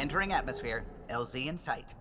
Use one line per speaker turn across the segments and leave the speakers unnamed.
Entering atmosphere. LZ in sight.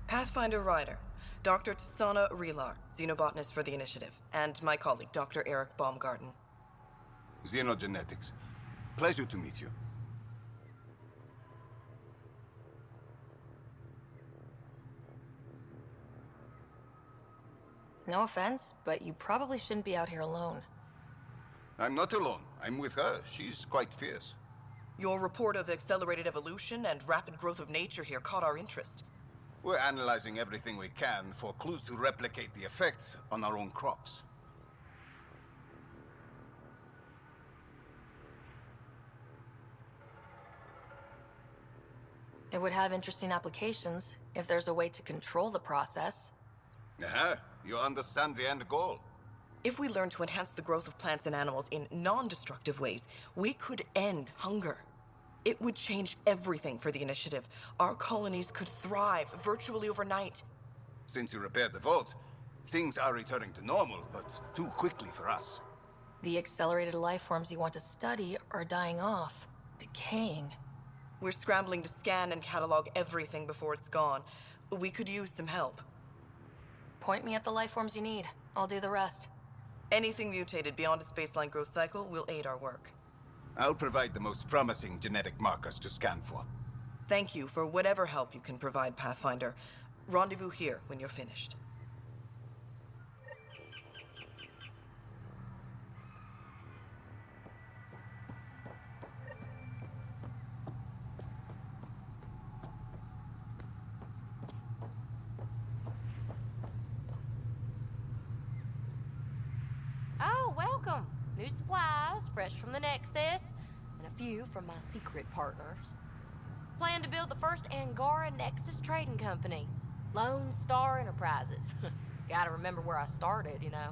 Pathfinder Ryder, Dr. Tsana Relar, xenobotanist for the Initiative, and my colleague, Dr. Eric Baumgarten.
Xenogenetics. Pleasure to meet you.
No offense, but you probably shouldn't be out here alone.
I'm not alone. I'm with her. She's quite fierce.
Your report of accelerated evolution and rapid growth of nature here caught our interest.
We're analyzing everything we can for clues to replicate the effects on our own crops.
It would have interesting applications if there's a way to control the process.
You understand the end goal.
If we learn to enhance the growth of plants and animals in non-destructive ways, we could end hunger. It would change everything for the Initiative. Our colonies could thrive virtually overnight.
Since you repaired the vault, things are returning to normal, but too quickly for us.
The accelerated life forms you want to study are dying off, decaying.
We're scrambling to scan and catalog everything before it's gone. We could use some help.
Point me at the life forms you need. I'll do the rest.
Anything mutated beyond its baseline growth cycle will aid our work.
I'll provide the most promising genetic markers to scan for.
Thank you for whatever help you can provide, Pathfinder. Rendezvous here when you're finished.
Oh, welcome. New supplies, fresh from the Nexus, and a few from my secret partners. Plan to build the first Angara Nexus trading company. Lone Star Enterprises. Gotta remember where I started, you know.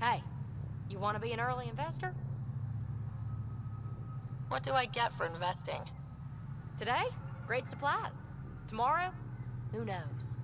Hey, you want to be an early investor?
What do I get for investing?
Today, great supplies. Tomorrow, who knows?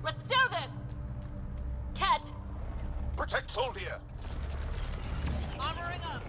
Let's do this! Ket!
Protect Soldier!
Armoring up!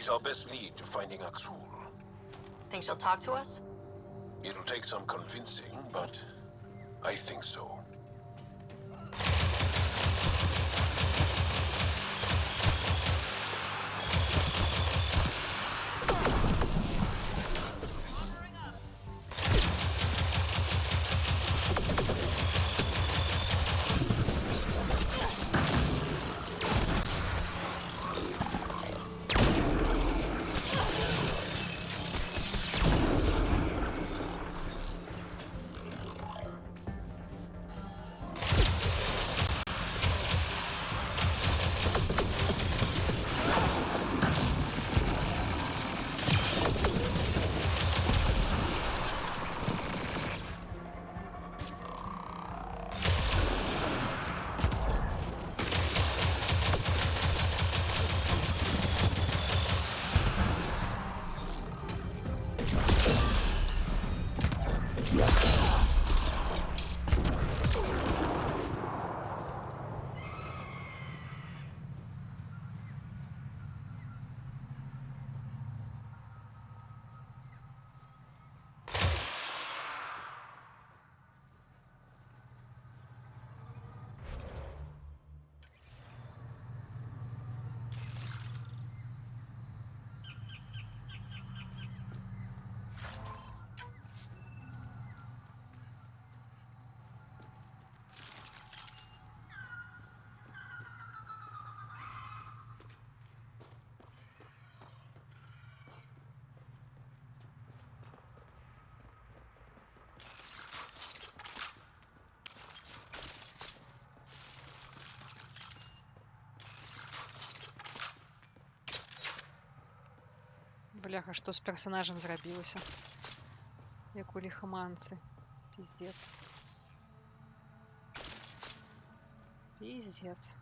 She's our best lead to finding Axul.
Think she'll talk to us?
It'll take some convincing, but I think so.
Бляха, што з персанажам зрабілася? Як у ліхаманцы. Пиздец. Пиздец.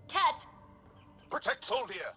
Cat!
Protect Soldia!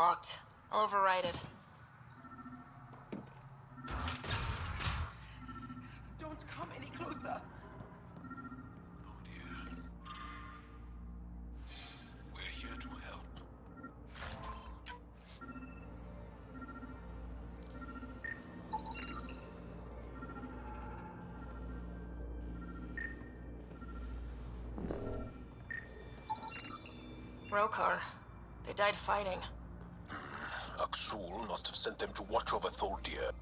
locked. I'll override it.
Don't come any closer.
Oh dear. We're here to help.
Rokar. They died fighting.
Aksul must have sent them to watch over Thordir.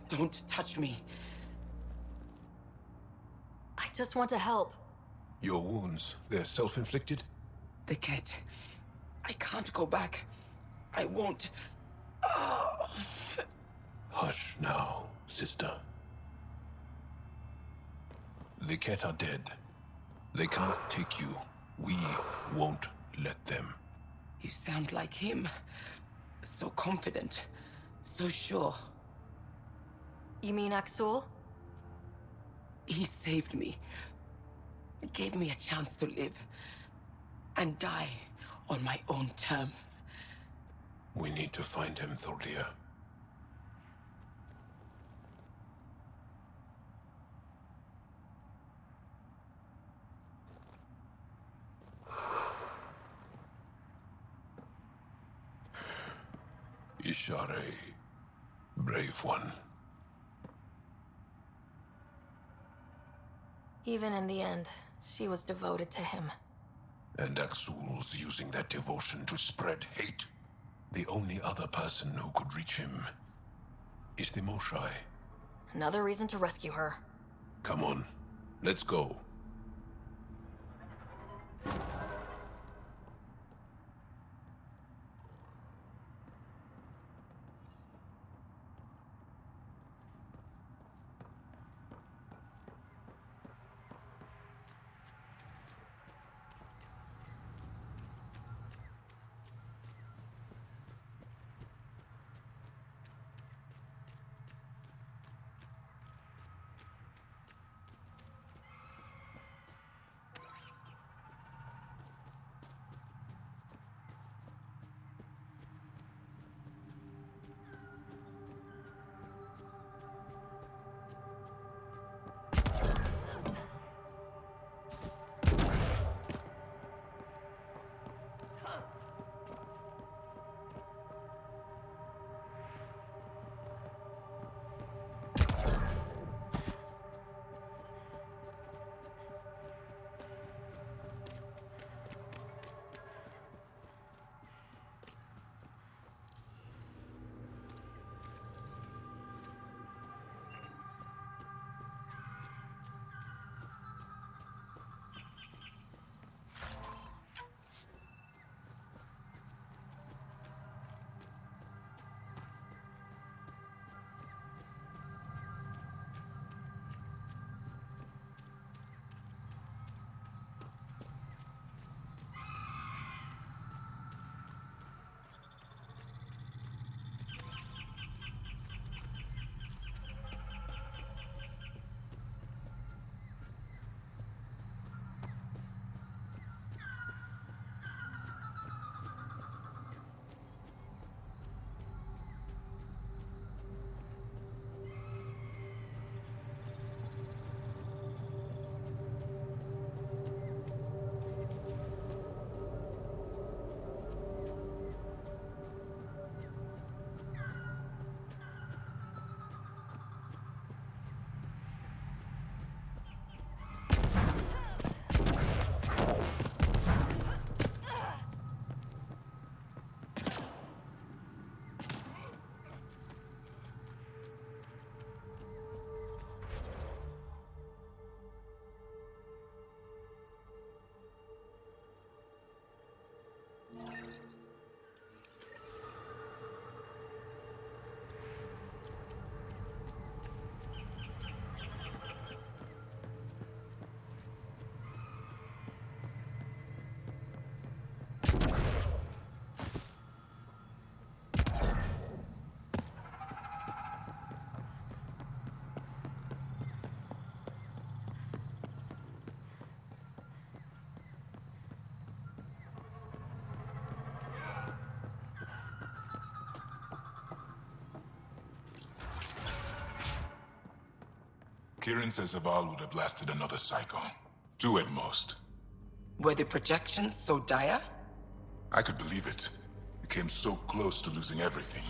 Don't touch me.
I just want to help.
Your wounds, they're self-inflicted?
The cat. I can't go back. I won't. Oh.
Hush now, sister. The Ket are dead. They can't take you. We won't let them.
You sound like him. So confident. So sure.
You mean Aksul?
He saved me. Gave me a chance to live. And die on my own terms.
We need to find him, Thordir. Ishare, brave one.
Even in the end, she was devoted to him.
And Aksul's using that devotion to spread hate. The only other person who could reach him is the Moshai.
Another reason to rescue her.
Come on, let's go. Kieran says Zaval would have lasted another cycle. 2 at most.
Were the projections so dire?
I could believe it. We came so close to losing everything.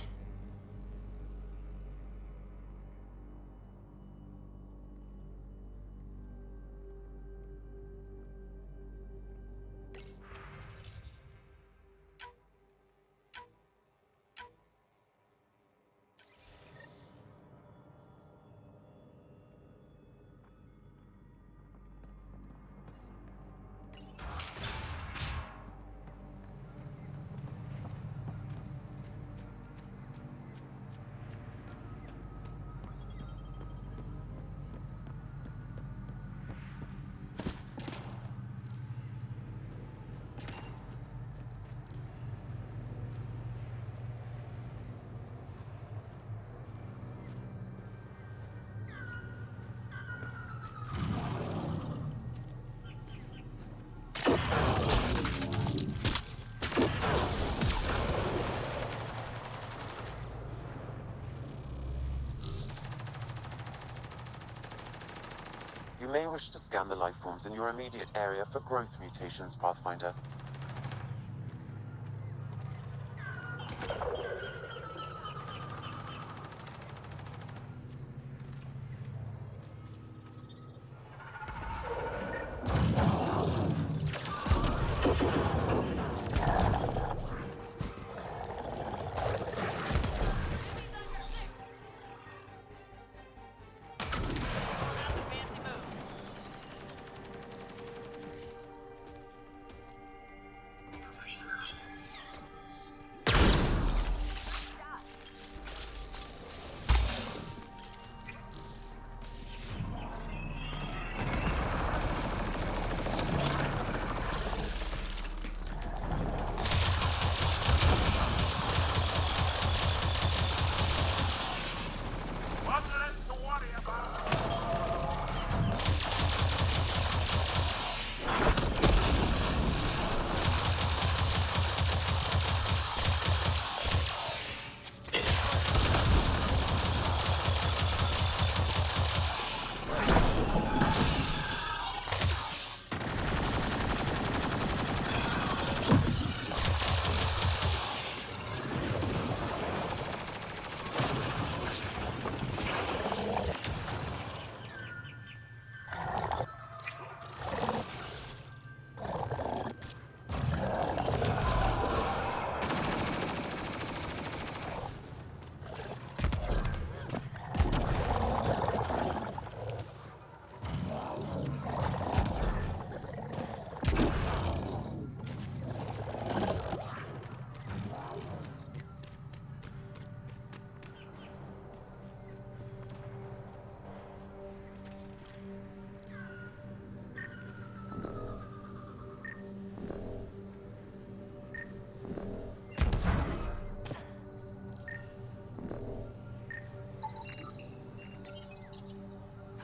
You may wish to scan the life forms in your immediate area for growth mutations, Pathfinder.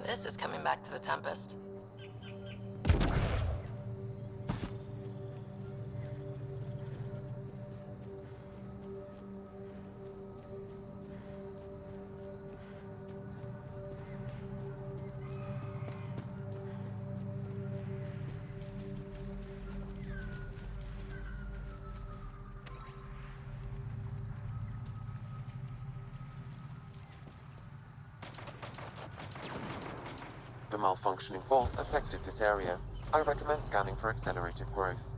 This is coming back to the Tempest.
The malfunctioning vault affected this area. I recommend scanning for accelerated growth.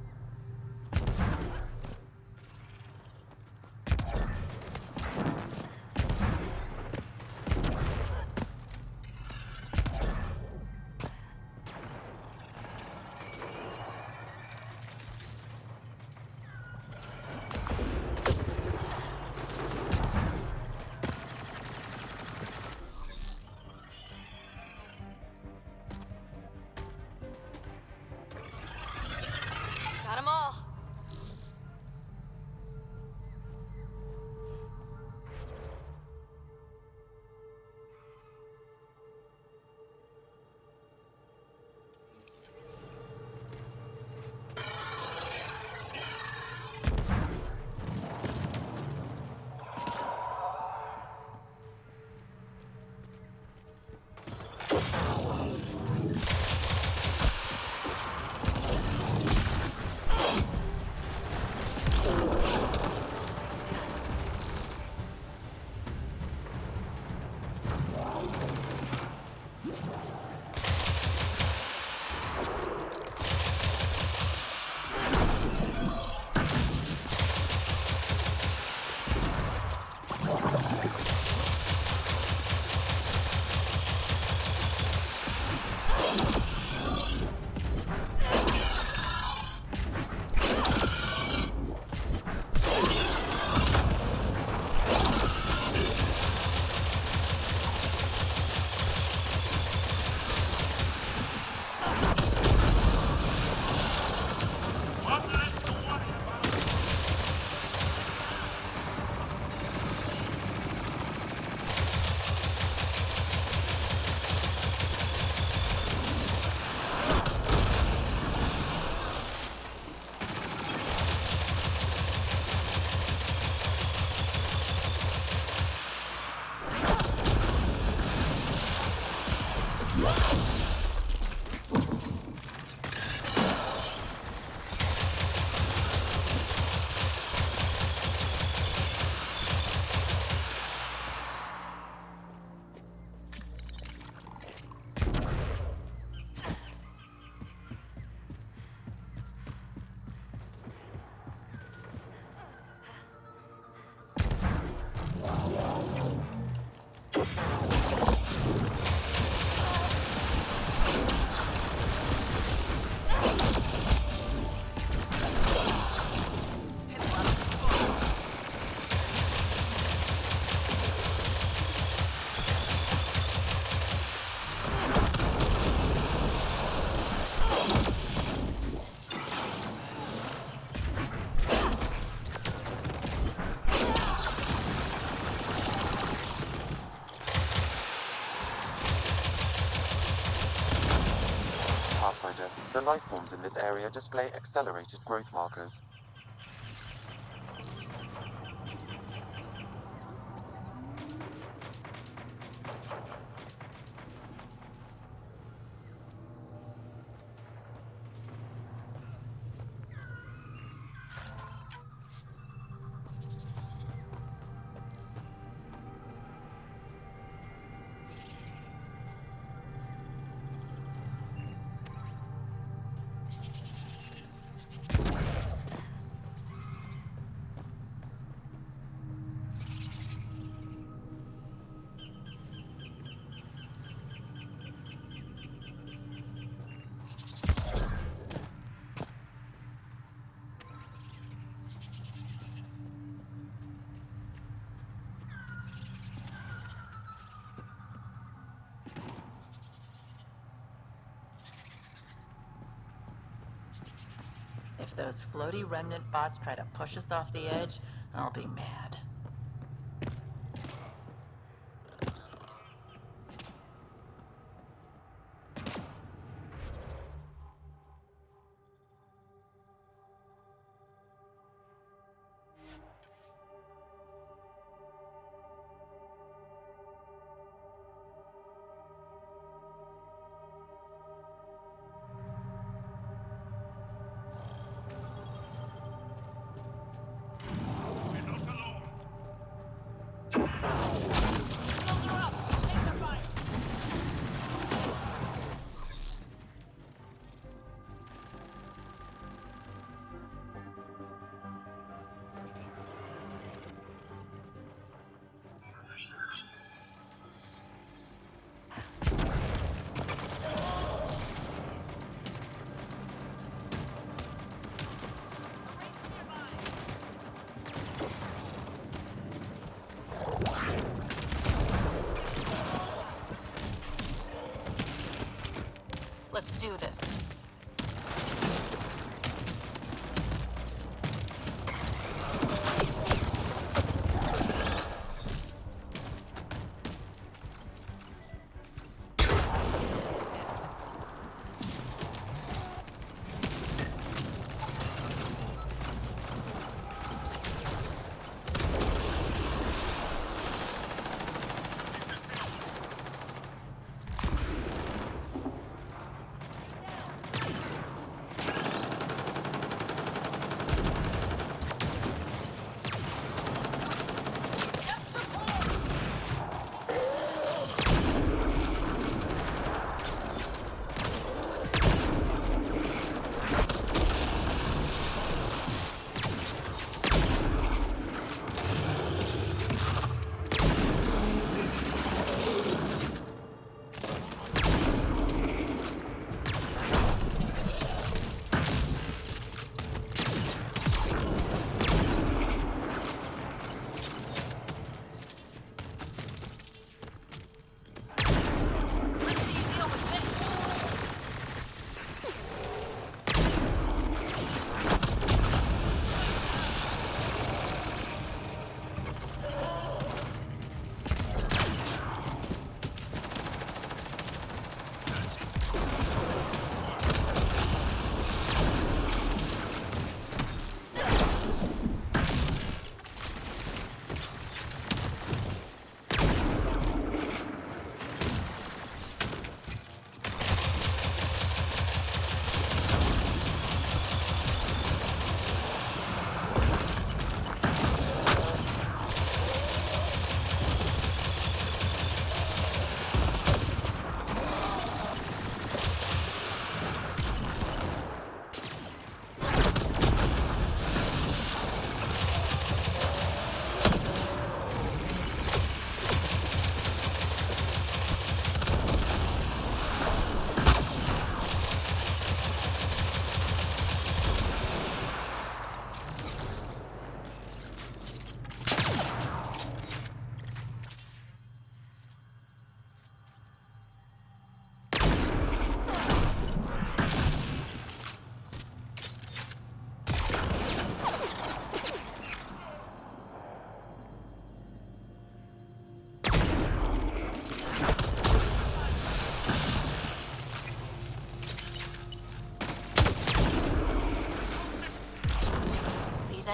Pathfinder, the life forms in this area display accelerated growth markers.
If those floaty remnant bots try to push us off the edge, I'll be mad.
Let's do this.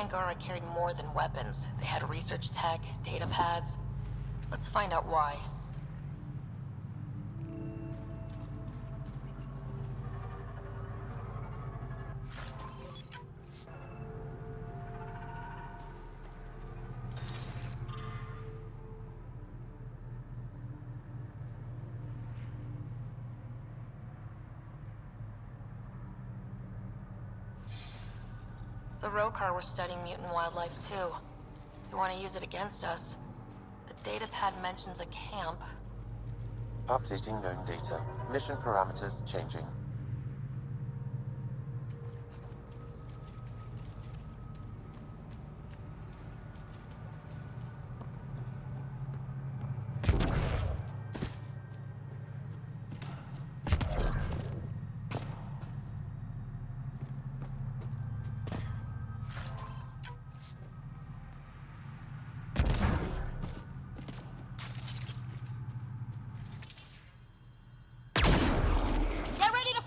Angara carried more than weapons. They had research tech, data pads. Let's find out why. The Rokar were studying mutant wildlife too. They want to use it against us. The datapad mentions a camp.
Updating known data. Mission parameters changing.
Get ready to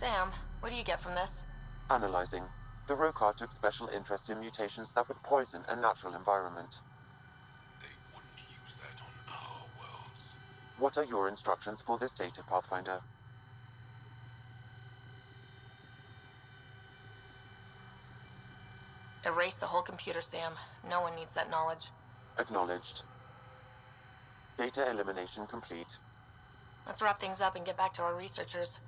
Sam, what do you get from this?
Analyzing. The Rokar took special interest in mutations that would poison a natural environment.
They wouldn't use that on our worlds.
What are your instructions for this data, Pathfinder?
Erase the whole computer, Sam. No one needs that knowledge.
Acknowledged. Data elimination complete.
Let's wrap things up and get back to our researchers.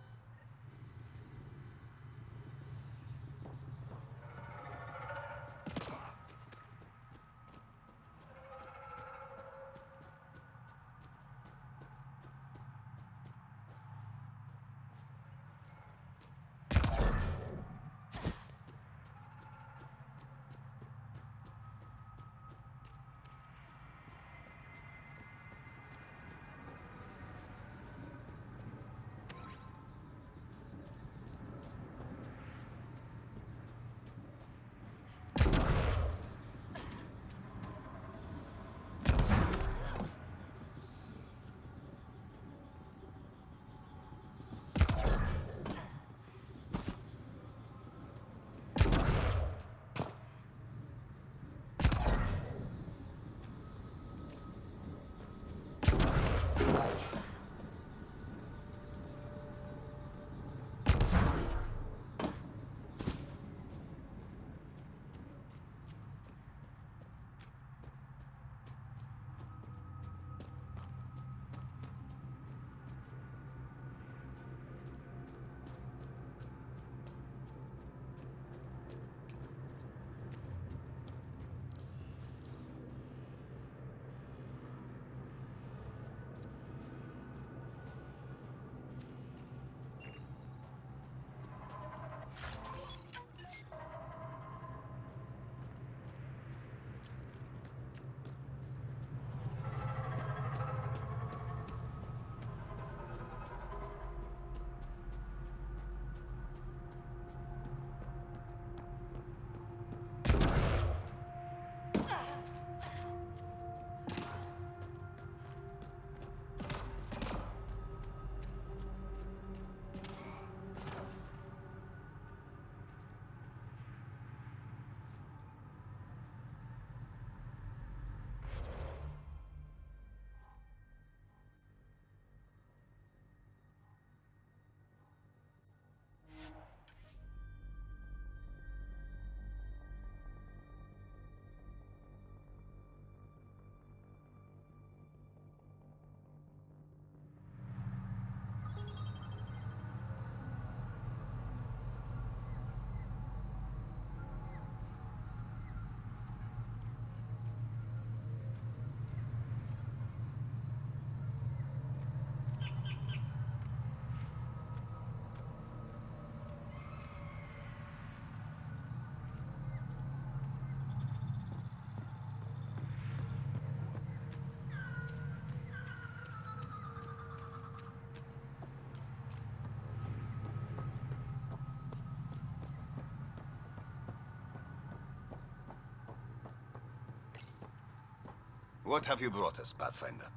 What have you brought us, Pathfinder?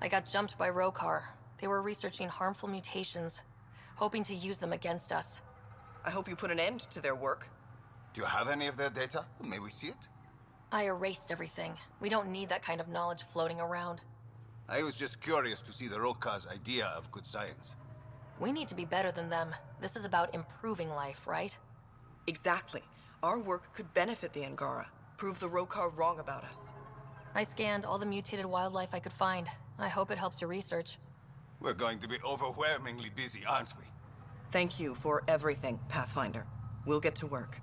I got jumped by Rokar. They were researching harmful mutations, hoping to use them against us.
I hope you put an end to their work.
Do you have any of their data? May we see it?
I erased everything. We don't need that kind of knowledge floating around.
I was just curious to see the Rokar's idea of good science.
We need to be better than them. This is about improving life, right?
Exactly. Our work could benefit the Angara, prove the Rokar wrong about us.
I scanned all the mutated wildlife I could find. I hope it helps your research.
We're going to be overwhelmingly busy, aren't we?
Thank you for everything, Pathfinder. We'll get to work.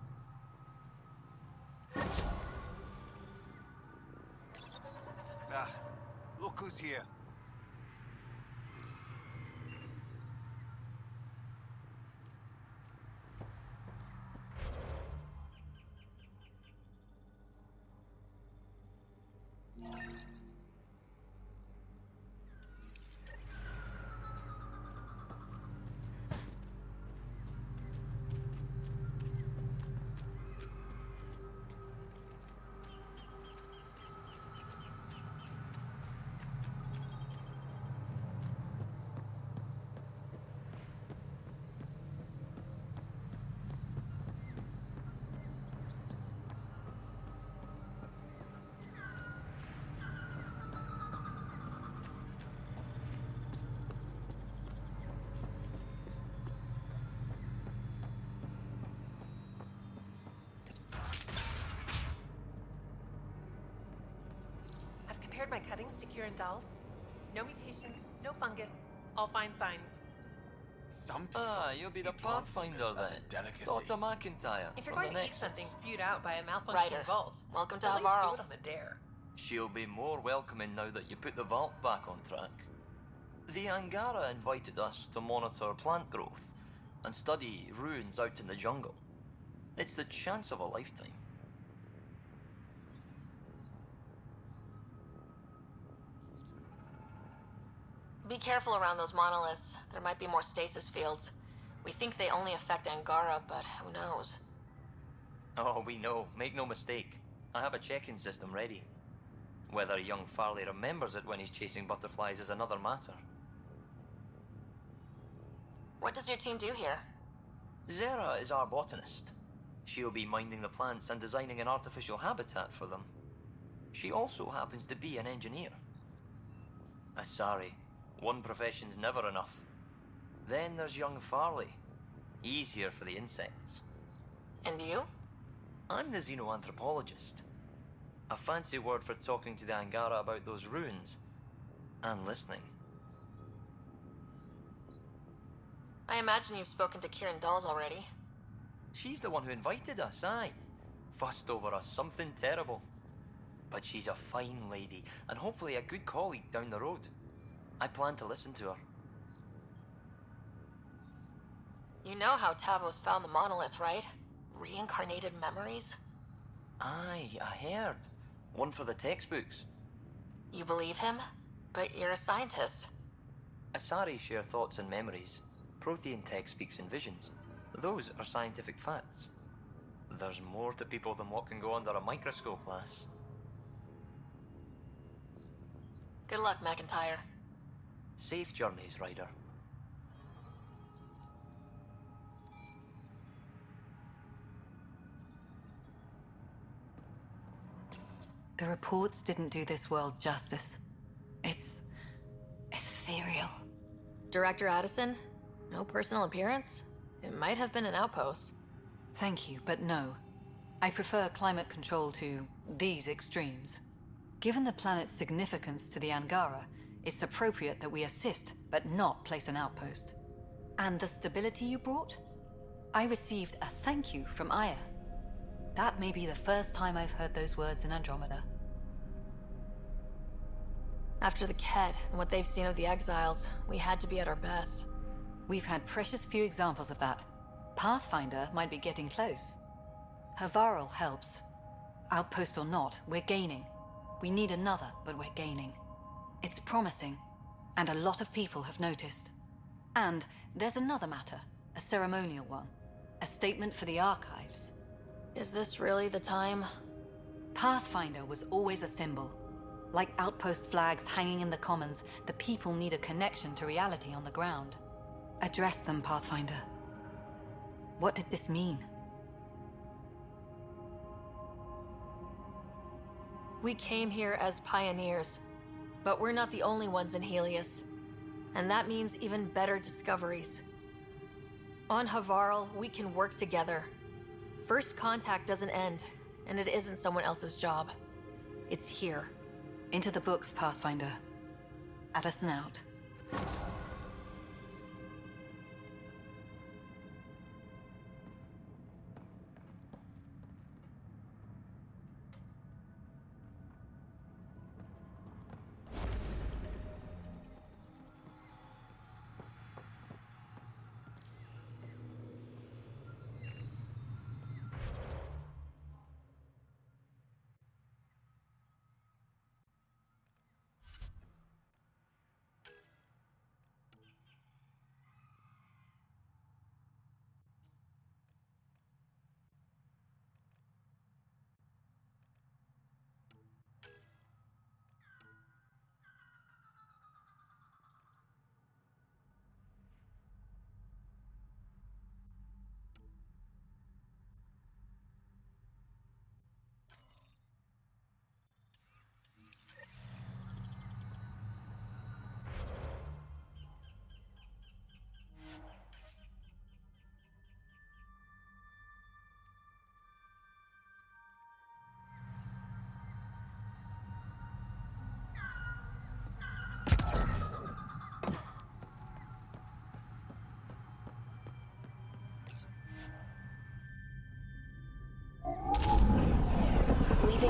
Ah, look who's here.
compared my cuttings to Kieran Dahl's. No mutations, no fungus, all fine signs.
Some people
you'll be the
eat plant
Pathfinder
fungus as
then.
a delicacy.
Dr. McIntyre
If you're
from
going
the
to eat
Nexus.
something spewed out by a malfunctioning
Ryder,
vault,
welcome to
at least
Havarl.
do it on a dare.
She'll be more welcoming now that you put the vault back on track. The Angara invited us to monitor plant growth and study ruins out in the jungle. It's the chance of a lifetime.
Be careful around those monoliths. There might be more stasis fields. We think they only affect Angara, but who knows?
Oh, we know. Make no mistake. I have a check-in system ready. Whether young Farley remembers it when he's chasing butterflies is another matter.
What does your team do here?
Zera is our botanist. She'll be minding the plants and designing an artificial habitat for them. She also happens to be an engineer. Sorry, one profession's never enough. Then there's young Farley. He's here for the insects.
And you?
I'm the xenoanthropologist. A fancy word for talking to the Angara about those ruins. And listening.
I imagine you've spoken to Kieran Dawes already.
She's the one who invited us, aye. Fussed over us something terrible. But she's a fine lady, and hopefully a good colleague down the road. I plan to listen to her.
You know how Tavos found the monolith, right? Reincarnated memories?
Aye, I heard. One for the textbooks.
You believe him? But you're a scientist.
Asari share thoughts and memories. Prothean tech speaks in visions. Those are scientific facts. There's more to people than what can go under a microscope, lass.
Good luck, McIntyre.
Safe journeys, Ryder.
The reports didn't do this world justice. It's ethereal.
Director Addison? No personal appearance? It might have been an outpost.
Thank you, but no. I prefer climate control to these extremes. Given the planet's significance to the Angara, it's appropriate that we assist, but not place an outpost. And the stability you brought? I received a thank you from Aya. That may be the first time I've heard those words in Andromeda.
After the Kett and what they've seen of the exiles, we had to be at our best.
We've had precious few examples of that. Pathfinder might be getting close. Havarl helps. Outpost or not, we're gaining. We need another, but we're gaining. It's promising, and a lot of people have noticed. And there's another matter, a ceremonial one. A statement for the archives.
Is this really the time?
Pathfinder was always a symbol. Like outpost flags hanging in the commons, the people need a connection to reality on the ground. Address them, Pathfinder. What did this mean?
We came here as pioneers, but we're not the only ones in Helios. And that means even better discoveries. On Havarl, we can work together. First contact doesn't end, and it isn't someone else's job. It's here.
Into the books, Pathfinder. Addison out.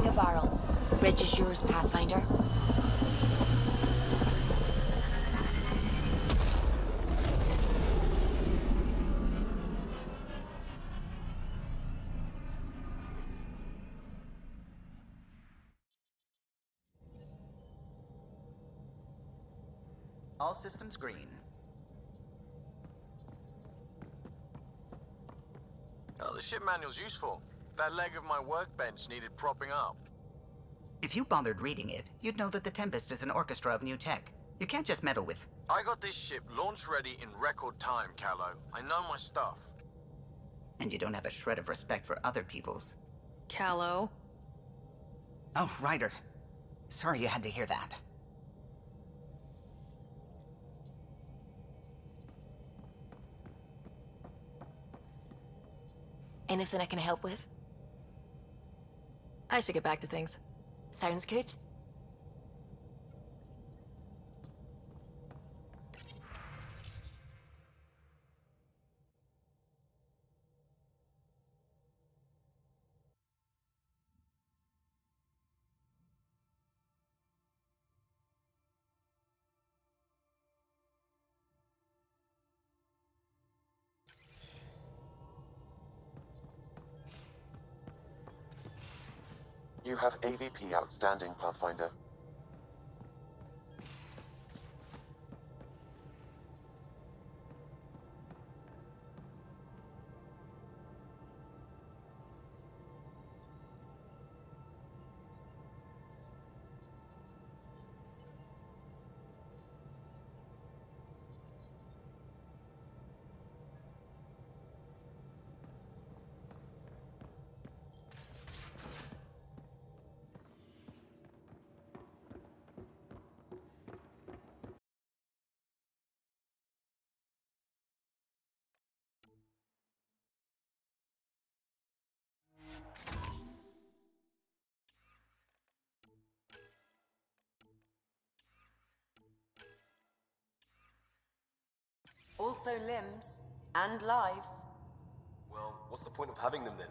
Havarl. Bridge is yours, Pathfinder.
All systems green.
Oh, the ship manual's useful. That leg of my workbench needed propping up.
If you bothered reading it, you'd know that the Tempest is an orchestra of new tech. You can't just meddle with...
I got this ship launch ready in record time, Callow. I know my stuff.
And you don't have a shred of respect for other people's.
Callow.
Oh, Ryder. Sorry you had to hear that.
Anything I can help with?
I should get back to things.
Sounds good.
You have AVP outstanding, Pathfinder.
Also limbs and lives.
Well, what's the point of having them then?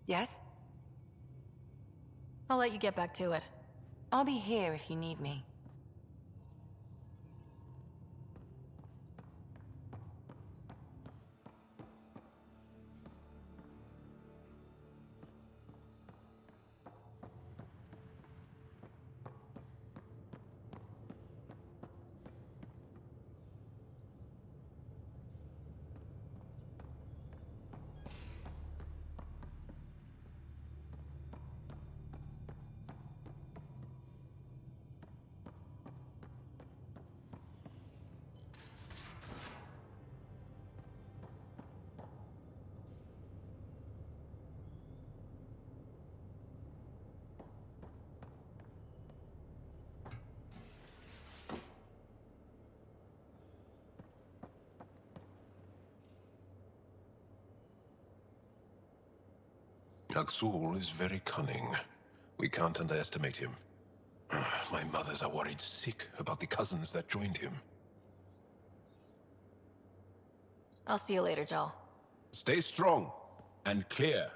Yes?
I'll let you get back to it.
I'll be here if you need me.
Aksul is very cunning. We can't underestimate him. My mothers are worried sick about the cousins that joined him.
I'll see you later, Jal.
Stay strong and clear.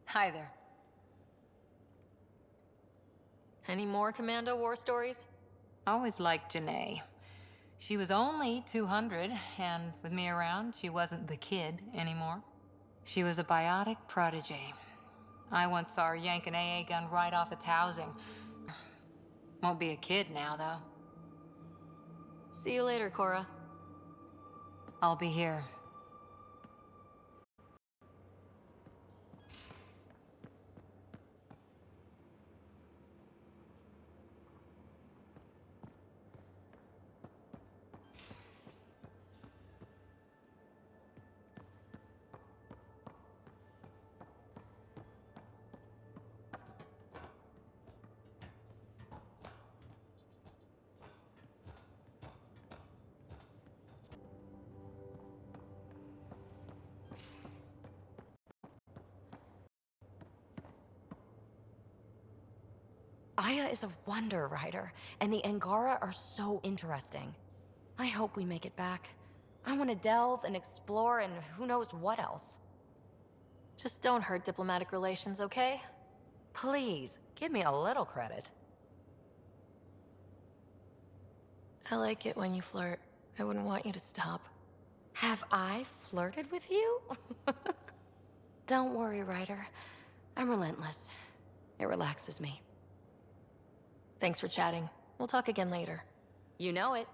Hi there.
Any more Commando war stories?
Always liked Janae. She was only 200, and with me around, she wasn't the kid anymore. She was a biotic protege. I once saw her yank an AA gun right off its housing. Won't be a kid now, though.
See you later, Cora.
I'll be here.
Aya is a wonder, Ryder, and the Angara are so interesting. I hope we make it back. I want to delve and explore and who knows what else.
Just don't hurt diplomatic relations, okay?
Please, give me a little credit.
I like it when you flirt. I wouldn't want you to stop.
Have I flirted with you? Don't worry, Ryder. I'm relentless. It relaxes me.
Thanks for chatting. We'll talk again later.
You know it.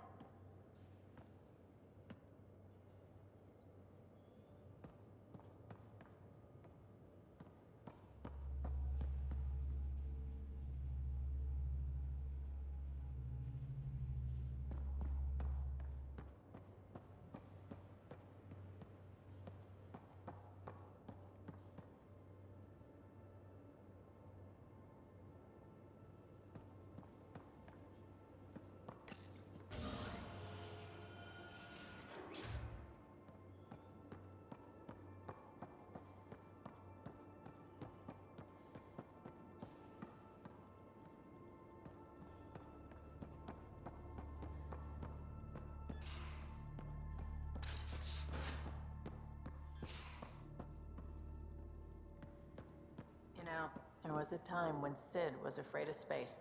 You know, there was a time when Sid was afraid of space.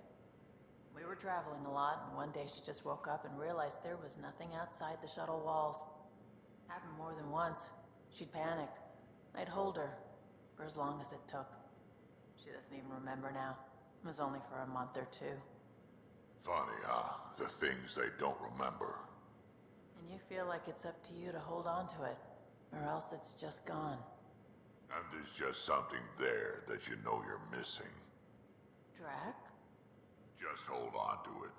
We were traveling a lot, and one day she just woke up and realized there was nothing outside the shuttle walls. Happened more than once. She'd panic. I'd hold her, for as long as it took. She doesn't even remember now. It was only for a month or two.
Funny, huh? The things they don't remember.
And you feel like it's up to you to hold on to it, or else it's just gone.
And there's just something there that you know you're missing.
Drac?
Just hold on to it.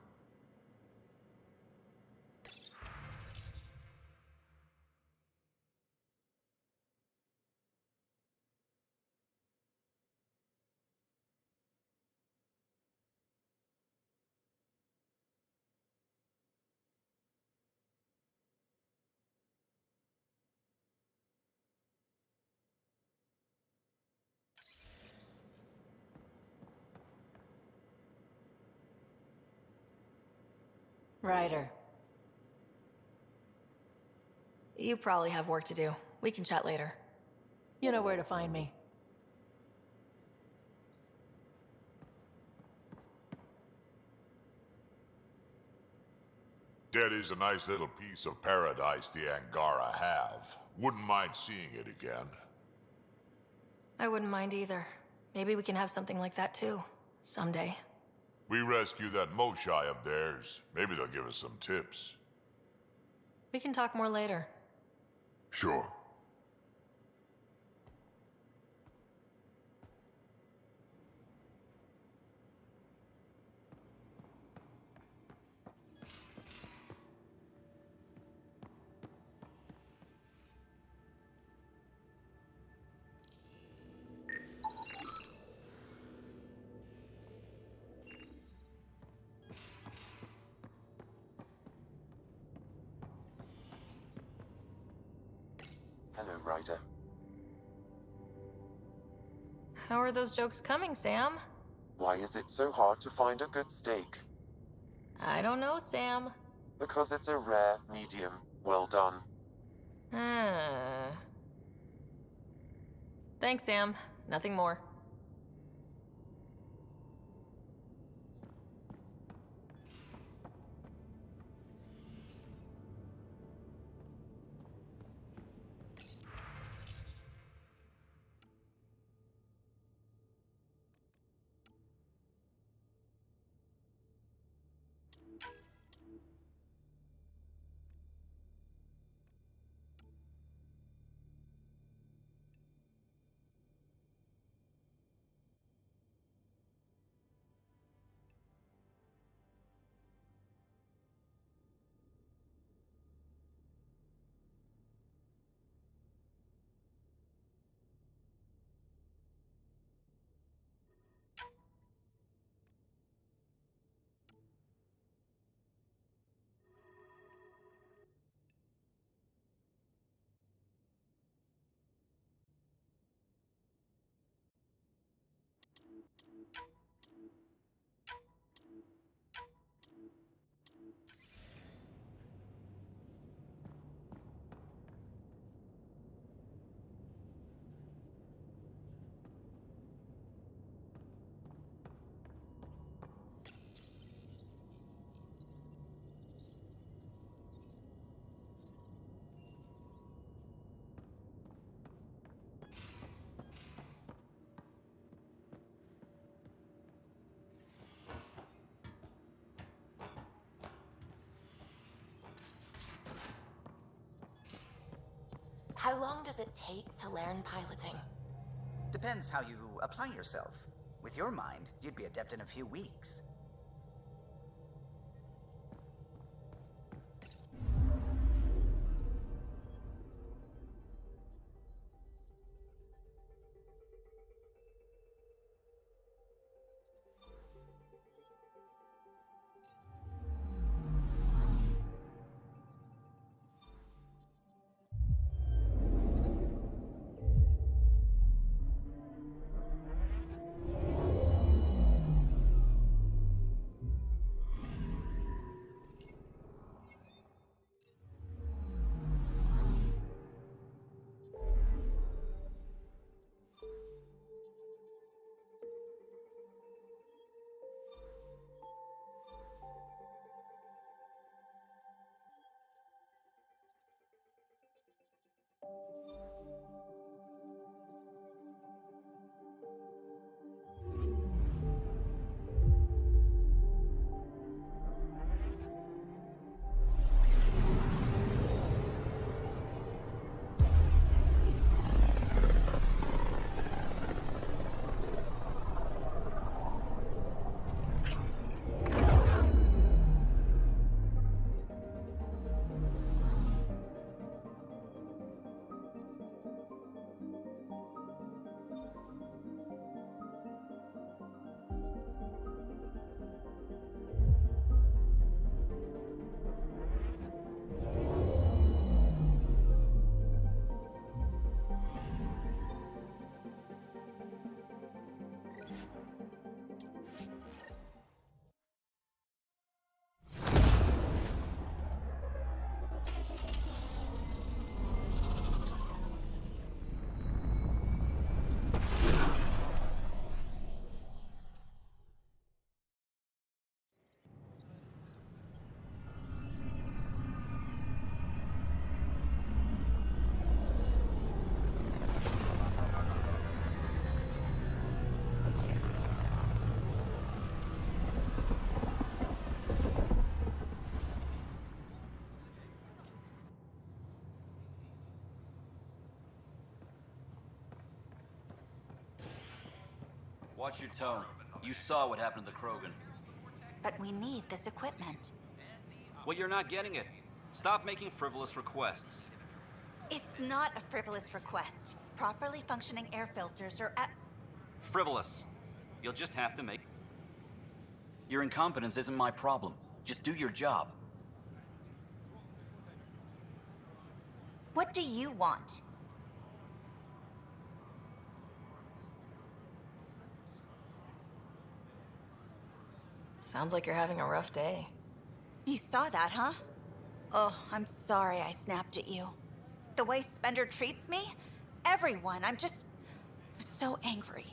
Ryder.
You probably have work to do. We can chat later.
You know where to find me.
That is a nice little piece of paradise the Angara have. Wouldn't mind seeing it again.
I wouldn't mind either. Maybe we can have something like that too. Someday.
We rescue that Moshai of theirs. Maybe they'll give us some tips.
We can talk more later.
Sure.
Hello, Ryder.
How are those jokes coming, Sam?
Why is it so hard to find a good steak?
I don't know, Sam.
Because it's a rare, medium, well done.
Thanks, Sam. Nothing more.
How long does it take to learn piloting?
Depends how you apply yourself. With your mind, you'd be adept in a few weeks.
Watch your tone. You saw what happened to the Krogan.
But we need this equipment.
Well, you're not getting it. Stop making frivolous requests.
It's not a frivolous request. Properly functioning air filters are at...
Frivolous. You'll just have to make... Your incompetence isn't my problem. Just do your job.
What do you want?
Sounds like you're having a rough day.
You saw that, huh? Oh, I'm sorry I snapped at you. The way Spender treats me? Everyone, I'm just... so angry.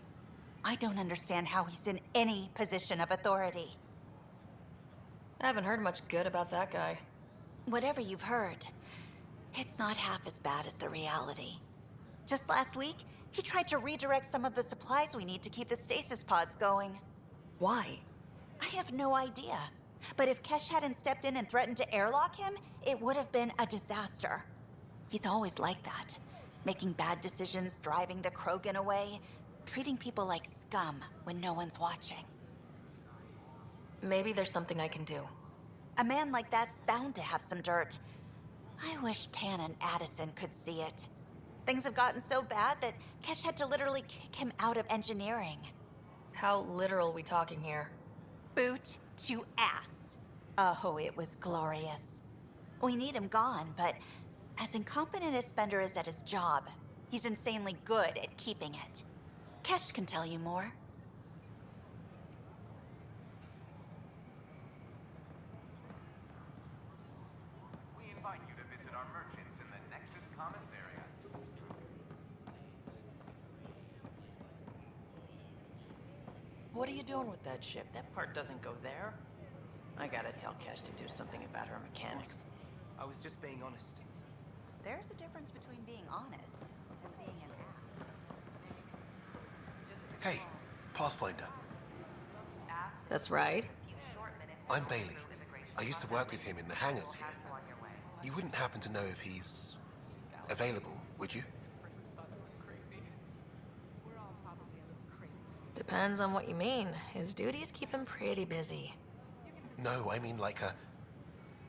I don't understand how he's in any position of authority.
I haven't heard much good about that guy.
Whatever you've heard, it's not half as bad as the reality. Just last week, he tried to redirect some of the supplies we need to keep the stasis pods going.
Why?
I have no idea. But if Kesh hadn't stepped in and threatened to airlock him, it would have been a disaster. He's always like that. Making bad decisions, driving the Krogan away, treating people like scum when no one's watching.
Maybe there's something I can do.
A man like that's bound to have some dirt. I wish Tan and Addison could see it. Things have gotten so bad that Kesh had to literally kick him out of engineering.
How literal we talking here?
Boot to ass. Oh, it was glorious. We need him gone, but as incompetent as Spender is at his job, he's insanely good at keeping it. Kesh can tell you more.
We invite you to visit our merchants in the Nexus Commons area.
What are you doing with that ship? That part doesn't go there. I gotta tell Kesh to do something about her mechanics.
I was just being honest.
There's a difference between being honest and being an ass.
Hey, Pathfinder.
That's right.
I'm Bailey. I used to work with him in the hangars here. You wouldn't happen to know if he's available Would you?
Depends on what you mean. His duties keep him pretty busy.
No, I mean like a...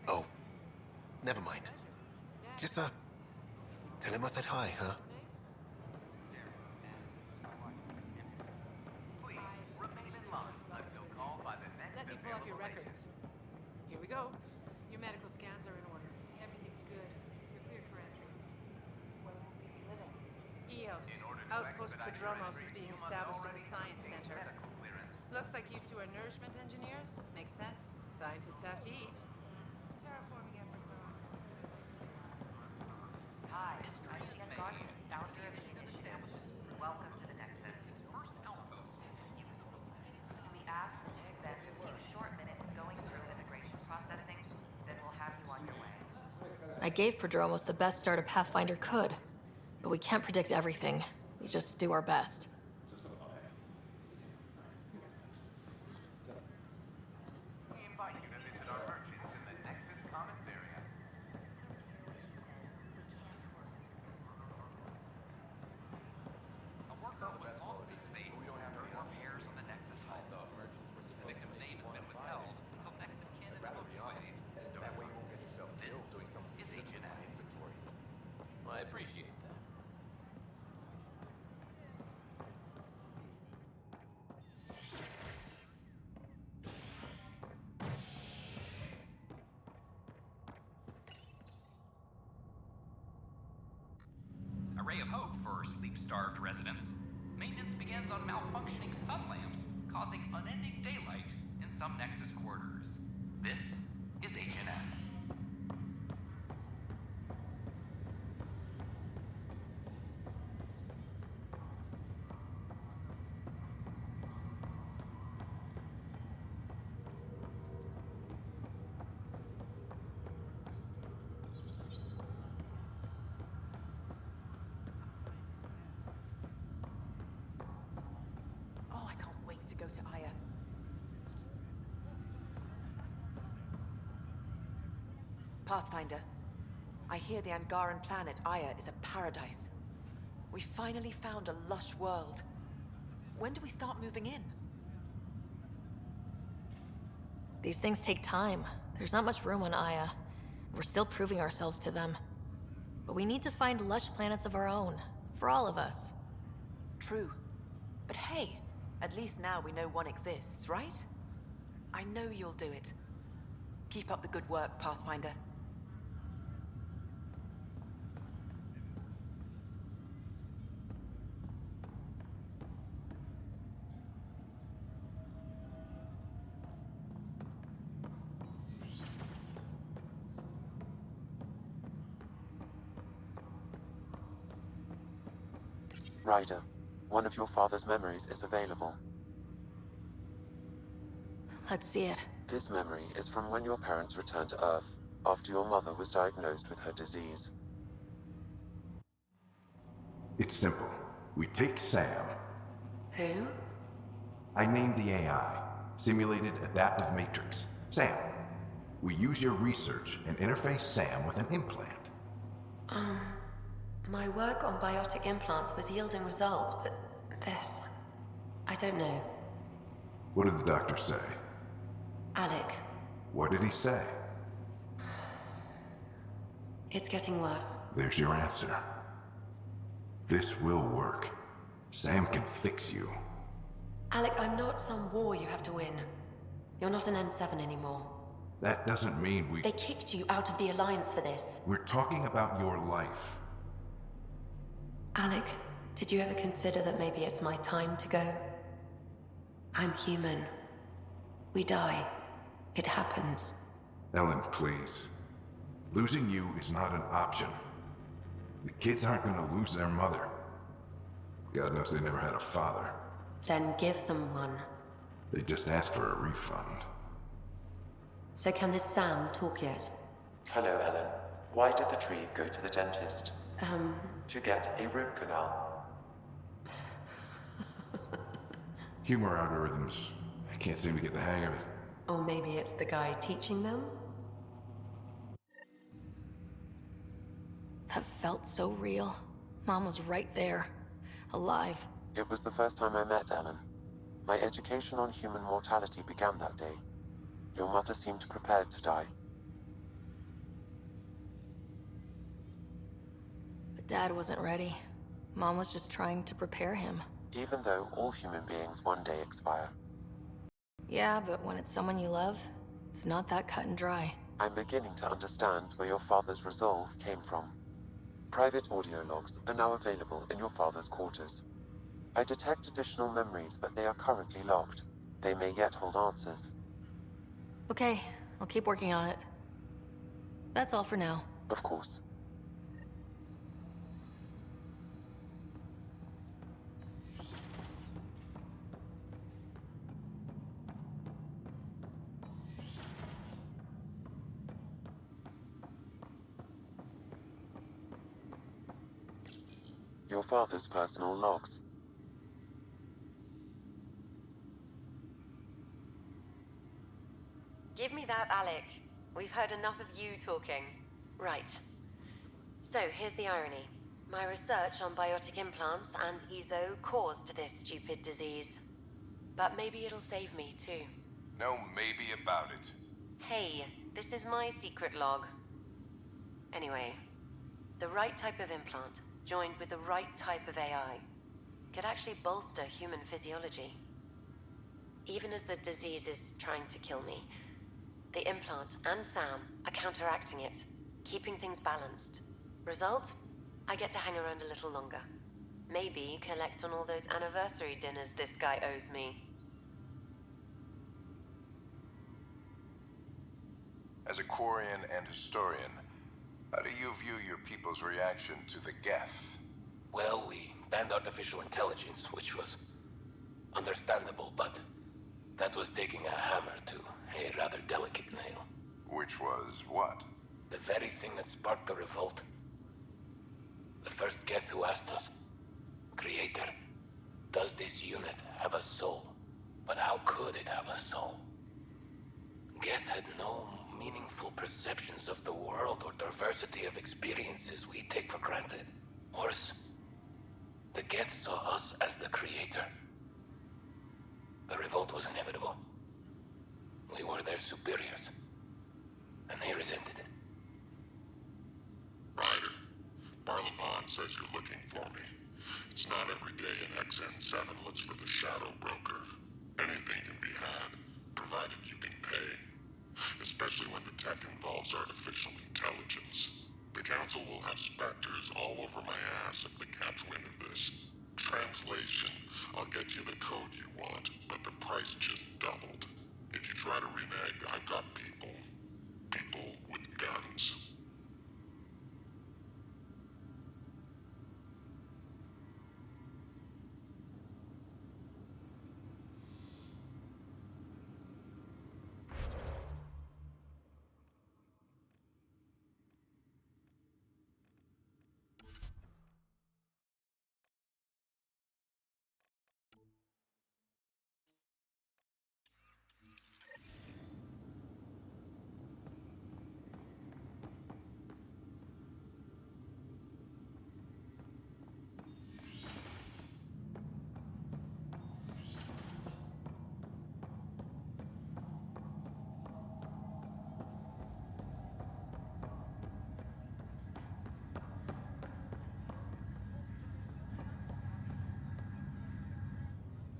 Oh, never mind. Just, tell him I said hi, huh?
Let me pull up your records. Here we go. Your medical scans are in order. Everything's good. You're cleared for entry. Where will we be living? EOS. Outpost Prodromos is being established as a science center. Looks like you two are nourishment engineers. Makes sense. Scientists have to eat. Terraforming efforts are on.
Hi, I'm Ian Gardner, founder of the initiative. Welcome to the Nexus. First outpost. We ask that you spend a few short minutes going through immigration processing, then we'll have you on your way.
I gave Prodromos the best start a Pathfinder could, but we can't predict everything. We just do our best.
We invite you to visit our merchants in the Nexus Commons area. A worker was lost to space during repairs on the Nexus hull. The victim's name has been withheld until next of kin in the Milky Way is notified. That way you won't get yourself killed doing something is Agent inventory.
I appreciate that.
A ray of hope for sleep-starved residents. Maintenance begins on malfunctioning sun lamps, causing unending daylight in some Nexus quarters. This is Agent S.
Oh, I can't wait to go to Aya. Pathfinder, I hear the Angaran planet Aya is a paradise. We finally found a lush world. When do we start moving in?
These things take time. There's not much room on Aya. We're still proving ourselves to them. But we need to find lush planets of our own, for all of us.
True. But hey, at least now we know one exists, right? I know you'll do it. Keep up the good work, Pathfinder.
Ryder, one of your father's memories is available.
Let's see it.
This memory is from when your parents returned to Earth, after your mother was diagnosed with her disease.
It's simple. We take Sam.
Who?
I named the AI, Simulated Adaptive Matrix. Sam. We use your research and interface Sam with an implant.
My work on biotic implants was yielding results, but this... I don't know.
What did the doctor say?
Alec,
What did he say?
it's getting worse.
There's your answer. This will work. Sam can fix you.
Alec, I'm not some war you have to win. You're not an N7 anymore.
That doesn't mean we...
They kicked you out of the Alliance for this.
We're talking about your life.
Alec, did you ever consider that maybe it's my time to go? I'm human. We die. It happens.
Ellen, please. Losing you is not an option. The kids aren't gonna lose their mother. God knows they never had a father.
Then give them one.
They just asked for a refund.
So can this Sam talk yet?
Hello, Ellen. Why did the tree go to the dentist? To get a root canal.
Humor algorithms. I can't seem to get the hang of it.
Or maybe it's the guy teaching them?
That felt so real. Mom was right there, alive.
It was the first time I met Ellen. My education on human mortality began that day. Your mother seemed prepared to die.
But Dad wasn't ready. Mom was just trying to prepare him.
Even though all human beings one day expire.
Yeah, but when it's someone you love, it's not that cut and dry.
I'm beginning to understand where your father's resolve came from. Private audio logs are now available in your father's quarters. I detect additional memories, but they are currently locked. They may yet hold answers.
Okay, I'll keep working on it. That's all for now.
Of course. Your father's personal logs.
Give me that, Alec. We've heard enough of you talking. Right. So, here's the irony. My research on biotic implants and EZO caused this stupid disease. But maybe it'll save me, too.
No maybe about it.
Hey, this is my secret log. Anyway, the right type of implant, joined with the right type of AI, could actually bolster human physiology. Even as the disease is trying to kill me, the implant and Sam are counteracting it, keeping things balanced. Result? I get to hang around a little longer. Maybe collect on all those anniversary dinners this guy owes me.
As a Quarian and historian, how do you view your people's reaction to the Geth?
Well, we banned artificial intelligence, which was understandable, but that was taking a hammer to a rather delicate nail.
Which was what?
The very thing that sparked the revolt. The first Geth who asked us, Creator, does this unit have a soul? But how could it have a soul? Geth had no meaningful perceptions of the world or diversity of experiences we take for granted. Worse, the Geth saw us as the Creator. The revolt was inevitable. We were their superiors, and they resented it.
Ryder, Barlavon says you're looking for me. It's not every day an XN7 looks for the Shadow Broker. Anything can be had, provided you can pay. Especially when the tech involves artificial intelligence. The Council will have specters all over my ass if they catch wind of this. Translation, I'll get you the code you want, but the price just doubled. If you try to renege, I've got people. People with guns.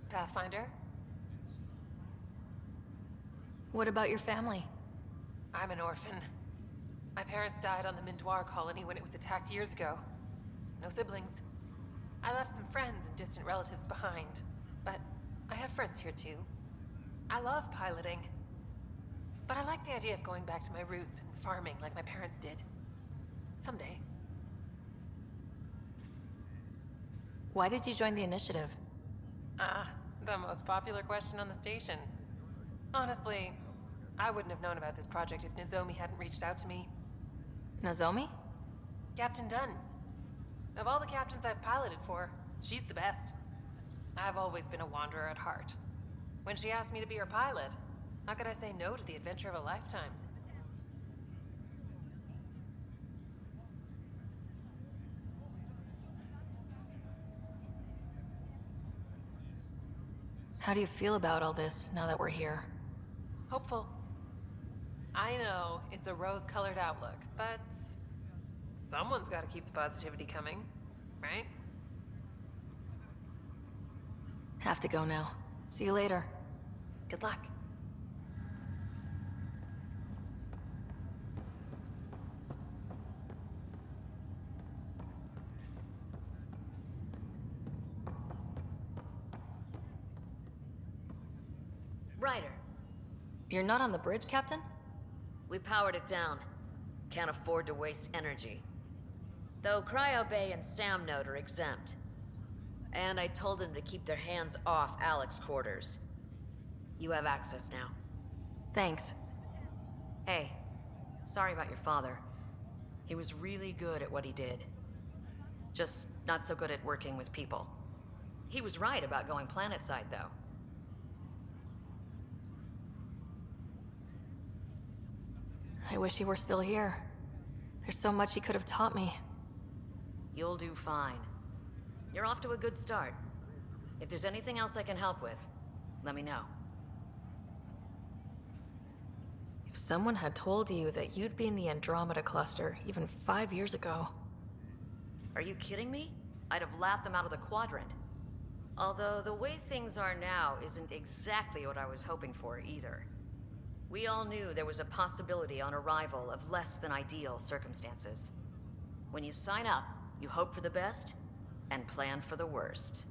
Pathfinder?
What about your family?
I'm an orphan. My parents died on the Mindoir colony when it was attacked years ago. No siblings. I left some friends and distant relatives behind, but I have friends here too. I love piloting. But I like the idea of going back to my roots and farming like my parents did. Someday.
Why did you join the initiative?
The most popular question on the station. Honestly, I wouldn't have known about this project if Nozomi hadn't reached out to me.
Nozomi?
Captain Dunn. Of all the captains I've piloted for, she's the best. I've always been a wanderer at heart. When she asked me to be her pilot, how could I say no to the adventure of a lifetime?
How do you feel about all this now that we're here?
Hopeful. I know it's a rose-colored outlook, but someone's got to keep the positivity coming, right?
Have to go now. See you later.
Good luck.
Ryder,
You're not on the bridge, Captain?
we powered it down. Can't afford to waste energy. Though Cryo Bay and Sam Node are exempt. And I told them to keep their hands off Alec's quarters. You have access now.
Thanks.
Hey, sorry about your father. He was really good at what he did. Just not so good at working with people. He was right about going planetside, though.
I wish he were still here. There's so much he could have taught me.
You'll do fine. You're off to a good start. If there's anything else I can help with, let me know.
If someone had told you that you'd be in the Andromeda cluster even 5 years ago...
Are you kidding me? I'd have laughed them out of the quadrant. Although the way things are now isn't exactly what I was hoping for either. We all knew there was a possibility on arrival of less than ideal circumstances. When you sign up, you hope for the best and plan for the worst.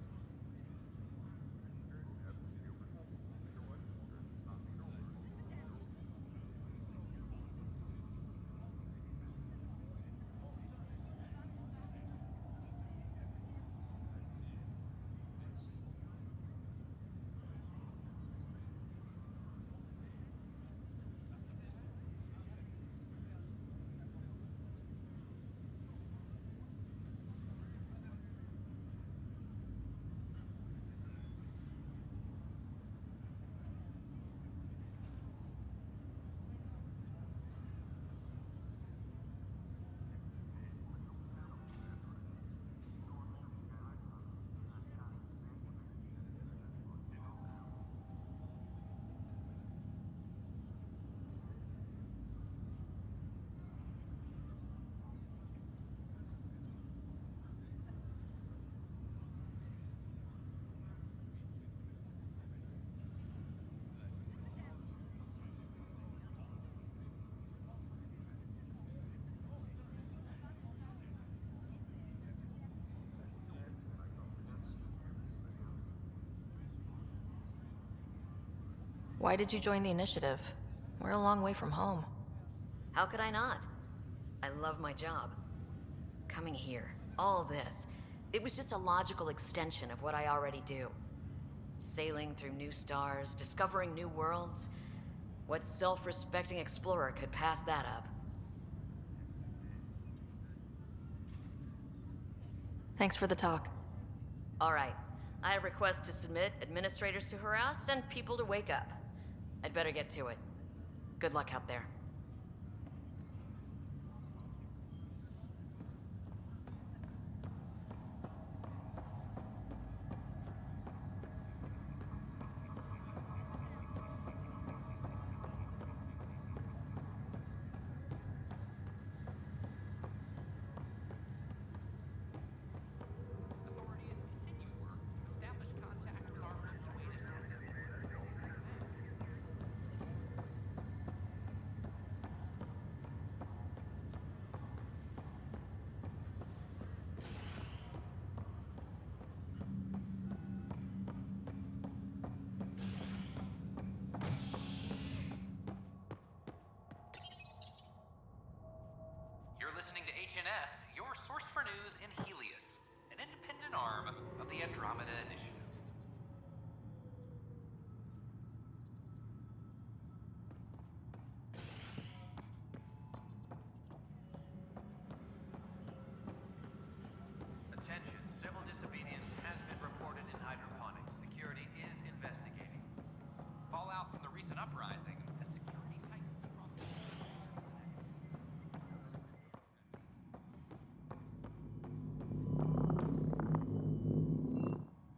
Why did you join the initiative? We're a long way from home.
How could I not? I love my job. Coming here, all this, it was just a logical extension of what I already do. Sailing through new stars, discovering new worlds. What self-respecting explorer could pass that up?
Thanks for the talk.
All right. I have requests to submit, administrators to harass, and people to wake up. I'd better get to it. Good luck out there.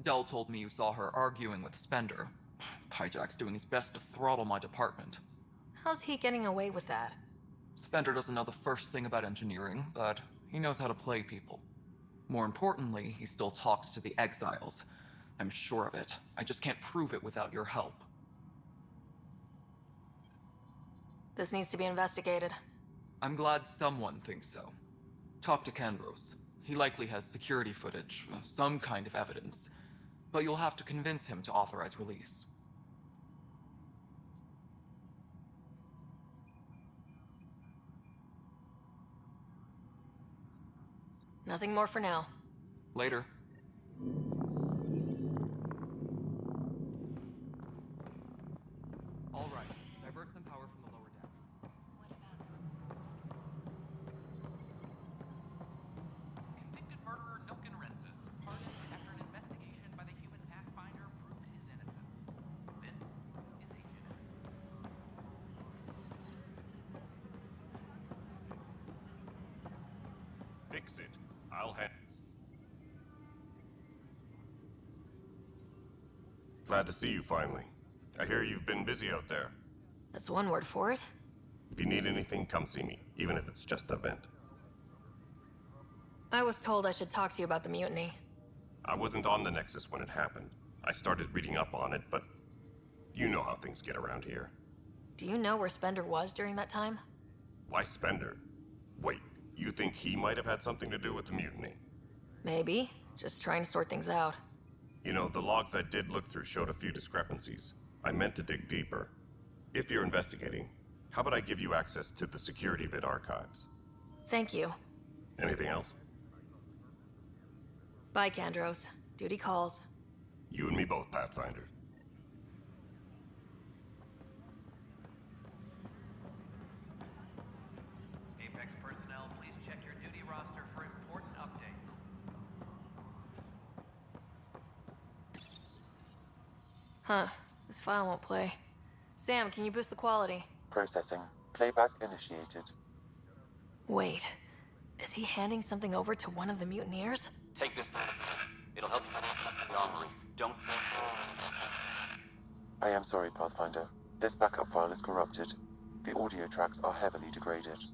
Dell told me you saw her arguing with Spender. Hijack's doing his best to throttle my department.
How's he getting away with that?
Spender doesn't know the first thing about engineering, but he knows how to play people. More importantly, he still talks to the exiles. I'm sure of it. I just can't prove it without your help.
This needs to be investigated.
I'm glad someone thinks so. Talk to Kandros. He likely has security footage, some kind of evidence. But you'll have to convince him to authorize release.
Nothing more for now.
Later. All right. Divert some power from the lower decks.
Convicted murderer Nilken Rensis pardoned after an investigation by the human Pathfinder proved his innocence. This is Agent.
Fix it. I'll head. Glad to see you finally. I hear you've been busy out there.
That's one word for it.
If you need anything, come see me, even if it's just a vent.
I was told I should talk to you about the mutiny.
I wasn't on the Nexus when it happened. I started reading up on it, but you know how things get around here.
Do you know where Spender was during that time?
Why Spender? Wait, you think he might have had something to do with the mutiny?
Maybe. Just trying to sort things out.
You know, the logs I did look through showed a few discrepancies. I meant to dig deeper. If you're investigating, how about I give you access to the security vid archives?
Thank you.
Anything else?
Bye, Kandros. Duty calls.
You and me both, Pathfinder.
Apex personnel, please check your duty roster for important updates.
Huh. This file won't play. Sam, can you boost the quality?
Processing. Playback initiated.
Wait. Is he handing something over to one of the mutineers?
Take this. It'll help you the armory. Don't.
I am sorry, Pathfinder. This backup file is corrupted. The audio tracks are heavily degraded.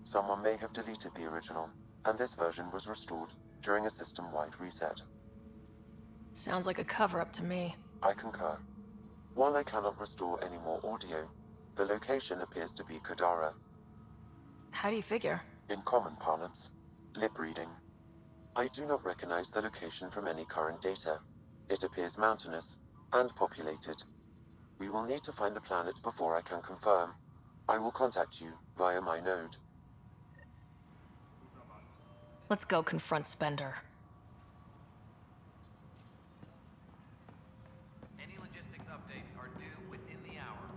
Someone may have deleted the original, and this version was restored during a system-wide reset.
Sounds like a cover-up to me.
I concur. While I cannot restore any more audio, the location appears to be Kadara.
How do you figure?
In common parlance, lip reading. I do not recognize the location from any current data. It appears mountainous and populated. We will need to find the planet before I can confirm. I will contact you via my node.
Let's go confront Spender.
Any logistics updates are due within the hour.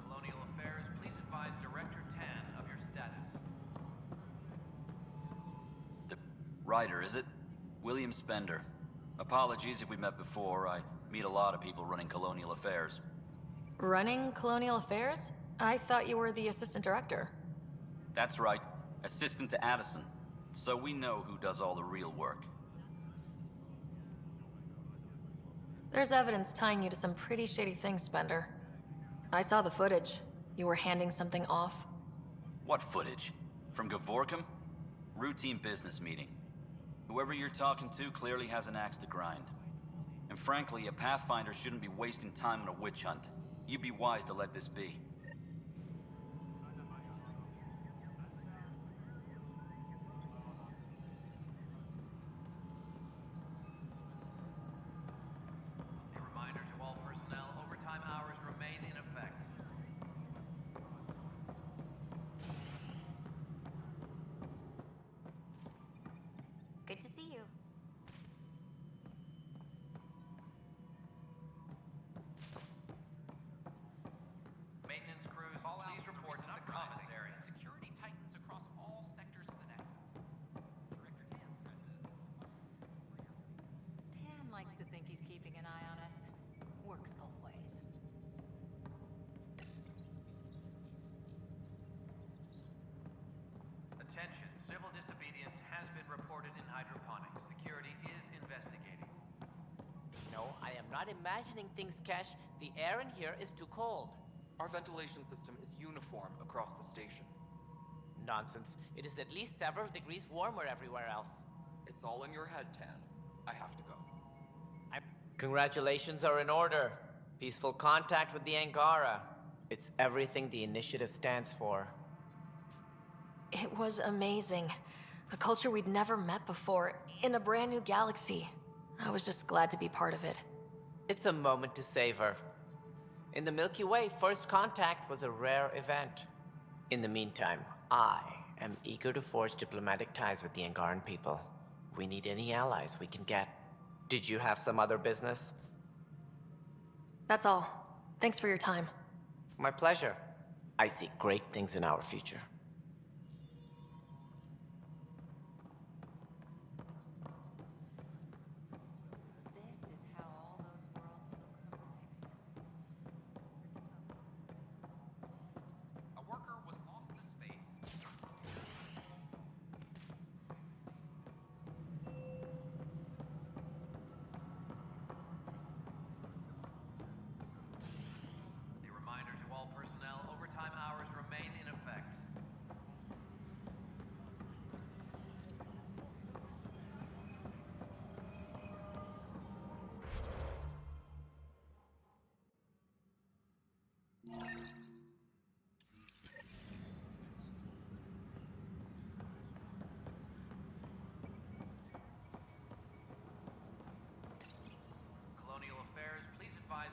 Colonial Affairs, please advise Director Tan of your status.
The writer, is it? William Spender. Apologies if we met before. I meet a lot of people running Colonial Affairs.
Running Colonial Affairs? I thought you were the assistant director.
That's right. Assistant to Addison. So we know who does all the real work.
There's evidence tying you to some pretty shady things, Spender. I saw the footage. You were handing something off.
What footage? From Gavorkum? Routine business meeting. Whoever you're talking to clearly has an axe to grind. And frankly, a Pathfinder shouldn't be wasting time on a witch hunt. You'd be wise to let this be.
A reminder to all personnel, overtime hours remain in effect.
Good to see you.
Maintenance Attention, civil disobedience has been reported in hydroponics. Security is investigating.
No, I am not imagining things, Kesh. The air in here is too cold.
Our ventilation system is uniform across the station.
Nonsense. It is at least several degrees warmer everywhere else.
It's all in your head, Tan. I have to go.
Congratulations are in order. Peaceful contact with the Angara. It's everything the initiative stands for.
It was amazing. A culture we'd never met before, in a brand new galaxy. I was just glad to be part of it.
It's a moment to savor. In the Milky Way, first contact was a rare event. In the meantime, I am eager to forge diplomatic ties with the Angaran people. We need any allies we can get. Did you have some other business?
That's all. Thanks for your time.
My pleasure. I see great things in our future.
This is how all those worlds look from the Nexus.
A worker was lost to space. A reminder to all personnel, overtime hours remain in effect. Colonial Affairs, please advise.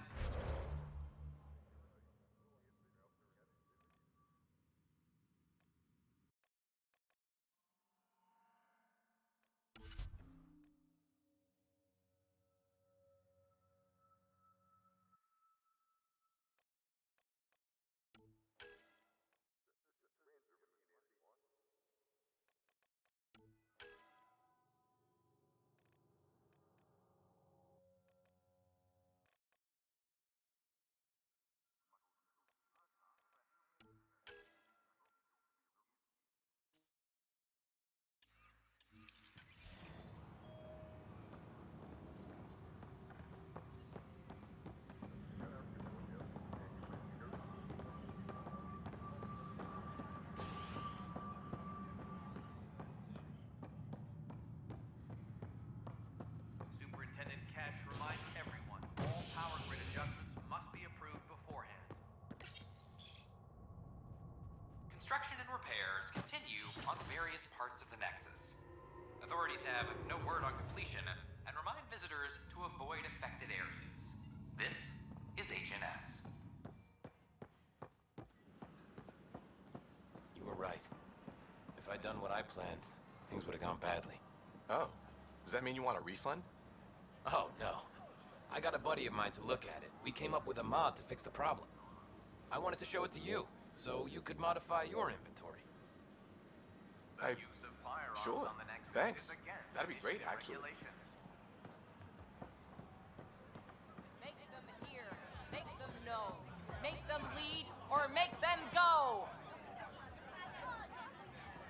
Superintendent Cash reminds everyone, all power grid adjustments must be approved beforehand.
Construction and repairs continue on various parts of the Nexus. Authorities have no word on completion and remind visitors to avoid affected areas. This is HNS.
You were right. If I'd done what I planned, things would have gone badly.
Oh, does that mean you want a refund?
Oh, no. I got a buddy of mine to look at it. We came up with a mod to fix the problem. I wanted to show it to you, so you could modify your inventory.
Sure. Thanks. That'd be great, actually.
Make them hear. Make them know. Make them lead or make them go.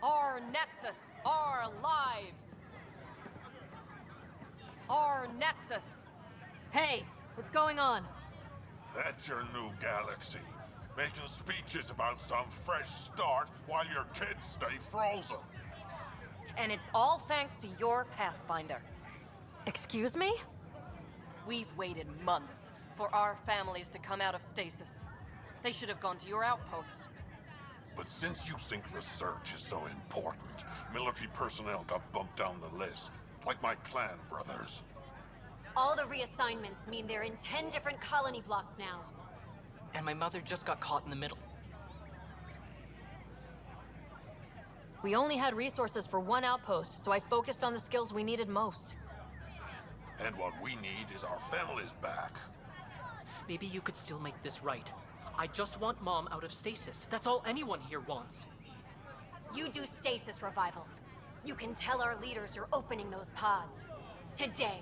Our Nexus, our lives. Our Nexus.
Hey, what's going on?
That's your new galaxy. Making speeches about some fresh start while your kids stay frozen.
And it's all thanks to your Pathfinder.
Excuse me?
We've waited months for our families to come out of stasis. They should have gone to your outpost.
But since you think research is so important, military personnel got bumped down the list, like my clan brothers.
All the reassignments mean they're in 10 different colony blocks now.
And my mother just got caught in the middle.
We only had resources for one outpost, so I focused on the skills we needed most.
And what we need is our families back.
Maybe you could still make this right. I just want Mom out of stasis. That's all anyone here wants.
You do stasis revivals. You can tell our leaders you're opening those pods. Today.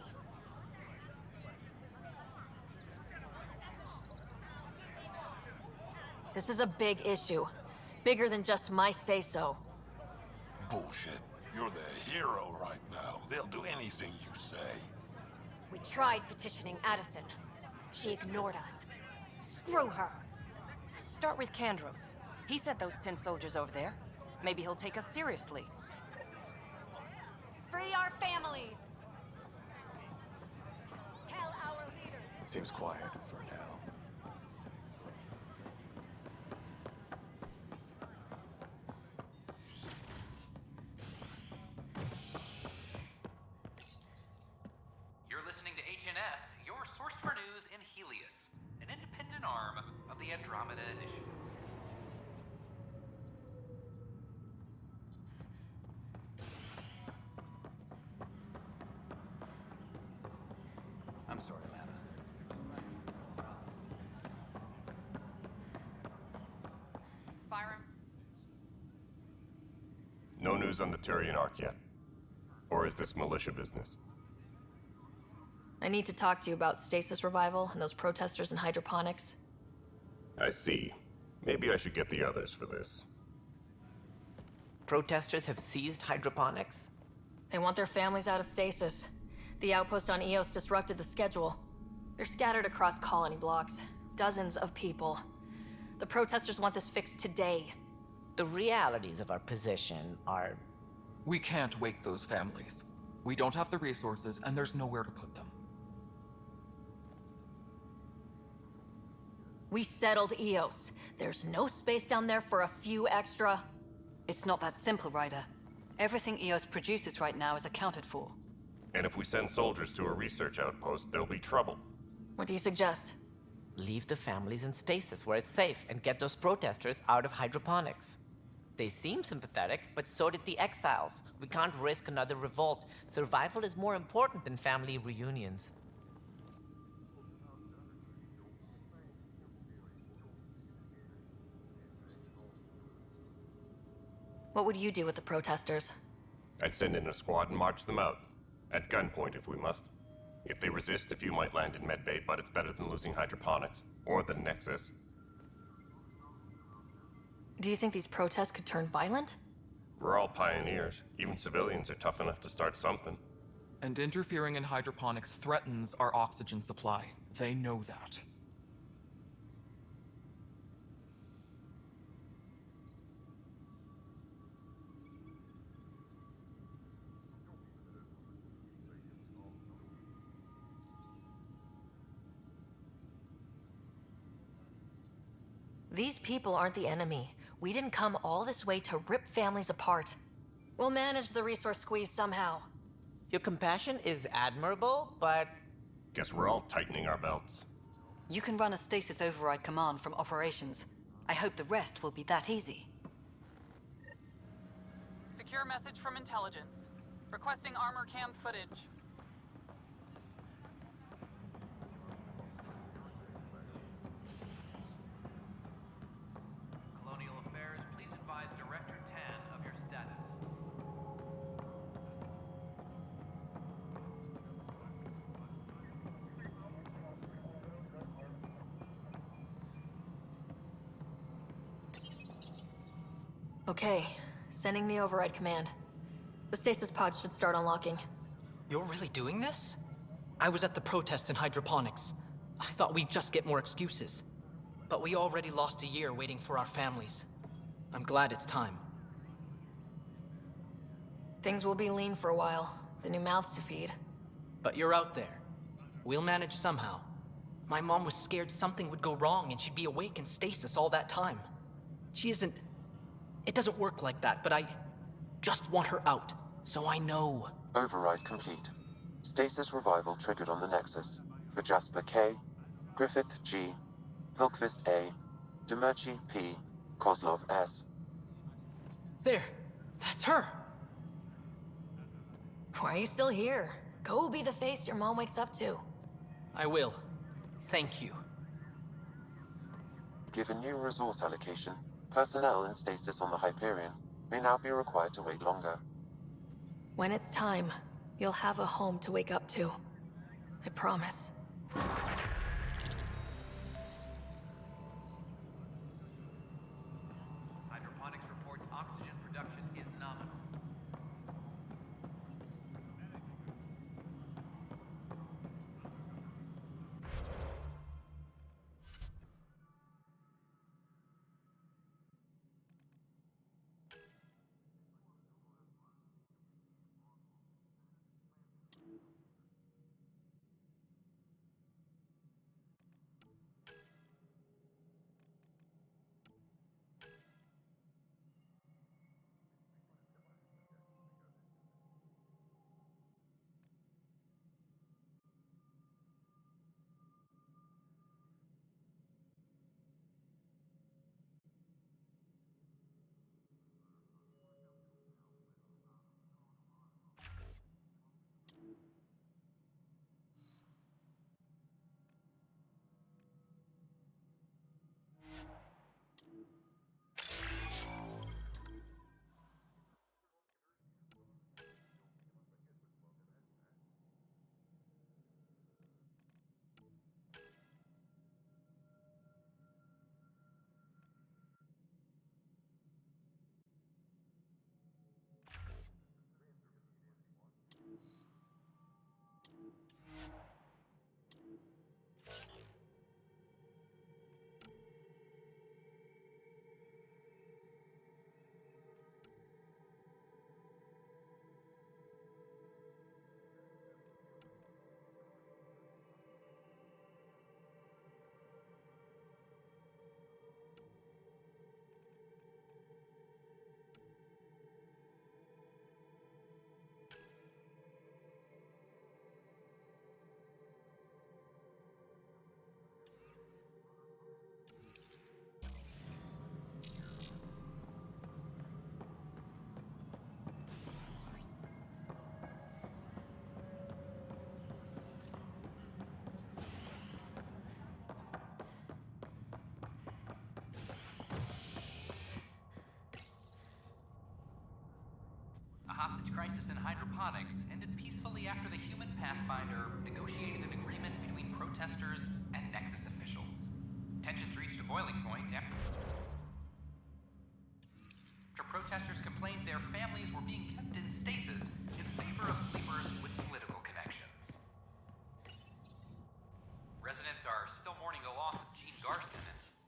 This is a big issue. Bigger than just my say-so.
bullshit. You're the hero right now. They'll do anything you say.
We tried petitioning Addison. She ignored us. Screw her!
Start with Kandros. He sent those 10 soldiers over there. Maybe he'll take us seriously.
Free our families! Tell our leaders.
Seems quiet for now.
You're listening to HNS, your source for news in Helios, an independent arm of the Andromeda Initiative.
I'm sorry, Lana.
Byram,
No news on the Turian Ark yet. Or is this militia business?
I need to talk to you about stasis revival and those protesters in hydroponics.
I see. Maybe I should get the others for this.
Protesters have seized hydroponics?
They want their families out of stasis. The outpost on Eos disrupted the schedule. They're scattered across colony blocks. Dozens of people. The protesters want this fixed today.
The realities of our position are...
We can't wake those families. We don't have the resources, and there's nowhere to put them.
We settled Eos. There's no space down there for a few extra...
It's not that simple, Ryder. Everything Eos produces right now is accounted for.
And if we send soldiers to a research outpost, there'll be trouble.
What do you suggest?
Leave the families in stasis where it's safe and get those protesters out of hydroponics. They seem sympathetic, but so did the exiles. We can't risk another revolt. Survival is more important than family reunions.
What would you do with the protesters?
I'd send in a squad and march them out. At gunpoint if we must. If they resist, a few might land in medbay, but it's better than losing hydroponics. Or the Nexus.
Do you think these protests could turn violent?
We're all pioneers. Even civilians are tough enough to start something.
And interfering in hydroponics threatens our oxygen supply. They know that.
These people aren't the enemy. We didn't come all this way to rip families apart. We'll manage the resource squeeze somehow.
Your compassion is admirable, but...
Guess we're all tightening our belts.
You can run a stasis override command from operations. I hope the rest will be that easy.
secure message from intelligence. Requesting armor cam footage.
Colonial Affairs, please advise Director Tan of your status.
Okay, sending the override command. The stasis pod should start unlocking.
You're really doing this? I was at the protest in hydroponics. I thought we'd just get more excuses. But we already lost a year waiting for our families. I'm glad it's time.
Things will be lean for a while. The new mouths to feed.
But you're out there. We'll manage somehow. My mom was scared something would go wrong and she'd be awake in stasis all that time. She isn't... It doesn't work like that, but I just want her out, so I know.
Override complete. Stasis revival triggered on the Nexus. For Jasper K, Griffith G, Hilkvist A, Demerchi P, Kozlov S.
There! That's her!
Why are you still here? Go be the face your mom wakes up to.
I will. Thank you.
Given new resource allocation, personnel in stasis on the Hyperion may now be required to wait longer.
When it's time, you'll have a home to wake up to. I promise.
Hydroponics reports oxygen production is nominal. shifts in hydroponics ended peacefully after the human Pathfinder negotiated an agreement between protesters and Nexus officials. Tensions reached a boiling point after protesters complained their families were being kept in stasis in favor of sleepers with political connections. Residents are still mourning the loss of Gene Garson.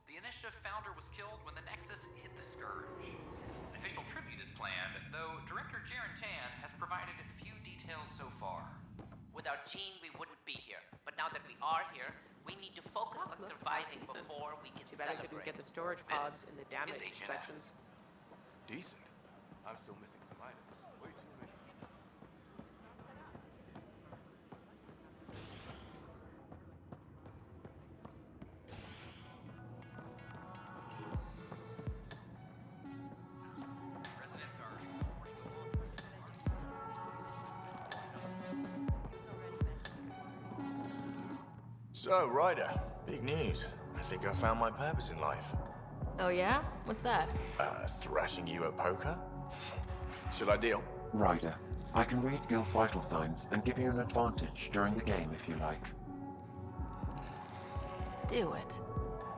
The Initiative founder was killed when the Nexus hit the Scourge. An official tribute is planned, though Director Jaren Tan has provided few details so far.
Without Gene, we wouldn't be here. But now that we are here, we need to focus on surviving before we can
Too bad I couldn't get the storage pods in the damaged sections.
Decent. I'm still missing some items. Way too many.
So, Ryder, big news. I think I found my purpose in life.
Oh yeah? What's that?
Thrashing you at poker? Should I deal?
Ryder, I can read Gil's vital signs and give you an advantage during the game if you like.
Do it.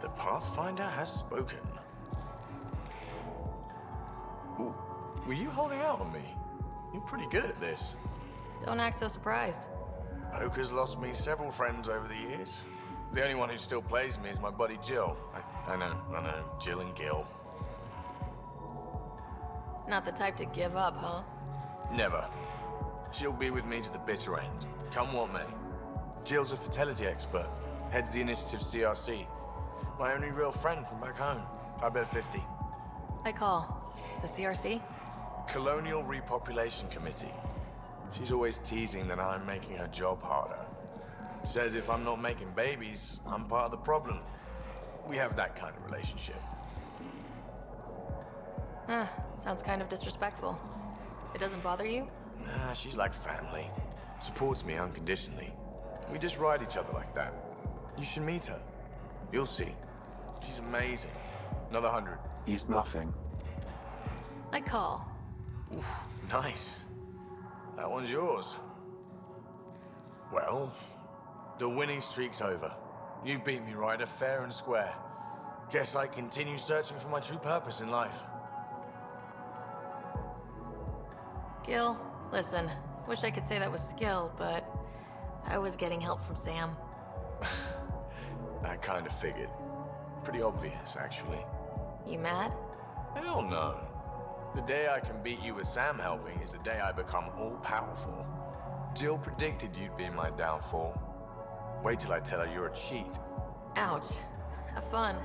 The Pathfinder has spoken. Ooh, were you holding out on me? You're pretty good at this.
Don't act so surprised.
Poker's lost me several friends over the years. The only one who still plays me is my buddy Jill. I know, Jill and Gil.
Not the type to give up, huh?
Never. She'll be with me to the bitter end, come what may. Jill's a fatality expert, heads the initiative CRC. My only real friend from back home. I bet 50.
I call. The CRC?
Colonial Repopulation Committee. She's always teasing that I'm making her job harder. Says if I'm not making babies, I'm part of the problem. We have that kind of relationship.
Huh, sounds kind of disrespectful. It doesn't bother you?
Nah, she's like family. Supports me unconditionally. We just ride each other like that. You should meet her. You'll see. She's amazing. Another 100.
He's bluffing.
I call.
Oof, nice. That one's yours. Well, the winning streak's over. You beat me, Ryder, fair and square. Guess I continue searching for my true purpose in life.
Gil, listen. Wish I could say that was skill, but I was getting help from Sam.
I kind of figured. Pretty obvious, actually.
You mad?
Hell no. The day I can beat you with Sam helping is the day I become all-powerful. Jill predicted you'd be my downfall. Wait till I tell her you're a cheat.
Ouch. Have fun.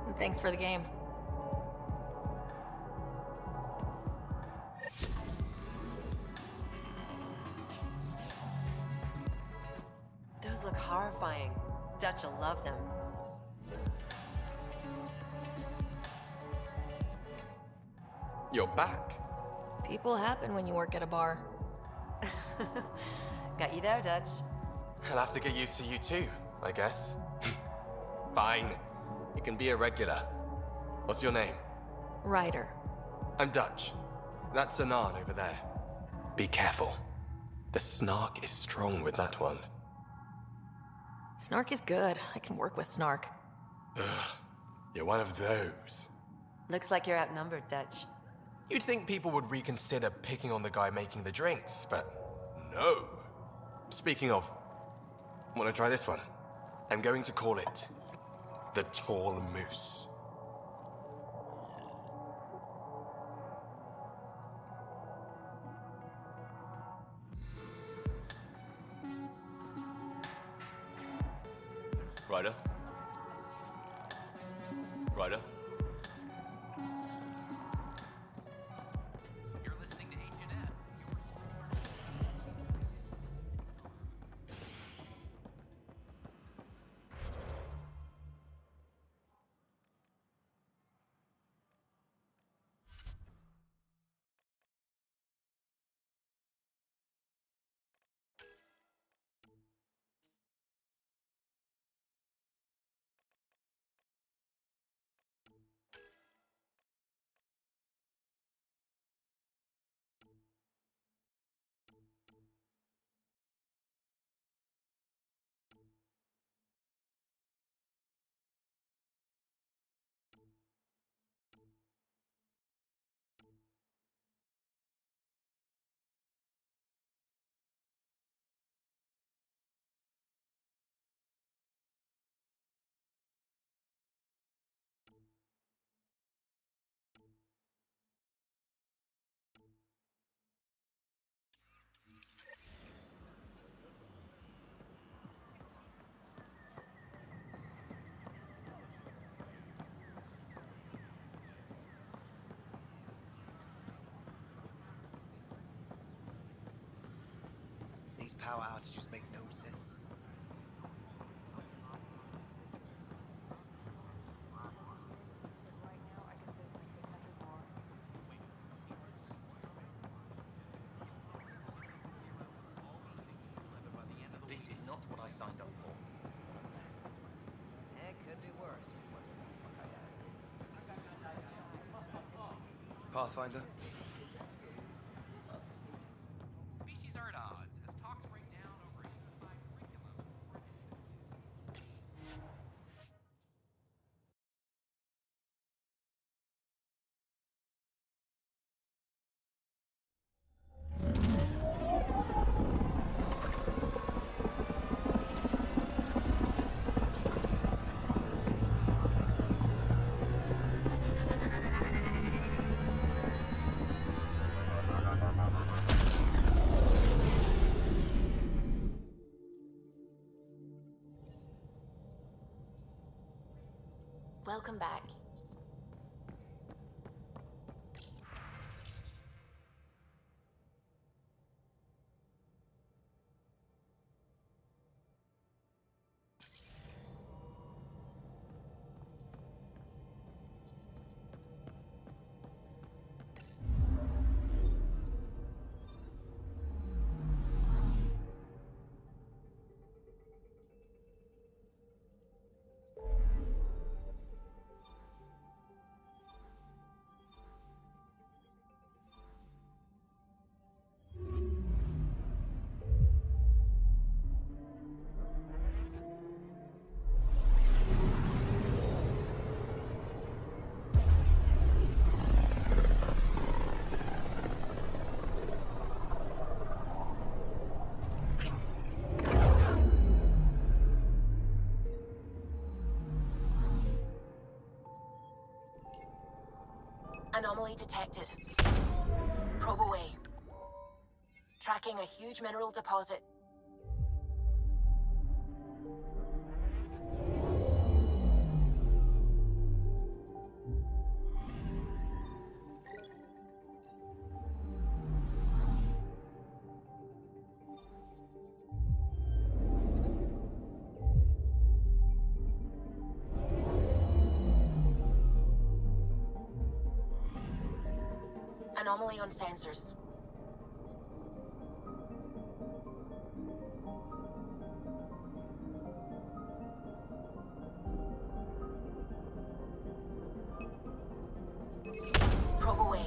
And thanks for the game.
Those look horrifying. Dutch will love them.
You're back.
People happen when you work at a bar.
Got you there, Dutch.
I'll have to get used to you too, I guess. Fine. You can be a regular. What's your name?
Ryder.
I'm Dutch. That's Anan over there. Be careful. The snark is strong with that one.
Snark is good. I can work with Snark.
Ugh. You're one of those.
Looks like you're outnumbered, Dutch.
You'd think people would reconsider picking on the guy making the drinks, but no. Speaking of, wanna try this one? I'm going to call it the Tall Moose. Ryder? Ryder?
You're listening to HNS.
power outages make no sense.
This is not what I signed up for.
It could be worse.
Pathfinder?
Species are at odds as talks break down over a unified curriculum for initiative.
Welcome back. Anomaly detected. Probe away. Tracking a huge mineral deposit. Anomaly on sensors. Probe away.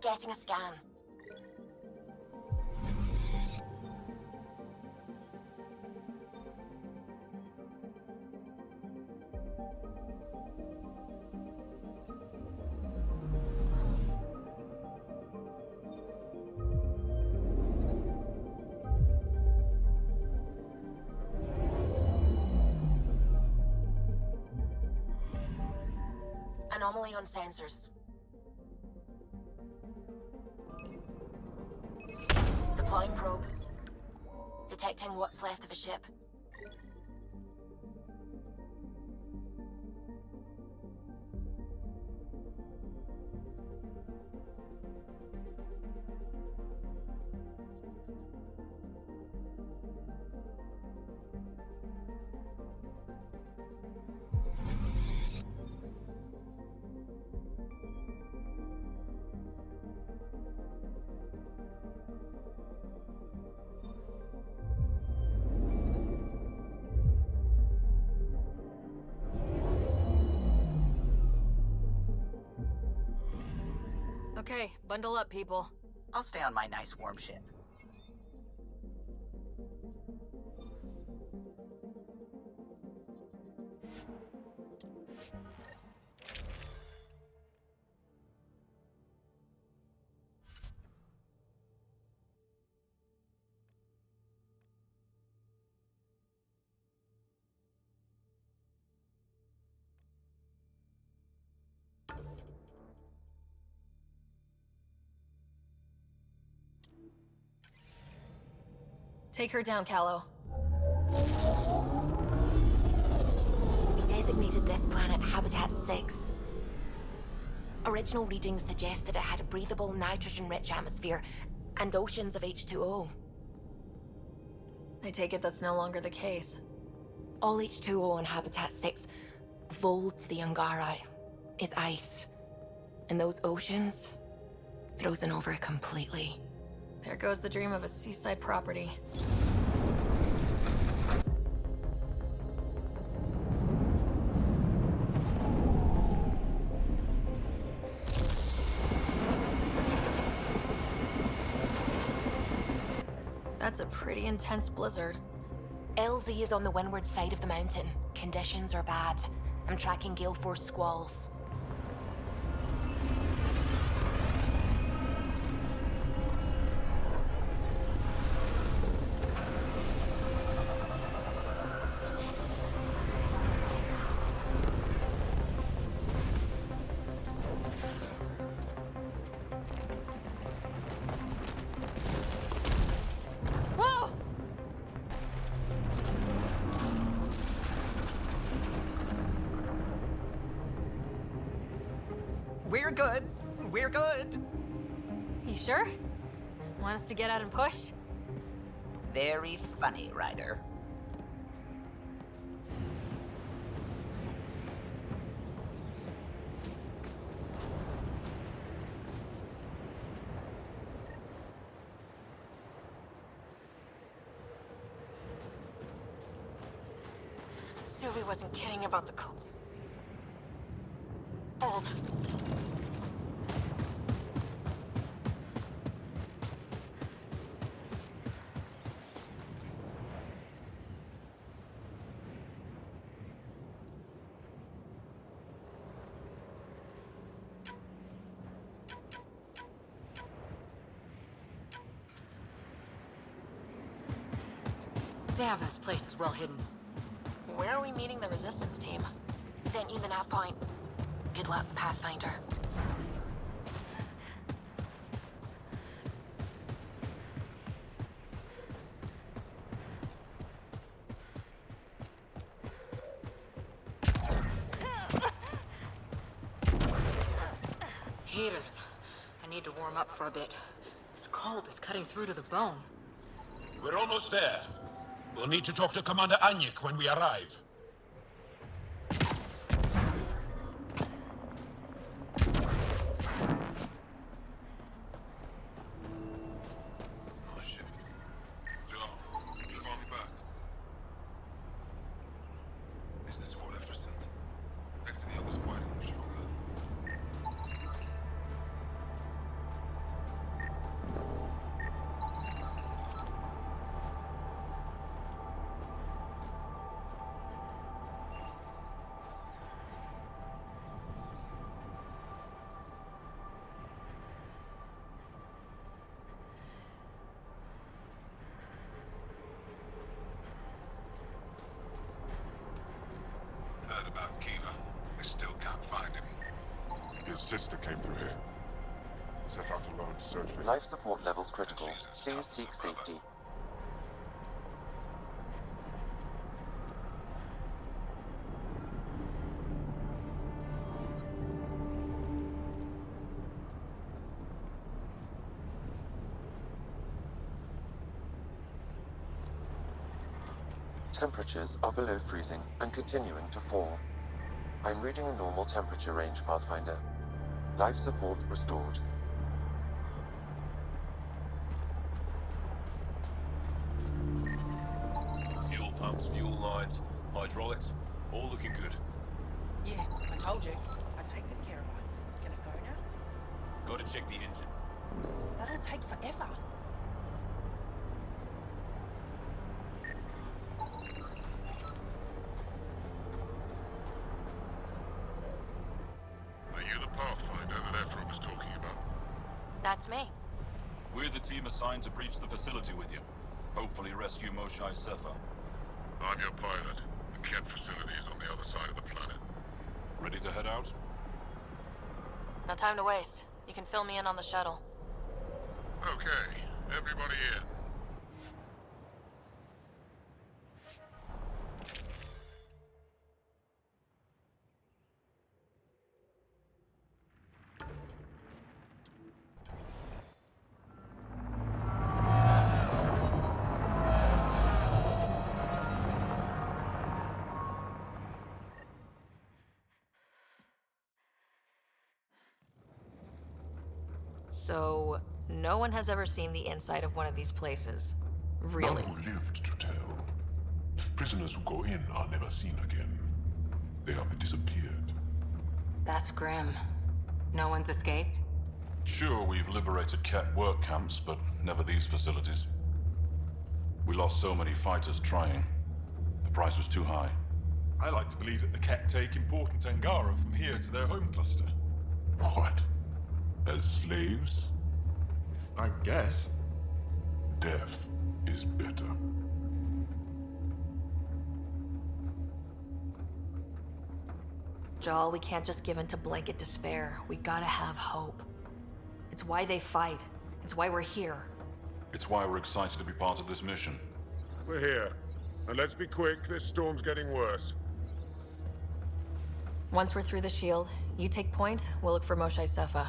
Getting a scan. Anomaly on sensors. Deploying probe. Detecting what's left of a ship.
Okay, bundle up, people.
I'll stay on my nice warm ship.
Take her down, Callow.
We designated this planet Habitat 6. Original readings suggest that it had a breathable, nitrogen-rich atmosphere and oceans of H2O.
I take it that's no longer the case.
All H2O on Habitat 6, vol to the Angara, is ice. And those oceans, frozen over completely.
There goes the dream of a seaside property. That's a pretty intense blizzard.
LZ is on the windward side of the mountain. Conditions are bad. I'm tracking gale force squalls.
Whoa!
We're good. We're good.
You sure? Want us to get out and push?
Very funny, Ryder.
Sylvie wasn't kidding about the cold.
Damn, this place is well hidden. Where are we meeting the resistance team?
Sent you the nav point. Good luck, Pathfinder.
Heaters. I need to warm up for a bit. This cold is cutting through to the bone.
We're almost there. We'll need to talk to Commander Anyik when we arrive.
Heard about Kiva. They still can't find him. His sister came through here. Set out alone to search for him.
Life support levels critical. Please seek safety. Temperatures are below freezing and continuing to fall. I'm reading a normal temperature range, Pathfinder. Life support restored.
Fuel pumps, fuel lines, hydraulics, all looking good.
Yeah, I told you. I'd taken care of her. Gonna go now?
Gotta check the engine.
That'll take forever.
Are you the Pathfinder that Ephra was talking about?
That's me.
We're the team assigned to breach the facility with you. Hopefully rescue Moshae Sefa.
I'm your pilot. The Kett facility is on the other side of the planet.
Ready to head out?
No time to waste. You can fill me in on the shuttle.
Okay, everybody in.
So, no one has ever seen the inside of one of these places. Really?
None who lived to tell. Prisoners who go in are never seen again. They have disappeared.
That's grim. No one's escaped?
Sure, we've liberated Ket work camps, but never these facilities. We lost so many fighters trying. The price was too high.
I like to believe that the Ket take important Angara from here to their home cluster.
What? As slaves?
I guess.
Death is better.
Jal, we can't just give in to blanket despair. We gotta have hope. It's why they fight. It's why we're here.
It's why we're excited to be part of this mission.
We're here. And let's be quick, this storm's getting worse.
Once we're through the shield, you take point, we'll look for Moshae Sefa.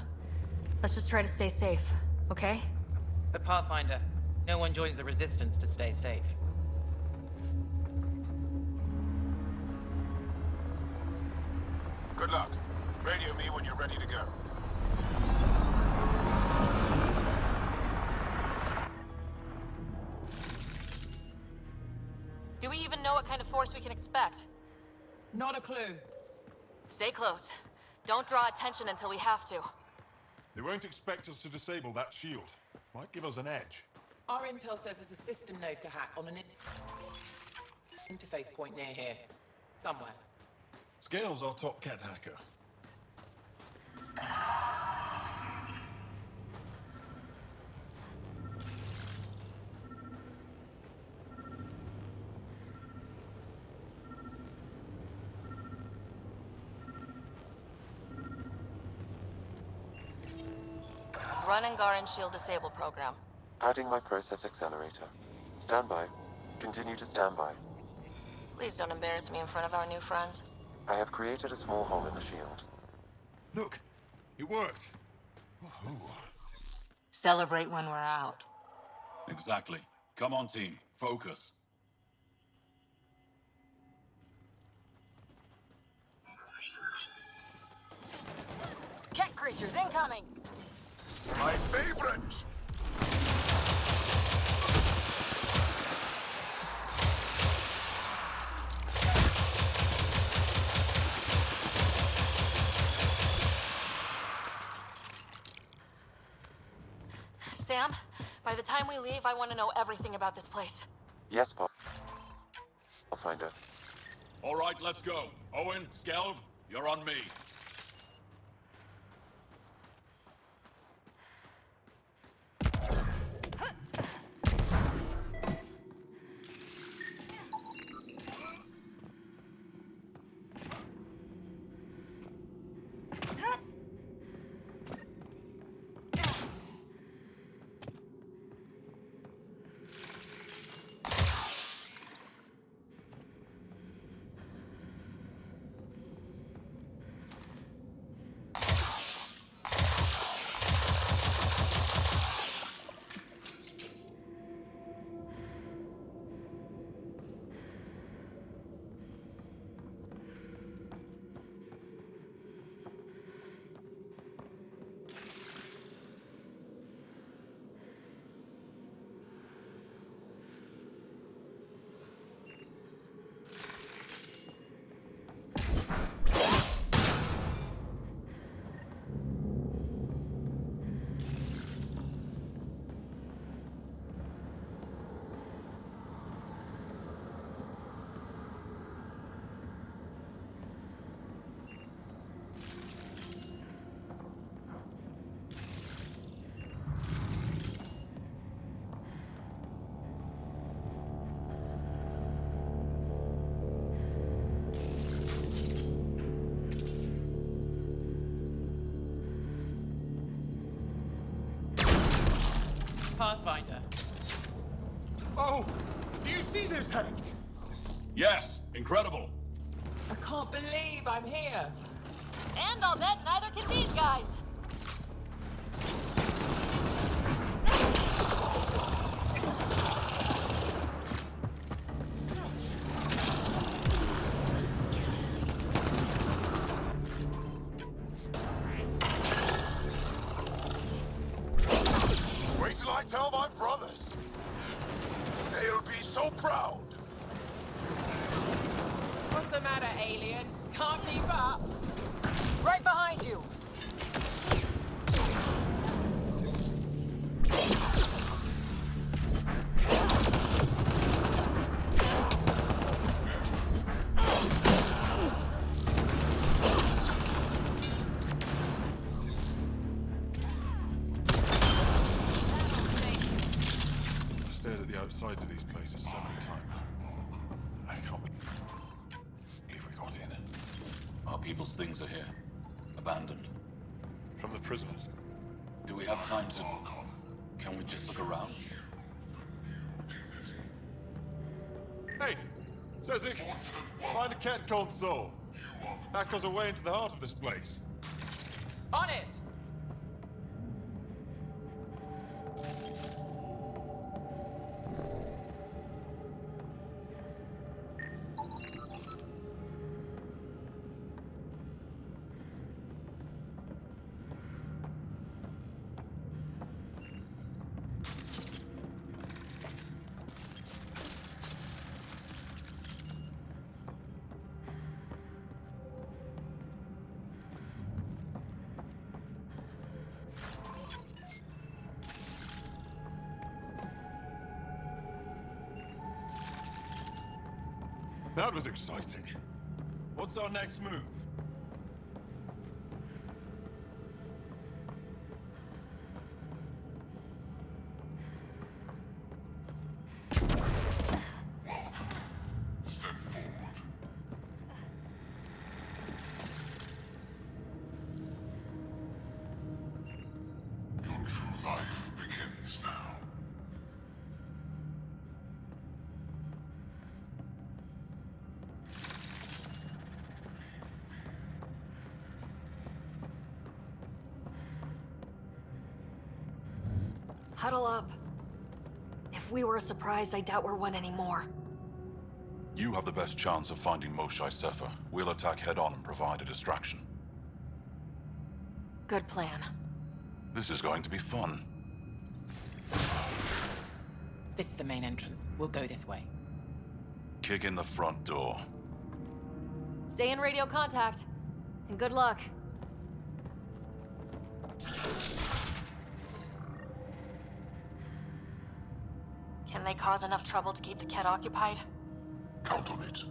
Let's just try to stay safe, okay?
But Pathfinder, no one joins the Resistance to stay safe.
Good luck. Radio me when you're ready to go.
Do we even know what kind of force we can expect?
Not a clue.
Stay close. Don't draw attention until we have to.
They won't expect us to disable that shield. Might give us an edge.
Our intel says there's a system node to hack on an interface point near here. Somewhere.
Scale's our top Ket hacker.
Run Angaran Shield Disable program.
Adding my process accelerator. Stand by. Continue to stand by.
Please don't embarrass me in front of our new friends.
I have created a small hole in the shield.
Look, it worked. Woohoo.
Celebrate when we're out.
Exactly. Come on, team. Focus.
Ket creatures incoming!
My favorite!
Sam, by the time we leave, I want to know everything about this place.
Yes, Bob. I'll find her.
All right, let's go. Owen, Skelv, you're on me.
Pathfinder.
Oh! Do you see this, Hank?
Yes, incredible.
I can't believe I'm here.
And I'll bet neither can these guys.
outsides of these places so many times. I can't believe we got in.
Our people's things are here. Abandoned.
From the prisoners.
Do we have time to... Can we just look around?
Hey! Sezik! Find a cat console! Hack us away into the heart of this place.
On it!
That was exciting. What's our next move?
Step forward. Your true life begins now.
Huddle up. If we were a surprise, I doubt we're one anymore.
You have the best chance of finding Moshae Sefer. We'll attack head-on and provide a distraction.
Good plan.
This is going to be fun.
This is the main entrance. We'll go this way.
Kick in the front door.
Stay in radio contact. And good luck. Can they cause enough trouble to keep the Ket occupied?
Count on it.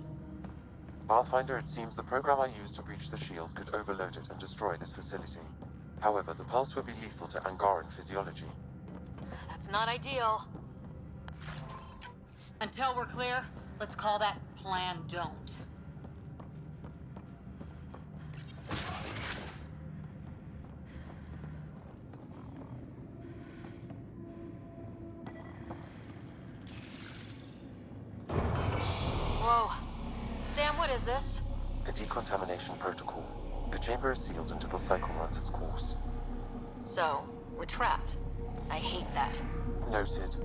Pathfinder, it seems the program I used to breach the shield could overload it and destroy this facility. However, the pulse would be lethal to Angaran physiology.
That's not ideal.
Until we're clear, let's call that Plan Don't.
Whoa. Sam, what is this?
A decontamination protocol. The chamber is sealed until the cycle runs its course.
So, we're trapped. I hate that.
Noted.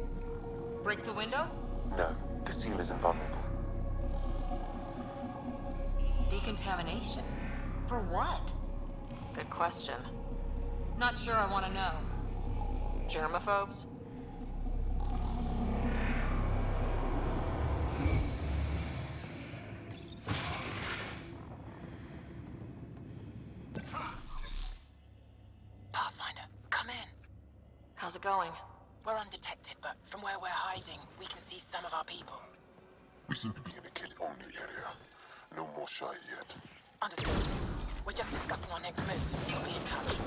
Break the window?
No, the seal is invulnerable.
Decontamination? For what?
Good question.
Not sure I want to know.
Germaphobes?
Pathfinder, come in.
How's it going?
We're undetected, but from where we're hiding, we can see some of our people.
We seem to be in a kid-only area. No more shy yet.
Understood. We're just discussing our next move. We'll be in touch.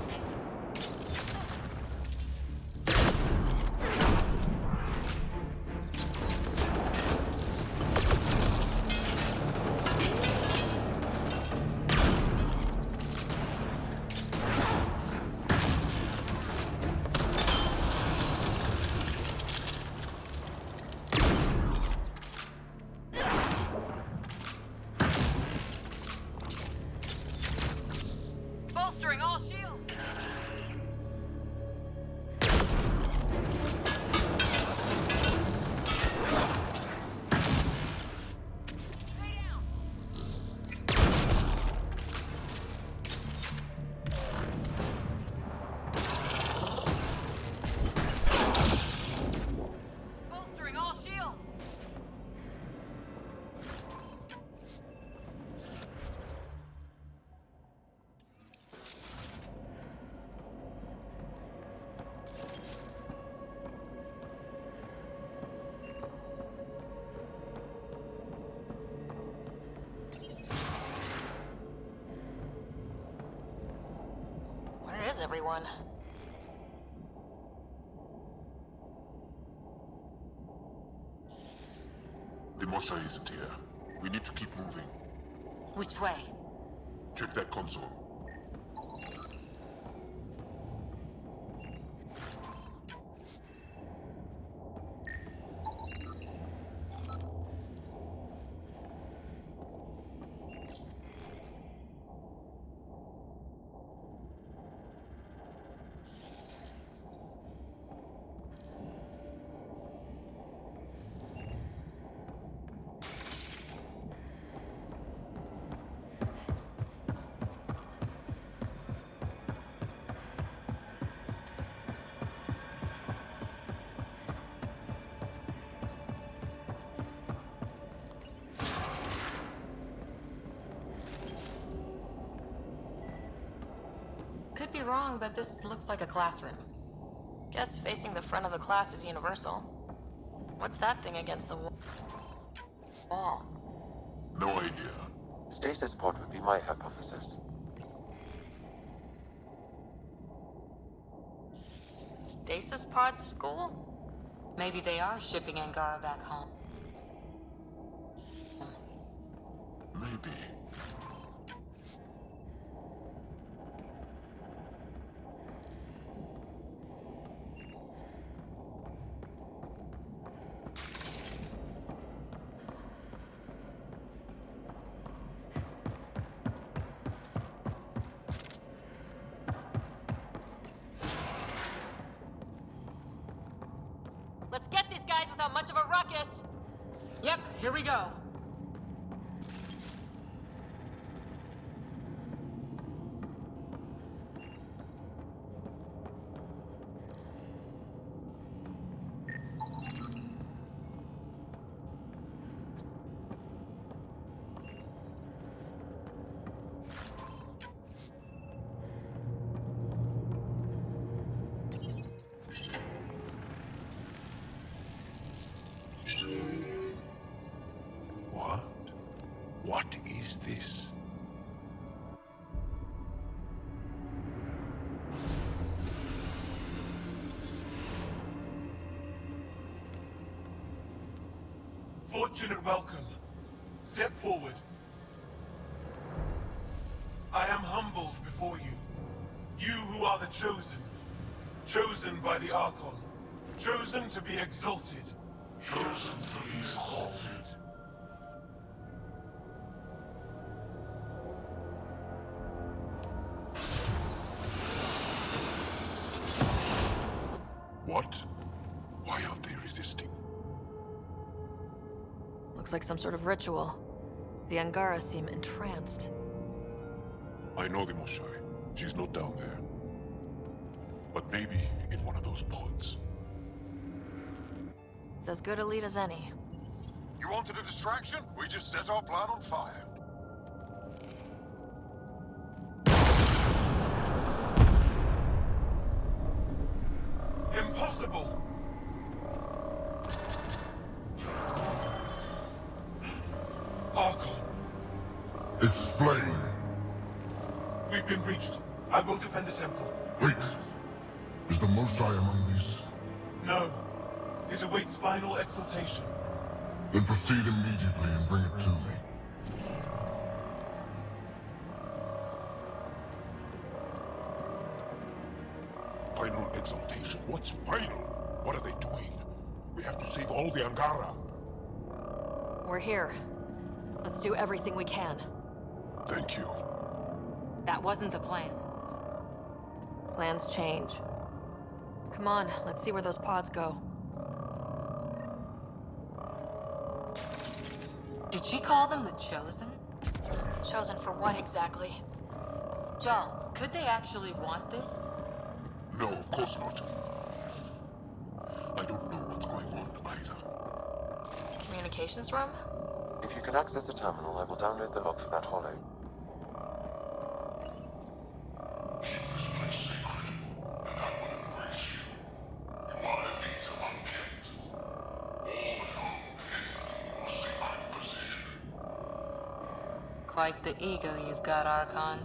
Bolstering all shields! Bolstering all shields! Where is everyone?
The Mosha isn't here. We need to keep moving.
Which way?
Check that console.
Could be wrong, but this looks like a classroom. Guess facing the front of the class is universal. What's that thing against the wall?
No idea.
Stasis pod would be my hypothesis.
Stasis pod school?
Maybe they are shipping Angara back home.
Maybe.
Let's get these guys without much of a ruckus!
Yep, here we go.
What is this?
Fortunate welcome. Step forward. I am humbled before you. You who are the chosen. Chosen by the Archon. Chosen to be exalted.
Chosen to be exalted. What? Why aren't they resisting?
Looks like some sort of ritual. The Angara seem entranced.
I know the Moshai. She's not down there. But maybe in one of those pods.
It's as good a lead as any.
You wanted a distraction? We just set our plan on fire.
Impossible! Archon.
Explain.
We've been breached. I will defend the temple.
Wait. Is the Moshai among these?
No. It awaits final exaltation.
Then proceed immediately and bring it to me. Final exaltation? What's final? What are they doing? We have to save all the Angara.
We're here. Let's do everything we can.
Thank you.
That wasn't the plan.
Plans change. Come on, let's see where those pods go.
Did she call them the Chosen?
Chosen for what exactly?
Joel, could they actually want this?
No, of course not. I don't know what's going on either.
Communications room?
If you can access the terminal, I will download the log for that hollow.
Keep this place sacred, and I will embrace you. You are elite among kids. All at home is in your sacred position.
Quite the ego you've got, Archon.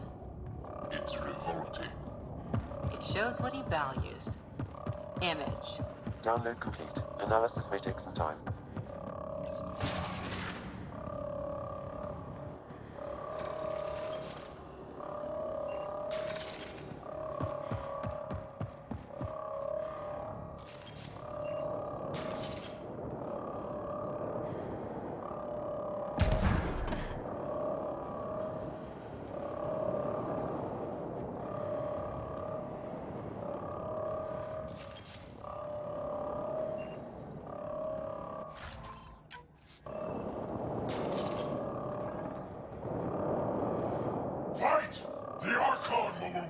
It's revolting.
It shows what he values. Image.
Download complete. Analysis may take some time.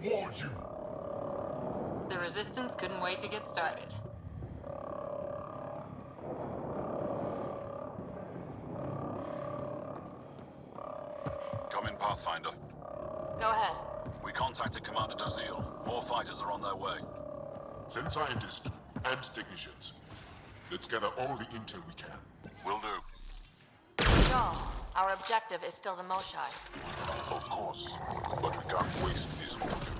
warned you!
The Resistance couldn't wait to get started.
Come in, Pathfinder.
Go ahead.
We contacted Commander Dozil. More fighters are on their way.
Send scientists and technicians. Let's gather all the intel we can.
Will do.
No, our objective is still the Moshai.
Of course, but we can't waste this opportunity.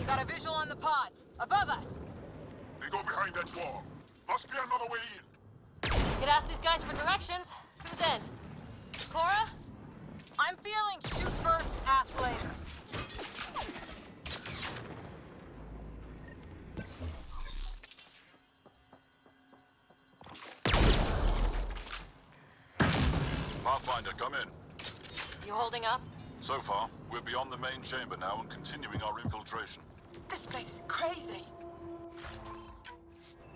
Got a visual on the pods. Above us.
They go behind that wall. Must be another way in.
Could ask these guys for directions. Who's in? Cora?
I'm feeling shoot first, ask later.
Pathfinder, come in.
You holding up?
So far, we're beyond the main chamber now and continuing our infiltration.
This place is crazy.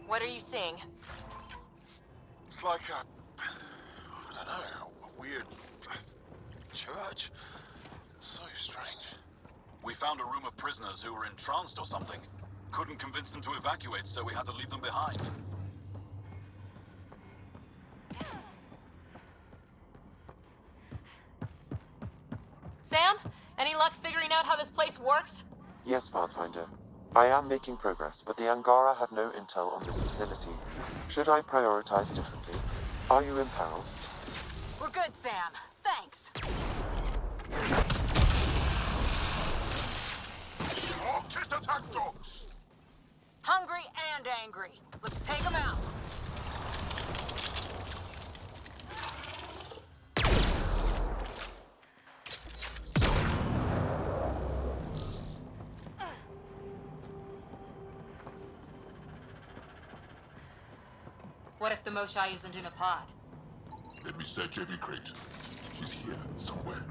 What are you seeing?
It's like I don't know, a weird church. So strange.
We found a room of prisoners who were entranced or something. Couldn't convince them to evacuate, so we had to leave them behind.
Sam? Any luck figuring out how this place works?
Yes, Pathfinder. I am making progress, but the Angara have no intel on this facility. Should I prioritize differently? Are you in peril?
We're good, Sam. Thanks.
All kit attack dogs!
Hungry and angry. Let's take them out.
What if the Moshai isn't in a pod?
Let me search every crate. She's here, somewhere.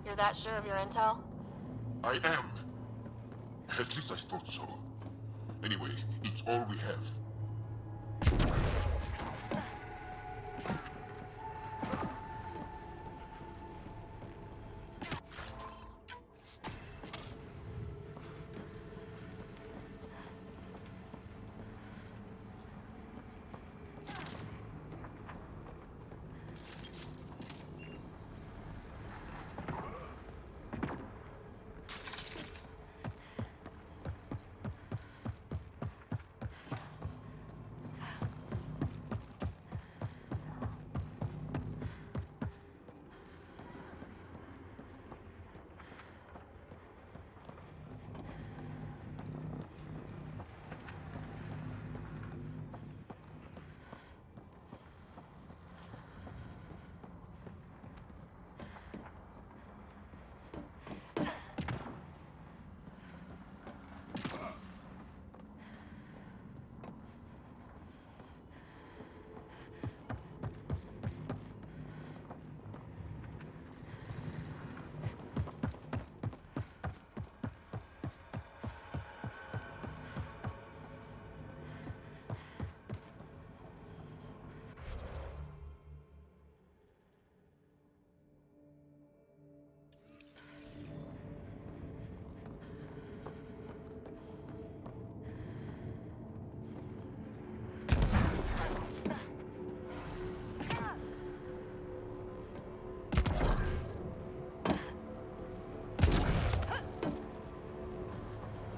You're that sure of your intel?
I am. At least I thought so. Anyway, it's all we have.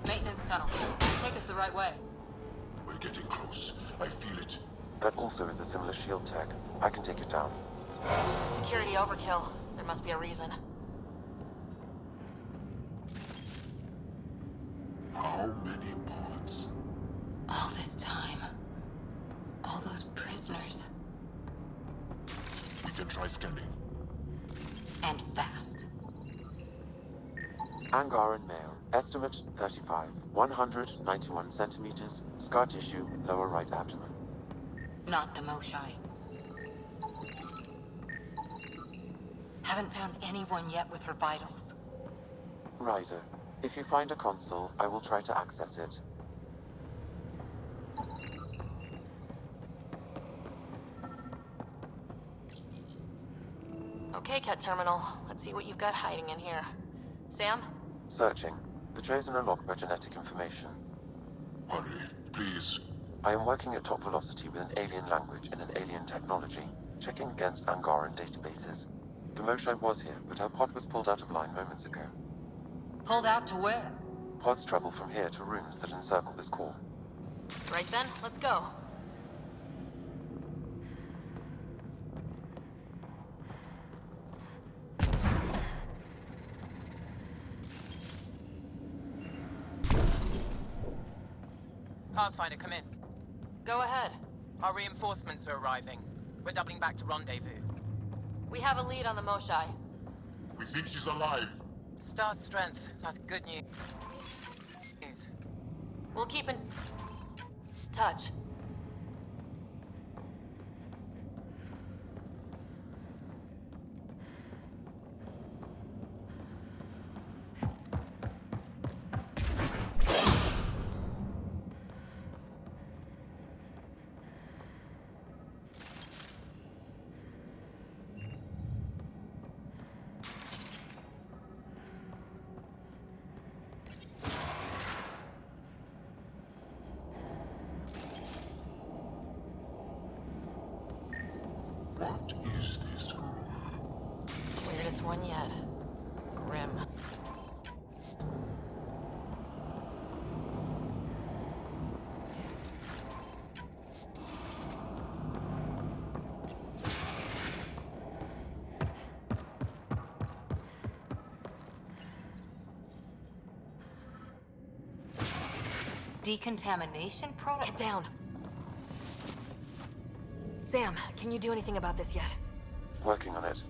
Maintenance tunnel. Take us the right way.
We're getting close. I feel it.
That also is a similar shield tag. I can take it down.
Security overkill. There must be a reason.
How many pods?
All this time. All those prisoners.
We can try scanning.
And fast.
Angaran male. Estimate 35. 191 centimeters. Scar tissue, lower right abdomen.
Not the Moshai. Haven't found anyone yet with her vitals.
Ryder, if you find a console, I will try to access it.
Okay, Cat Terminal. Let's see what you've got hiding in here. Sam?
Searching. The Chosen are locked by genetic information.
Hurry, please.
I am working at top velocity with an alien language and an alien technology, checking against Angaran databases. The Moshai was here, but her pod was pulled out of line moments ago.
Pulled out to where?
Pods travel from here to rooms that encircle this core.
Right then, let's go.
Pathfinder, come in.
Go ahead.
Our reinforcements are arriving. We're doubling back to rendezvous.
We have a lead on the Moshai.
We think she's alive.
Star strength. That's good news.
We'll keep in touch.
What is this room?
Weirdest one yet. Grim.
Decontamination protocol?
Get down. Sam, can you do anything about this yet?
Working on it.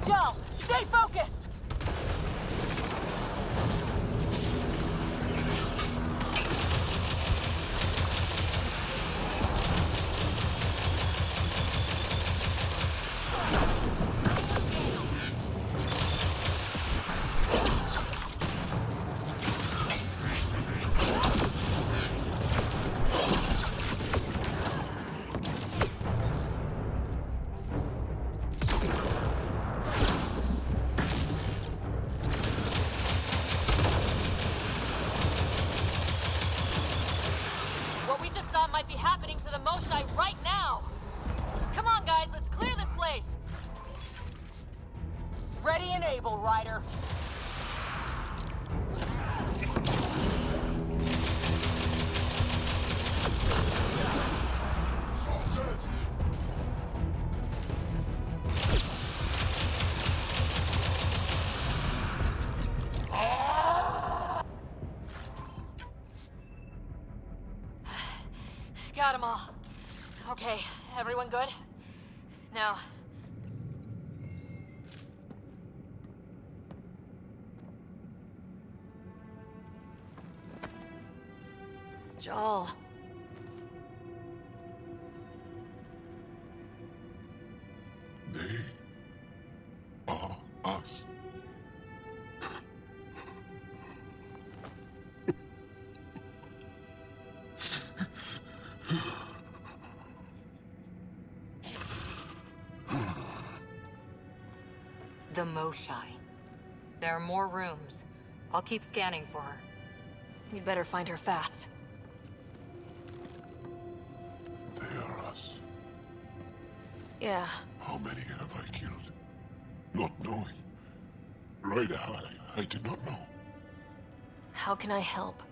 Joel, stay focused! What we just saw might be happening to the Moshai right now! Come on, guys, let's clear this place!
Ready and able, Ryder.
Got them all. Okay, everyone good? Now... Joel.
They are us.
The Moshai. There are more rooms. I'll keep scanning for her.
We'd better find her fast.
They are us.
Yeah.
How many have I killed? Not knowing. Ryder, I did not know.
How can I help?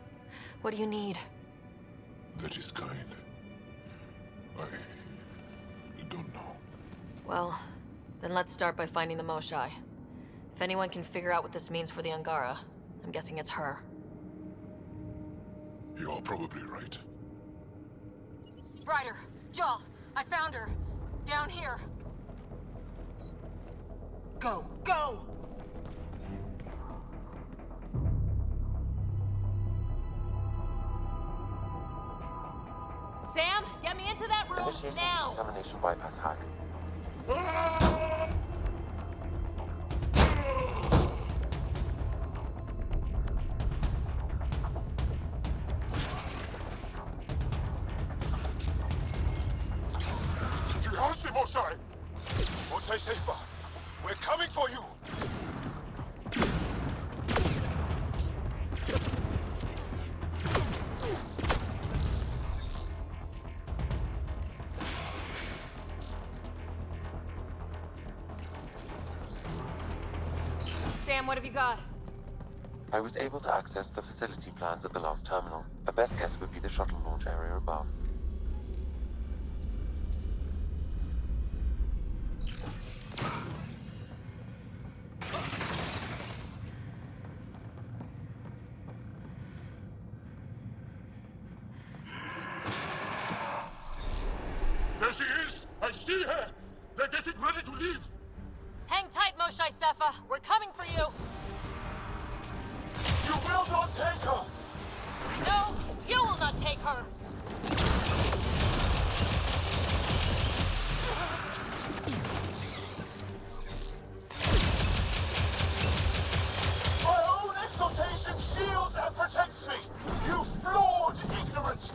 What do you need?
That is kind. I don't know.
Well, then let's start by finding the Moshai. If anyone can figure out what this means for the Angara, I'm guessing it's her.
You're probably right.
Ryder, Joel, I found her. Down here. Go, go!
Sam, get me into that room
Initiating
now!
decontamination bypass hack.
You house me, Moshai! Moshai Safer, we're coming for you!
Sam, what have you got?
I was able to access the facility plans at the last terminal. A best guess would be the shuttle launch area above.
There she is! I see her! They're getting ready to leave!
Hang tight, Moshai Sefa. We're coming for you.
You will not take her!
No, you will not take her.
My own exaltation shields and protects me! You flawed ignorant!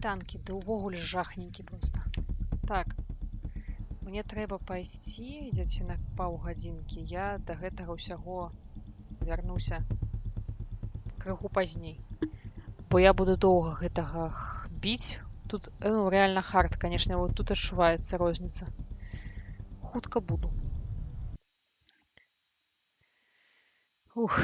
танкі, ды ўвогуле жахненькі проста. Так. Мне трэба пайсці, дзеці на паўгадзінкі. Я да гэтага ўсяго вярнуся крыху пазней. Бо я буду доўга гэтага біць. Тут, ну, рэальна хард, канешне, вот тут адчуваецца розніца. Хутка буду. Ух.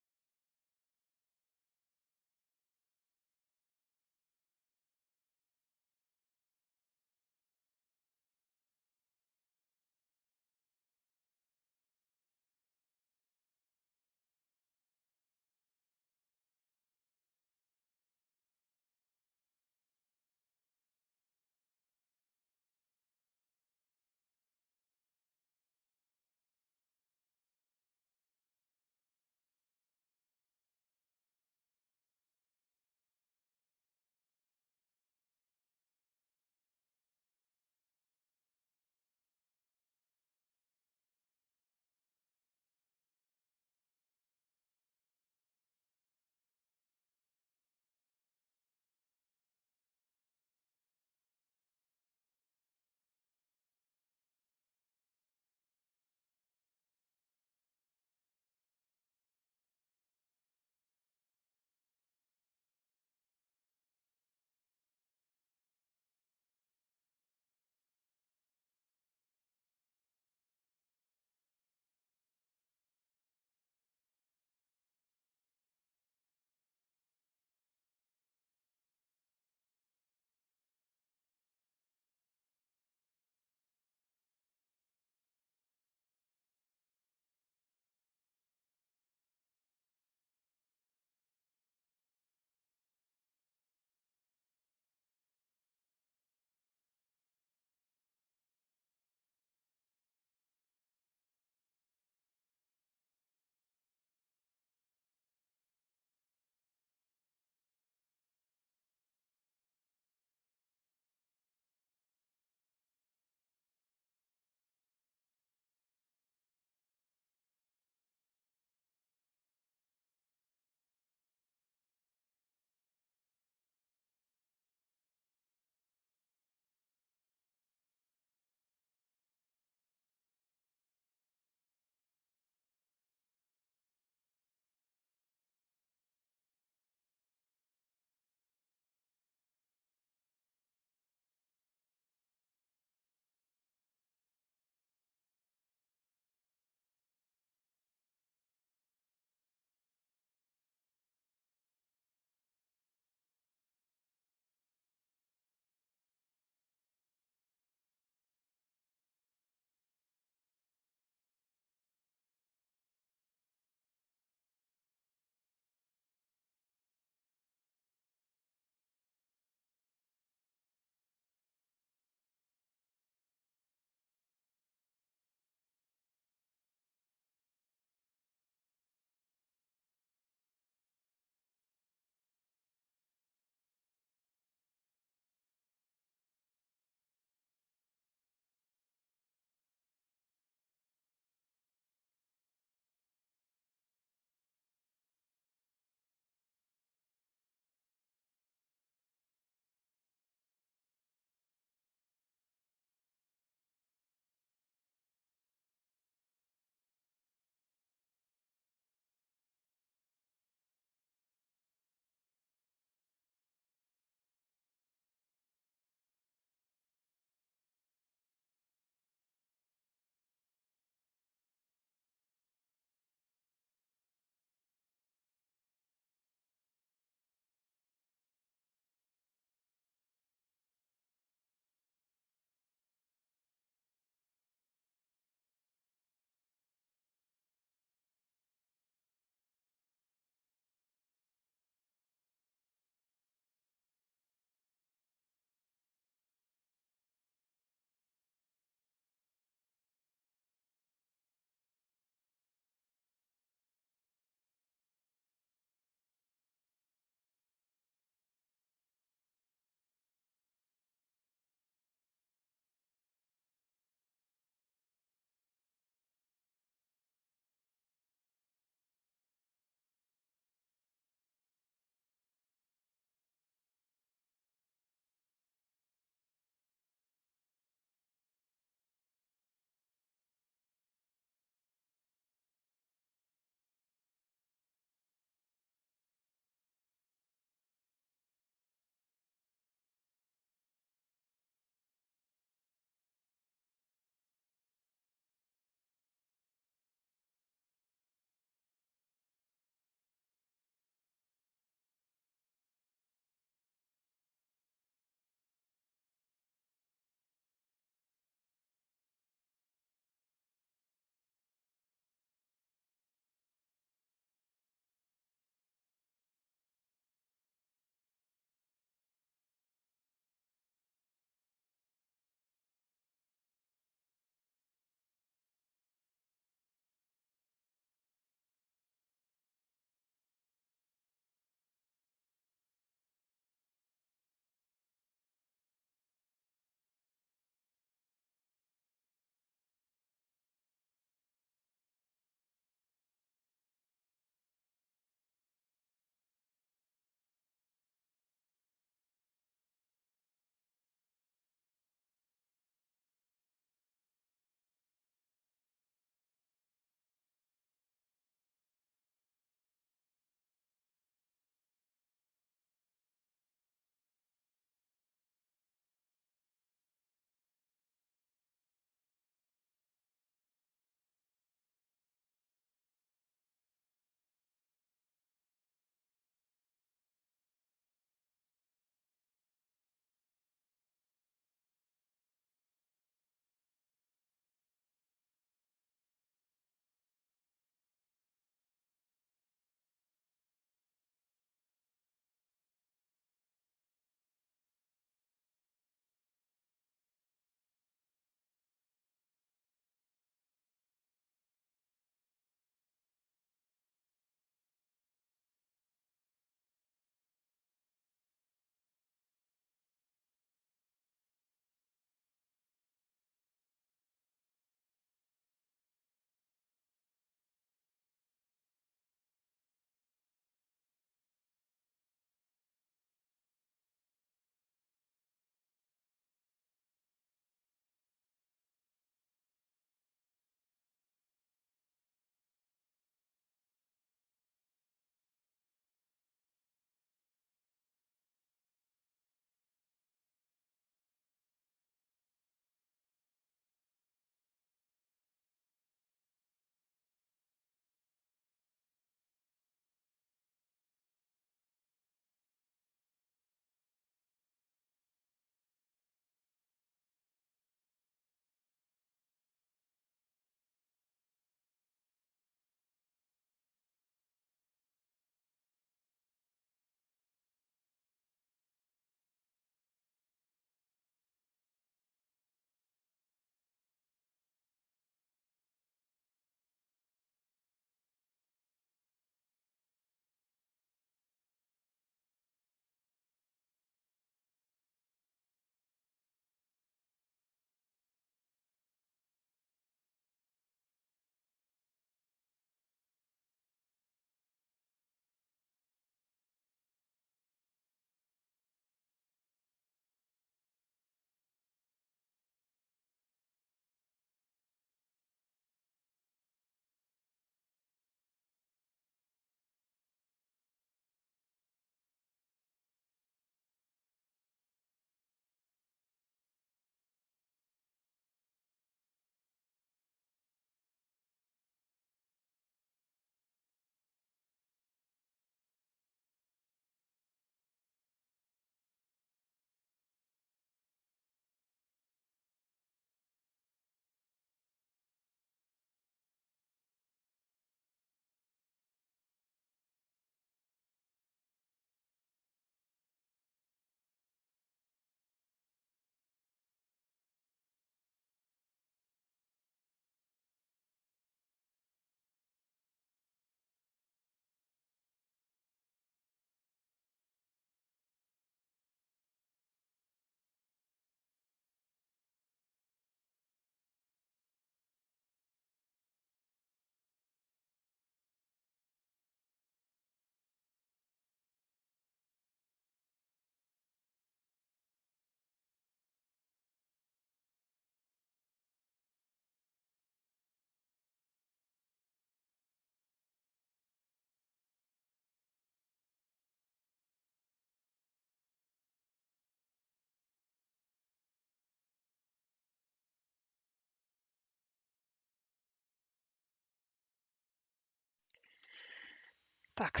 Так,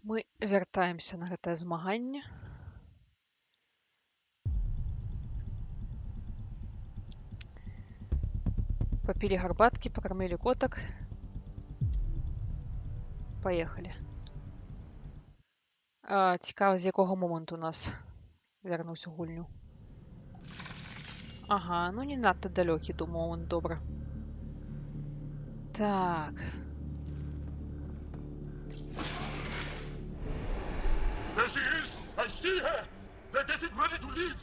мы вяртаемся на гэтае змаганне. Папілі гарбаткі, пакармілі котак. Паехалі. Цікава, з якога моманту нас вярнуць у гульню. Ага, ну не надта далёкі, думаю, момант, добра. Так.
There she is! I see her! They're getting ready to leave!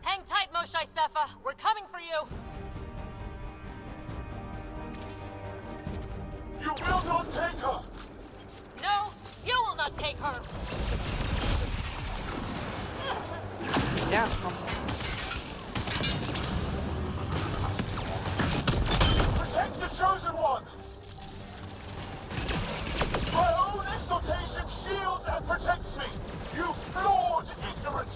Hang tight, Moshae Sefa. We're coming for you.
You will not take her!
No, you will not take her.
Ляхом.
Protect the chosen one! My own exaltation shields and protects me! You flawed ignorant!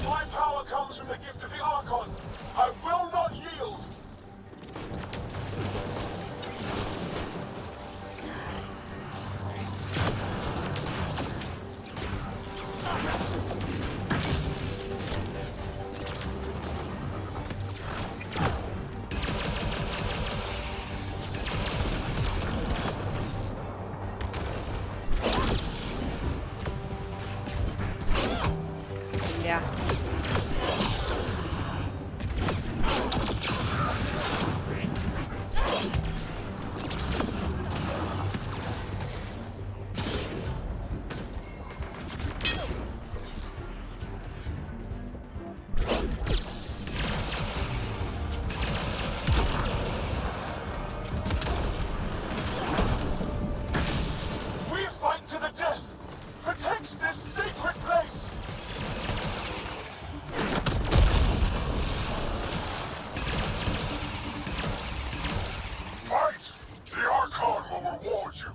My power comes from the gift of the Archon. I will not yield!
Ля.
We fight to the death! Protect this sacred place!
Fight! The Archon will reward you!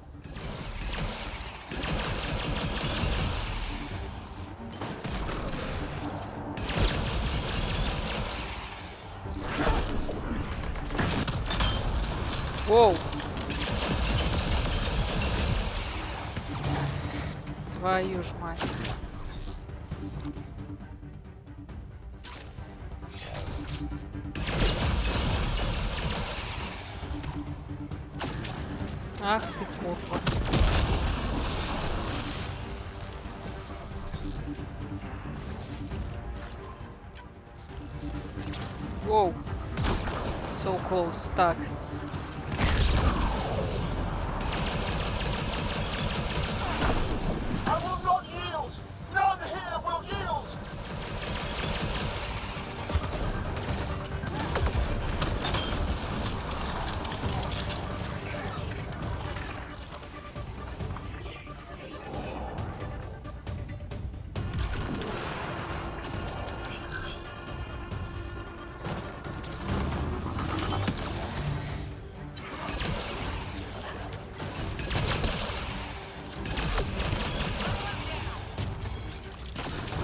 Воу. Твою ж мать. Ах ты курва. Воу. So close. Так.
I will not yield! None here will yield!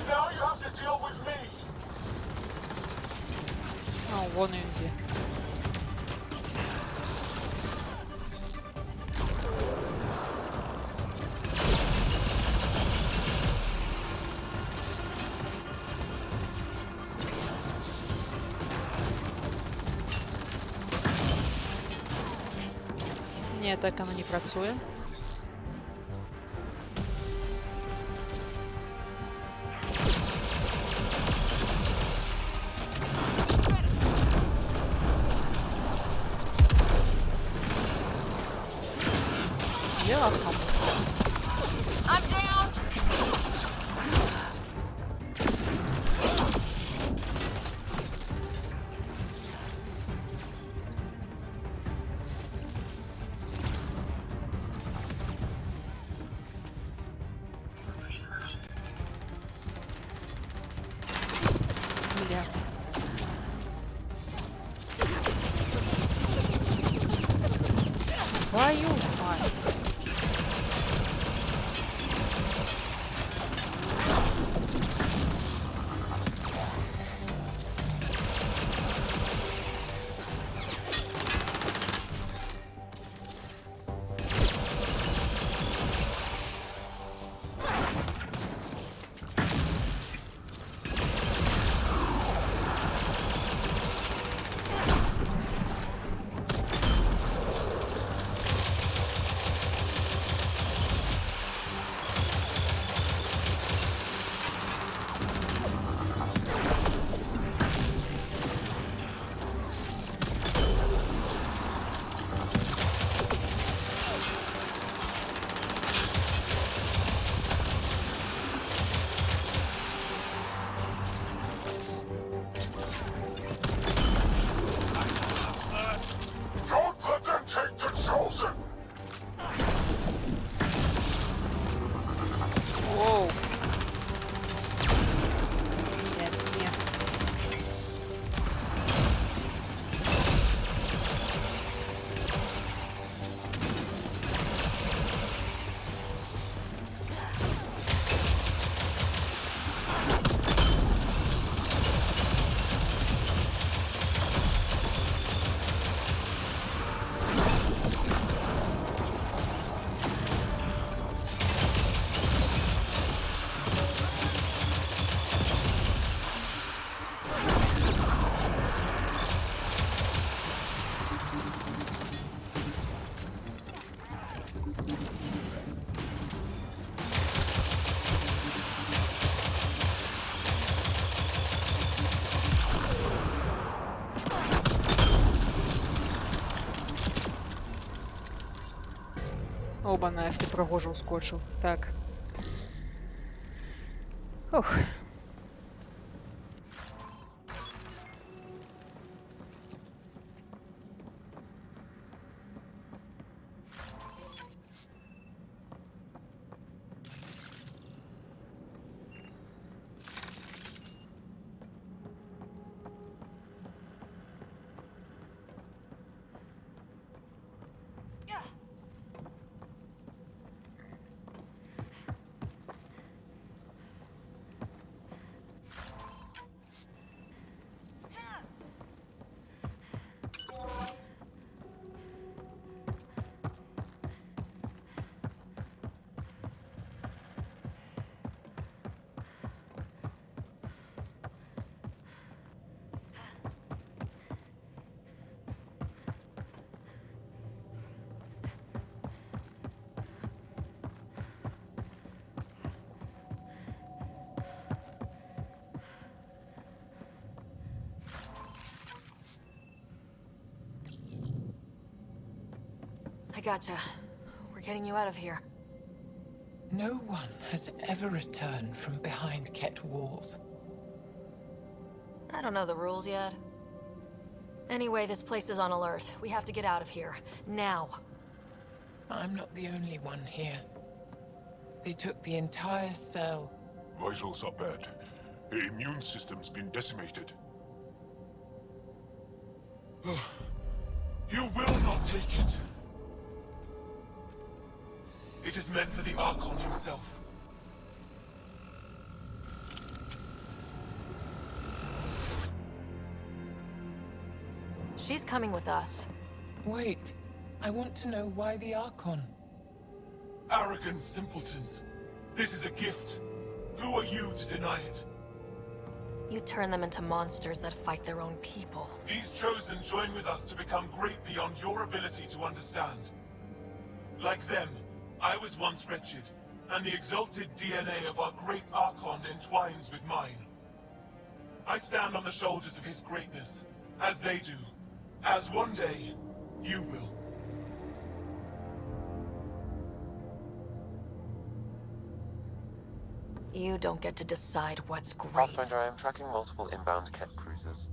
Now you have to deal with me!
А, вон и где. Ні, так оно не працює. Ляхом.
I'm down.
Блять. Твою ж мать. Оба-на, як ти пригожу ускочив. Так. Ух.
I gotcha. We're getting you out of here.
No one has ever returned from behind Ket walls.
I don't know the rules yet. Anyway, this place is on alert. We have to get out of here. Now.
I'm not the only one here. They took the entire cell.
Vitals are bad. The immune system's been decimated.
You will not take it. It is meant for the Archon himself.
She's coming with us.
Wait. I want to know why the Archon.
Arrogant simpletons. This is a gift. Who are you to deny it?
You turn them into monsters that fight their own people.
These Chosen join with us to become great beyond your ability to understand. Like them, I was once wretched, and the exalted DNA of our great Archon entwines with mine. I stand on the shoulders of his greatness, as they do, as one day, you will.
You don't get to decide what's great.
Pathfinder, I am tracking multiple inbound Ket cruisers.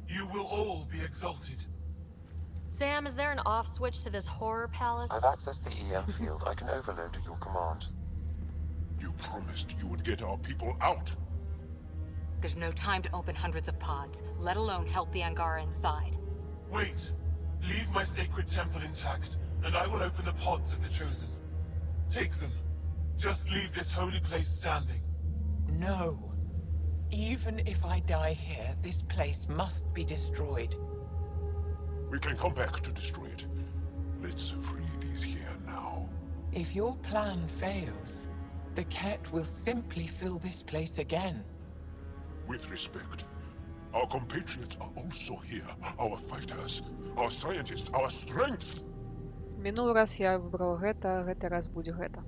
You will all be exalted.
Sam, is there an off switch to this horror palace?
I've accessed the EM field. I can overload at your command.
You promised you would get our people out.
There's no time to open hundreds of pods, let alone help the Angara inside.
Wait. Leave my sacred temple intact, and I will open the pods of the Chosen. Take them. Just leave this holy place standing.
No. Even if I die here, this place must be destroyed.
We can come back to destroy it. Let's free these here now.
If your plan fails, the Ket will simply fill this place again.
With respect, our compatriots are also here. Our fighters, our scientists, our strength.
Мінулий раз я вибрала гэта, гэты раз будзе гэта.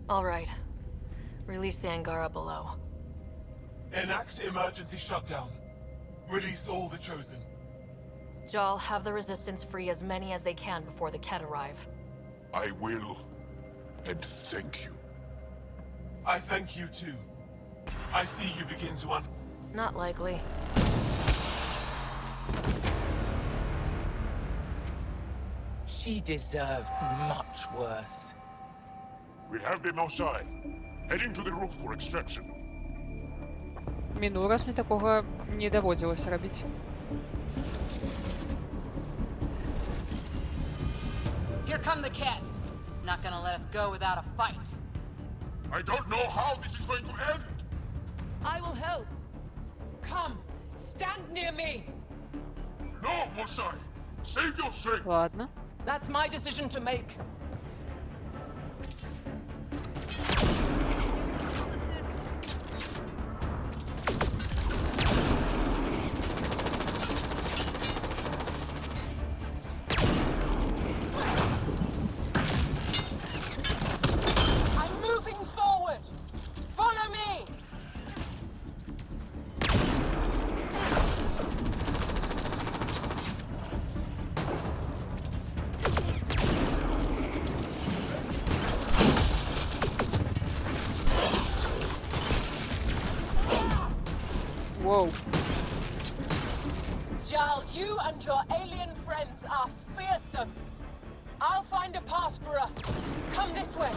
All right. Release the Angara below.
Enact emergency shutdown. Release all the Chosen.
Jal, have the Resistance free as many as they can before the Ket arrive.
I will. And thank you.
I thank you too. I see you begin to
Not likely.
She deserved much worse.
We have them outside. Heading to the roof for extraction.
Мінулий раз мне такого не даводилось робить.
Here come the Ket. Not gonna let us go without a fight.
I don't know how this is going to end.
I will help. Come, stand near me.
No, Mosai. Save your strength.
Ладно.
That's my decision to make.
way.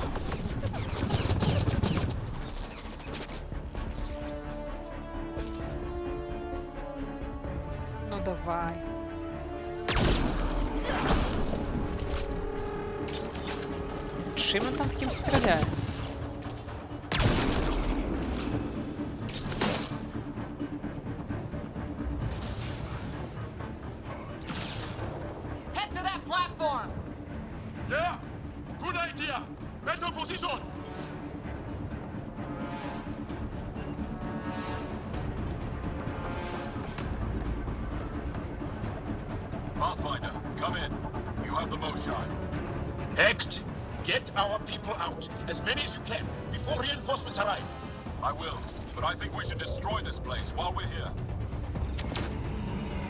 Ну давай. Чим він там таким стріляє?
Head to that platform.
Yeah, good idea. Better position. Pathfinder, come in. You have the most shine. Hecht, get our people out. As many as you can, before reinforcements arrive.
I will, but I think we should destroy this place while we're here.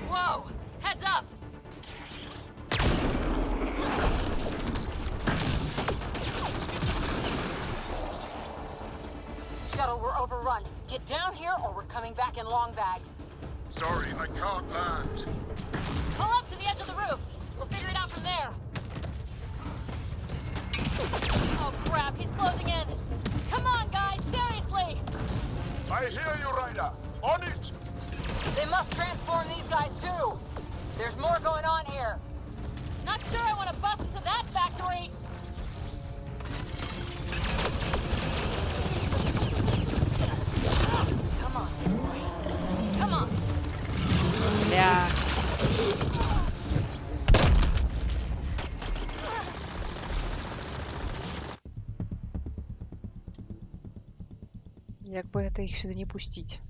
Whoa! Heads up!
Shuttle, we're overrun. Get down here or we're coming back in long bags.
Sorry, I can't land.
Pull up to the edge of the roof. We'll figure it out from there. Oh crap, he's closing in. Come on, guys, seriously!
I hear you, Ryder. On it!
They must transform these guys too. There's more going on here.
Not sure I want to bust into that factory.
Come on, boy.
Come on.
Бля. Як бы это их сюда не пустить.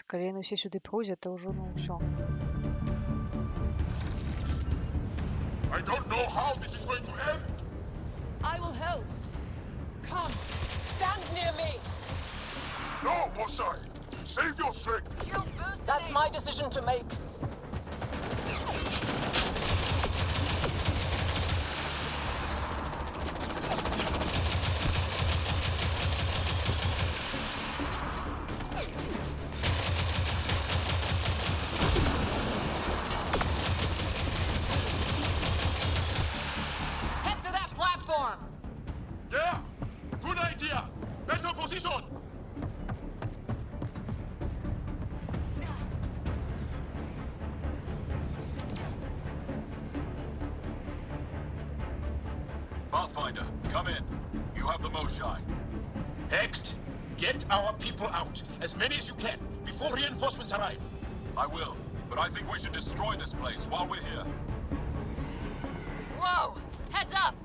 Коли вони всі сюди прузять, то вже, ну, все.
I don't know how this is going to end.
I will help. Come, stand near me.
No, Mosai. Save your strength.
That's my decision to make. Head to that platform.
Yeah, good idea. Better position.
Pathfinder, come in. You have the most shine.
Hecht, get our people out. As many as you can, before reinforcements arrive.
I will, but I think we should destroy this place while we're here.
Whoa! Heads up!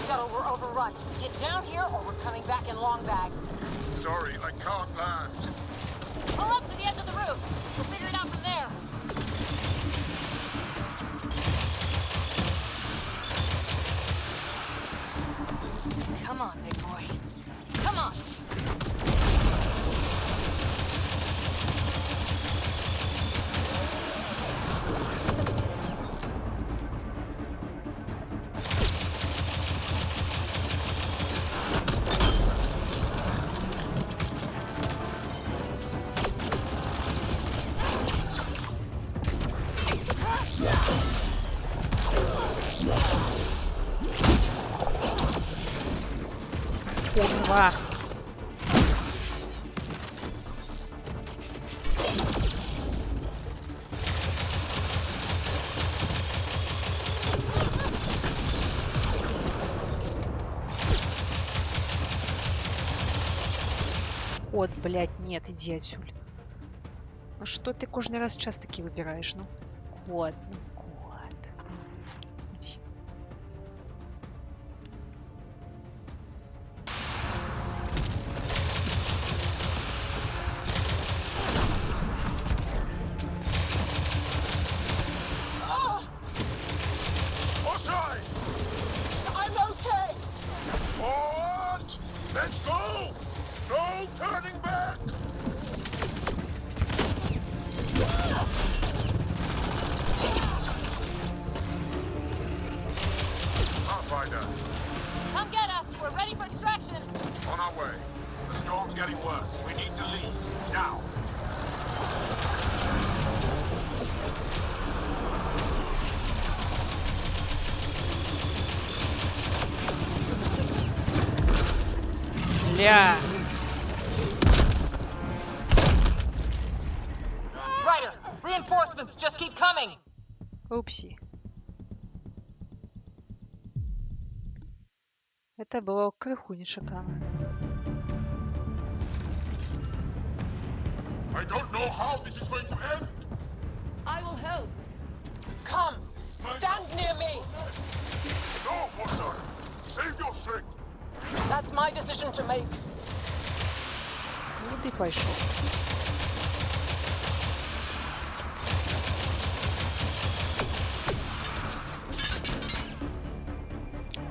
Shuttle, we're overrun. Get down here or we're coming back in long bags.
Sorry, I can't land.
Pull up to the edge of the roof. We'll figure it out from there.
Come on, big boy.
Come on.
Kurwa. Кот, блядь, нет, иди отсюда. Ну что ты кожный раз час таки выбираешь, ну? Кот, ну кот. Иди.
Mosai!
I'm okay.
Forward! Let's go! No turning back! Pathfinder,
Come get us. We're ready for extraction.
on our way.
The storm's getting worse. We need to leave. Now.
Бля.
Ryder, reinforcements just keep coming.
Упси. Это было крыху не шикарно.
I don't know how this is going to end.
I will help. Come, stand near me.
No, Watcher. Save your strength.
That's my decision to make.
Ну ты пошел.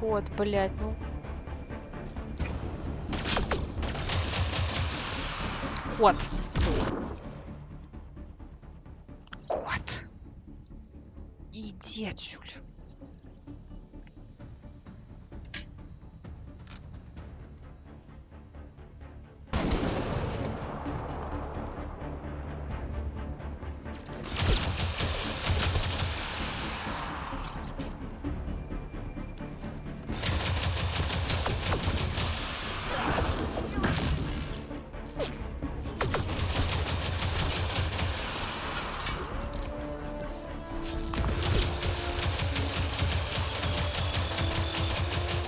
Вот, блядь, ну. Вот. Кот. Иди отсюда.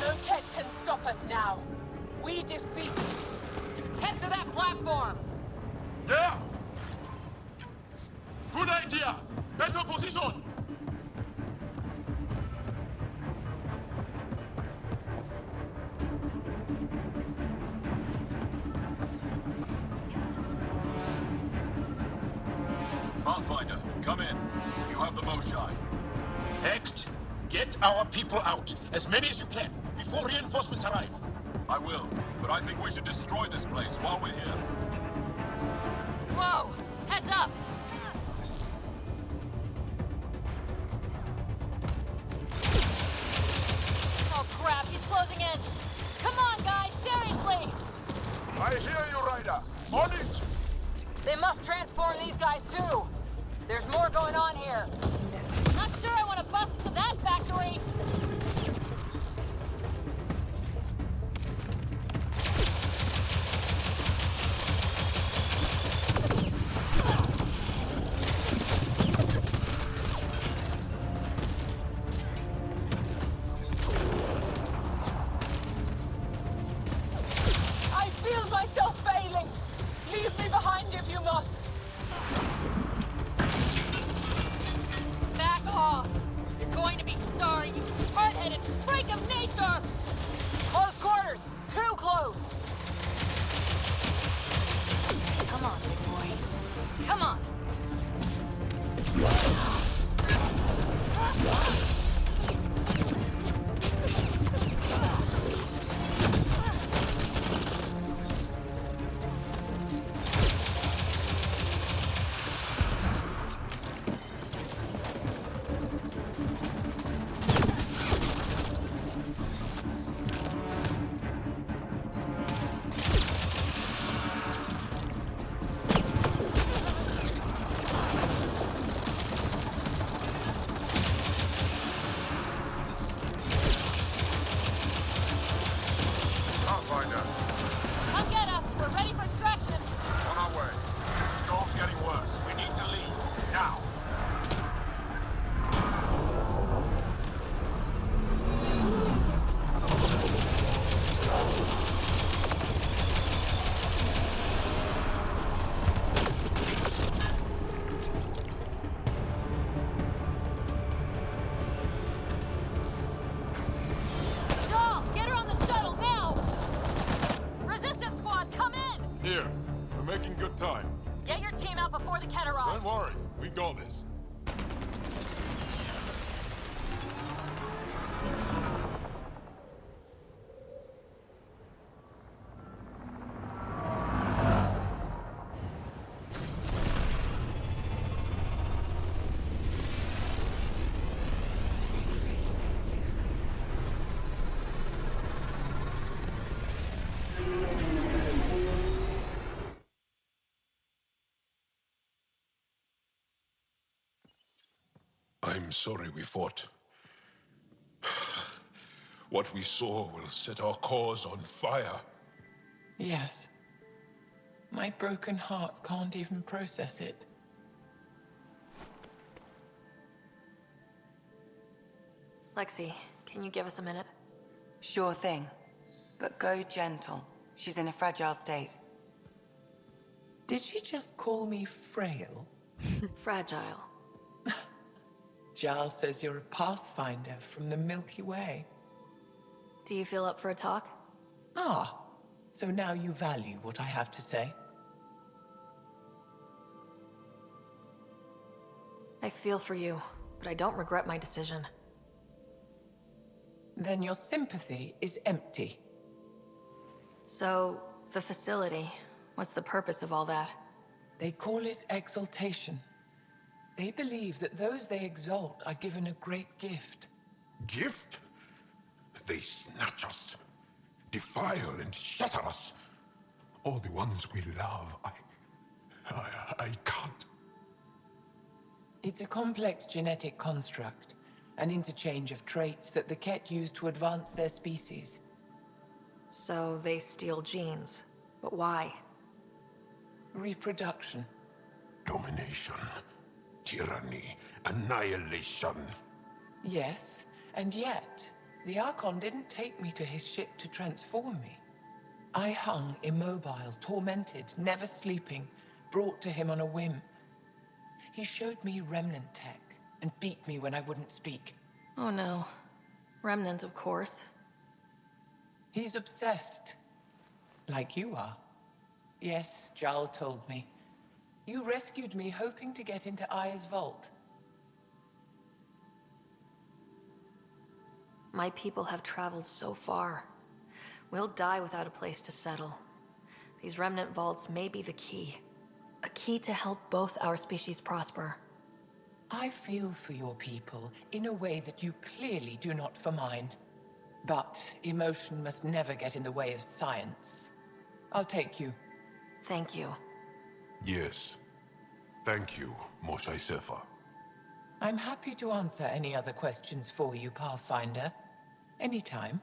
No cat can stop us now. We defeat. Head to that platform.
Yeah! Good idea! Better position! Pathfinder, come in. You have the Moshai. Hecht, get our people out. As many as you can, before reinforcements arrive.
I will, but I think we should destroy this place while we're here.
Whoa! Heads up! Oh crap, he's closing in! Come on, guys, seriously!
I hear you, Ryder. On it.
They must transform these guys too. There's more going on here.
Not sure I want to bust into that factory!
I feel myself failing. Leave me behind if you must.
Back off! You're going to be sorry, you hard-headed freak of nature!
Close quarters. Too close.
Come on, big boy. Come on!
Pathfinder,
Come get us! We're ready for extraction!
on our way. The storm's getting worse. We need to leave. Now.
Joel, get her on the shuttle now! Resistance squad, come in!
Here, we're making good time.
Get your team out before the Ket arrives!
Don't worry, we got this.
I'm sorry we fought. What we saw will set our cause on fire.
Yes. My broken heart can't even process it.
Lexi, can you give us a minute?
Sure thing. But go gentle. She's in a fragile state.
Did she just call me frail?
Fragile.
Giles says you're a pathfinder from the Milky Way.
Do you feel up for a talk?
Ah, so now you value what I have to say.
I feel for you, but I don't regret my decision.
Then your sympathy is empty.
So, the facility, what's the purpose of all that?
They call it exaltation. They believe that those they exalt are given a great gift.
Gift? They snatch us, defile and shatter us. All the ones we love. I can't.
It's a complex genetic construct, an interchange of traits that the Ket use to advance their species.
So they steal genes. But why?
Reproduction.
Domination, tyranny, annihilation.
Yes, and yet, the Archon didn't take me to his ship to transform me. I hung immobile, tormented, never sleeping, brought to him on a whim. He showed me remnant tech and beat me when I wouldn't speak.
Oh no. Remnant, of course.
He's obsessed. Like you are. Yes, Jarl told me. You rescued me hoping to get into Aya's vault.
My people have traveled so far. We'll die without a place to settle. These remnant vaults may be the key. A key to help both our species prosper.
I feel for your people in a way that you clearly do not for mine. But emotion must never get in the way of science. I'll take you.
Thank you.
Yes. Thank you, Moshae Sefa.
I'm happy to answer any other questions for you, Pathfinder. Anytime.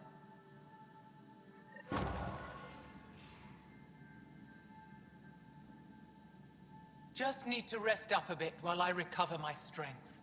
Just need to rest up a bit while I recover my strength.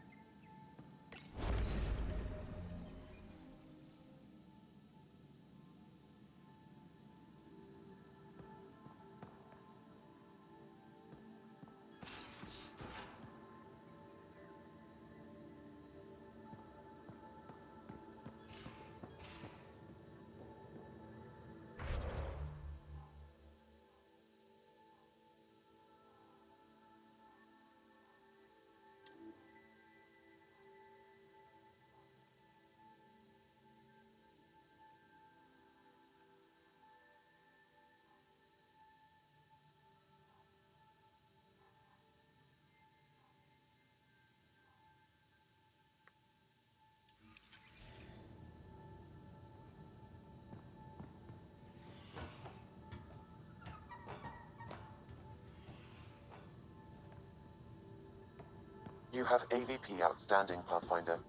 You have AVP outstanding, Pathfinder.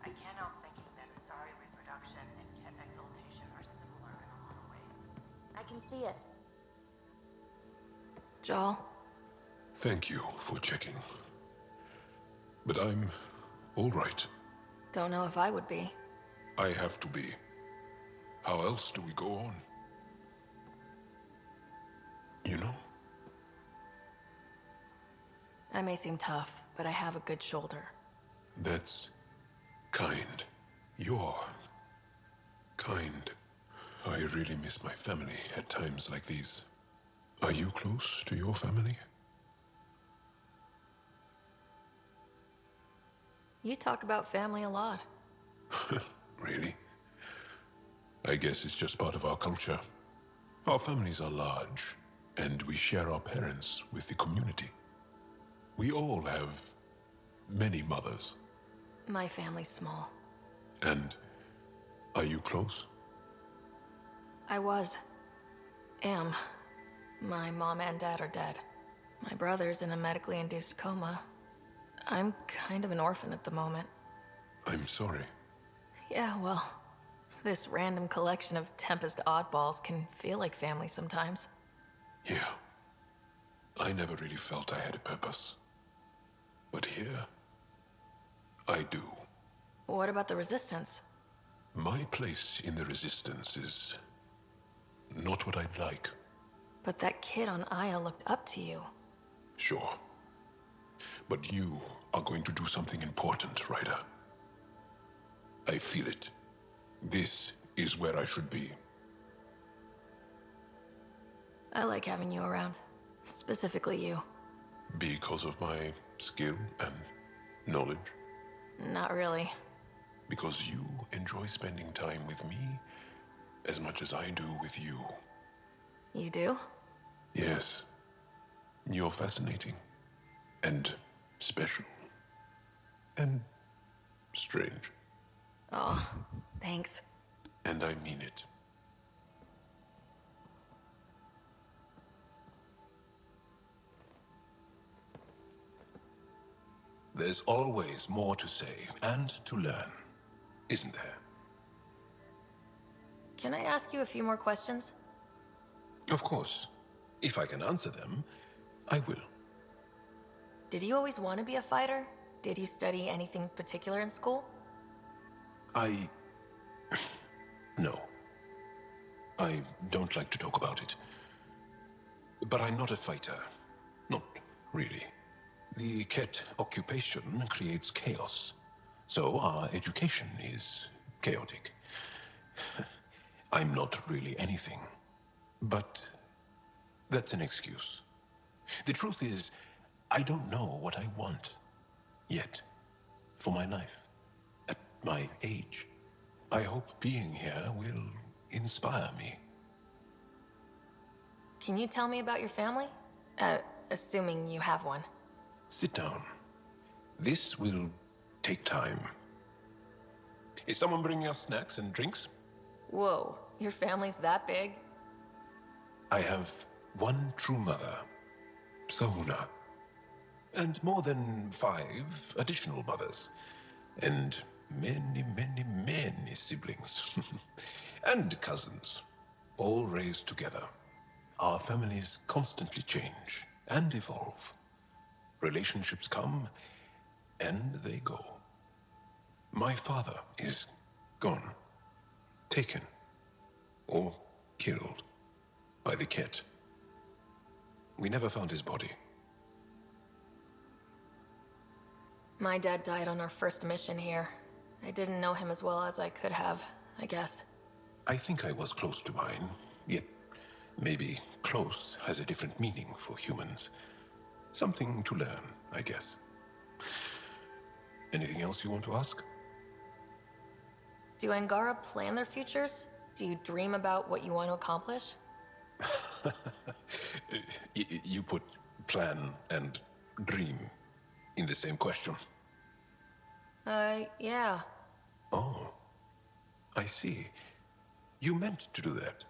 I can't help thinking that Asari reproduction and Ket exaltation are similar in a lot of ways. I can see it.
Jal?
Thank you for checking. But I'm all right.
Don't know if I would be.
I have to be. How else do we go on? You know?
I may seem tough, but I have a good shoulder.
That's kind. You're kind. I really miss my family at times like these. Are you close to your family?
You talk about family a lot.
Really? I guess it's just part of our culture. Our families are large, and we share our parents with the community. We all have many mothers.
My family's small.
And are you close?
I was. Am. My mom and dad are dead. My brother's in a medically induced coma. I'm kind of an orphan at the moment.
I'm sorry.
Yeah, well, this random collection of Tempest oddballs can feel like family sometimes.
Yeah. I never really felt I had a purpose. But here, I do.
What about the Resistance?
My place in the Resistance is not what I'd like.
But that kid on Aya looked up to you.
Sure. But you are going to do something important, Ryder. I feel it. This is where I should be.
I like having you around. Specifically you.
Because of my skill and knowledge?
Not really.
Because you enjoy spending time with me as much as I do with you.
You do?
Yes. You're fascinating. And special. And strange.
Oh, thanks.
And I mean it. There's always more to say and to learn, isn't there?
Can I ask you a few more questions?
Of course. If I can answer them, I will.
Did you always want to be a fighter? Did you study anything particular in school?
No. I don't like to talk about it. But I'm not a fighter. Not really. The Ket occupation creates chaos. So our education is chaotic. I'm not really anything. But that's an excuse. The truth is, I don't know what I want. Yet. For my life. At my age. I hope being here will inspire me.
Can you tell me about your family? Assuming you have one.
Sit down. This will take time. Is someone bringing us snacks and drinks?
Whoa, your family's that big?
I have one true mother, Sahuna. And more than 5 additional mothers. And many, many, many siblings. And cousins. All raised together. Our families constantly change and evolve. Relationships come and they go. My father is gone. Taken. Or killed. By the Ket. We never found his body.
My dad died on our first mission here. I didn't know him as well as I could have, I guess.
I think I was close to mine, yet maybe close has a different meaning for humans. Something to learn, I guess. Anything else you want to ask?
Do Angara plan their futures? Do you dream about what you want to accomplish?
You put plan and dream in the same question.
Yeah.
Oh, I see. You meant to do that.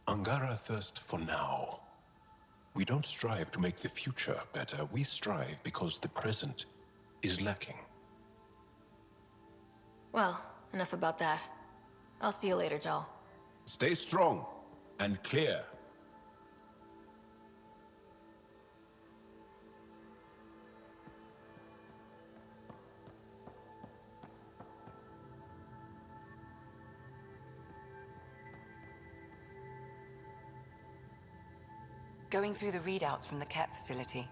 Angara thirst for now. We don't strive to make the future better. We strive because the present is lacking.
Well, enough about that. I'll see you later, Jal.
Stay strong and clear.
Going through the readouts from the Ket facility,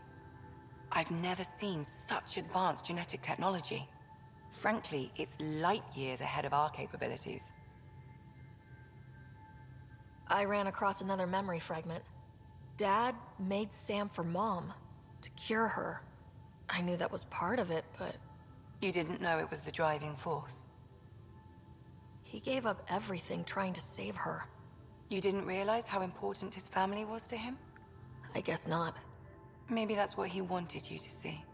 I've never seen such advanced genetic technology. Frankly, it's light years ahead of our capabilities.
I ran across another memory fragment. Dad made Sam for Mom, to cure her. I knew that was part of it, but...
You didn't know it was the driving force?
He gave up everything trying to save her.
You didn't realize how important his family was to him?
I guess not.
Maybe that's what he wanted you to see.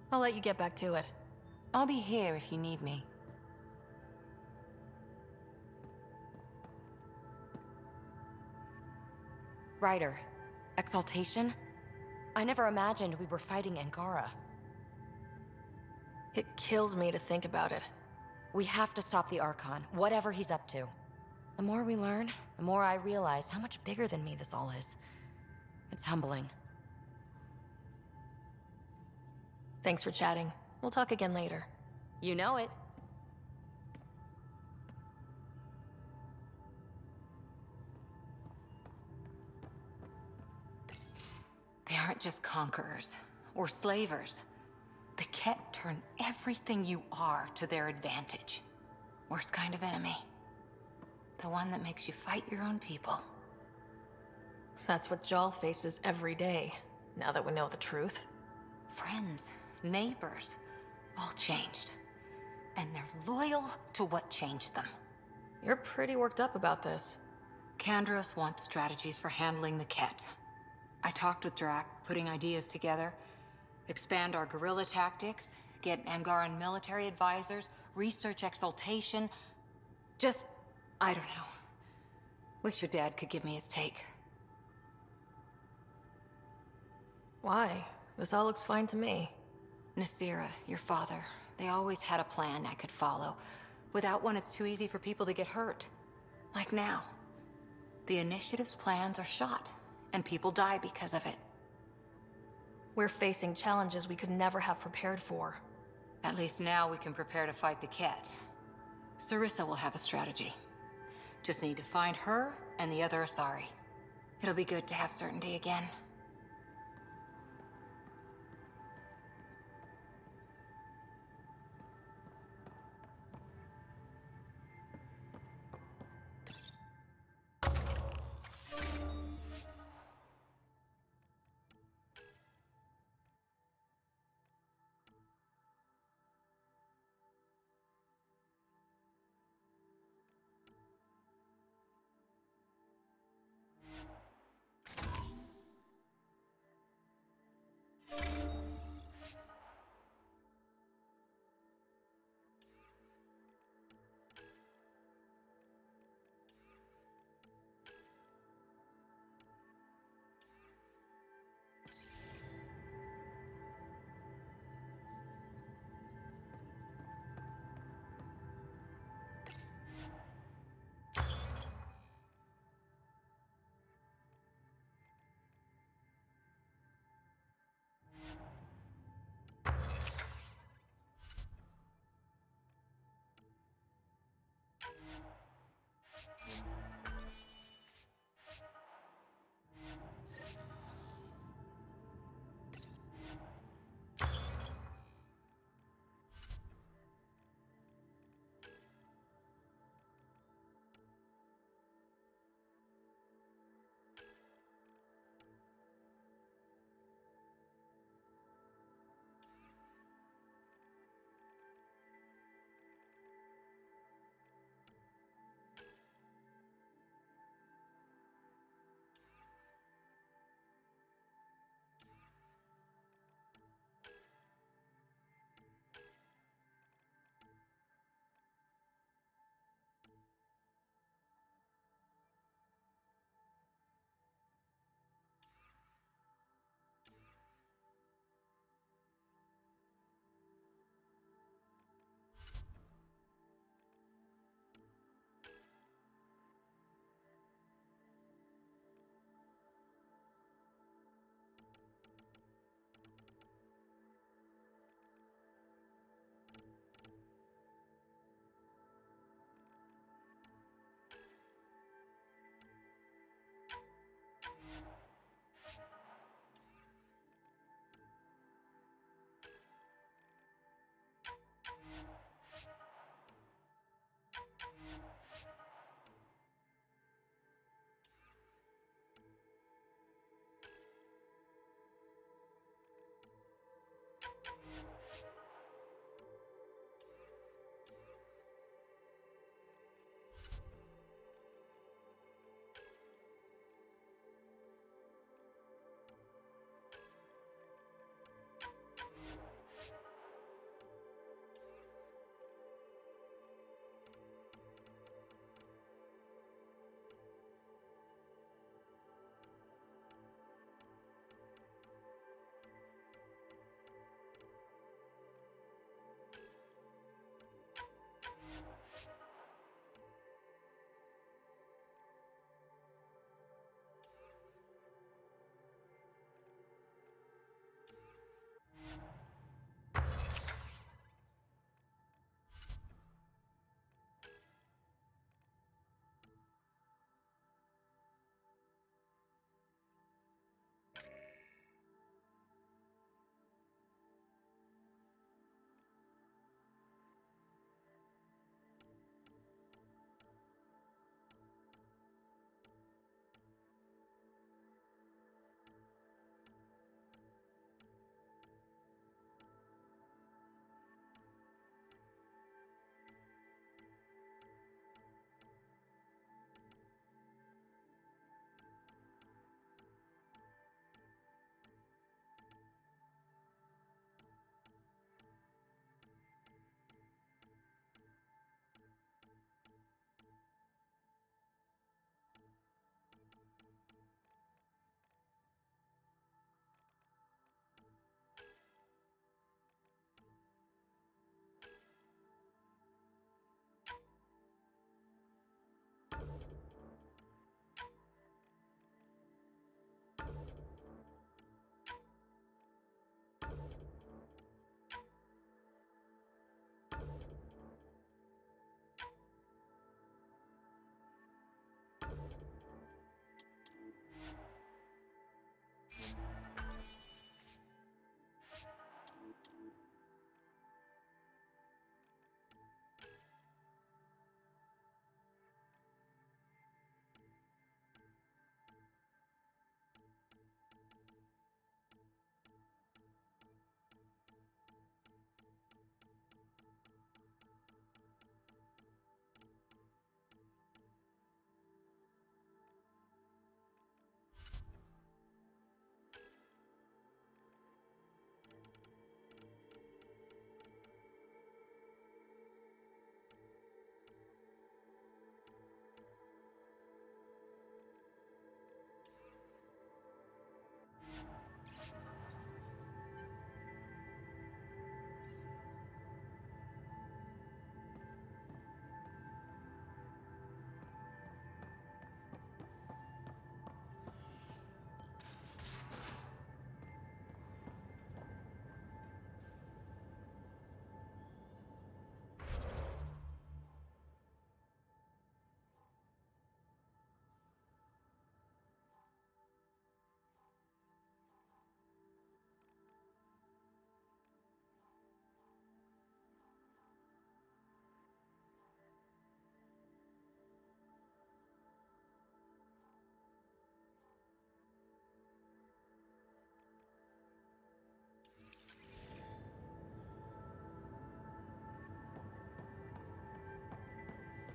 I'll let you get back to it.
I'll be here if you need me. Ryder, exaltation?
I never imagined we were fighting Angara.
It kills me to think about it.
We have to stop the Archon, whatever he's up to. The more we learn, the more I realize how much bigger than me this all is. It's humbling.
Thanks for chatting. We'll talk again later.
You know it.
They aren't just conquerors or slavers. The Ket turn everything you are to their advantage. Worst kind of enemy. The one that makes you fight your own people.
That's what Jal faces every day, now that we know the truth.
Friends, neighbors, all changed. And they're loyal to what changed them.
You're pretty worked up about this.
Kandros wants strategies for handling the Ket. I talked with Drac, putting ideas together. Expand our guerrilla tactics, get Angaran military advisors, research exaltation. Just, I don't know. Wish your dad could give me his take.
Why? This all looks fine to me.
Nasira, your father, they always had a plan I could follow. Without one, it's too easy for people to get hurt. Like now. The Initiative's plans are shot, and people die because of it.
We're facing challenges we could never have prepared for.
At least now we can prepare to fight the Ket. Sarissa will have a strategy. Just need to find her and the other Asari. It'll be good to have certainty again.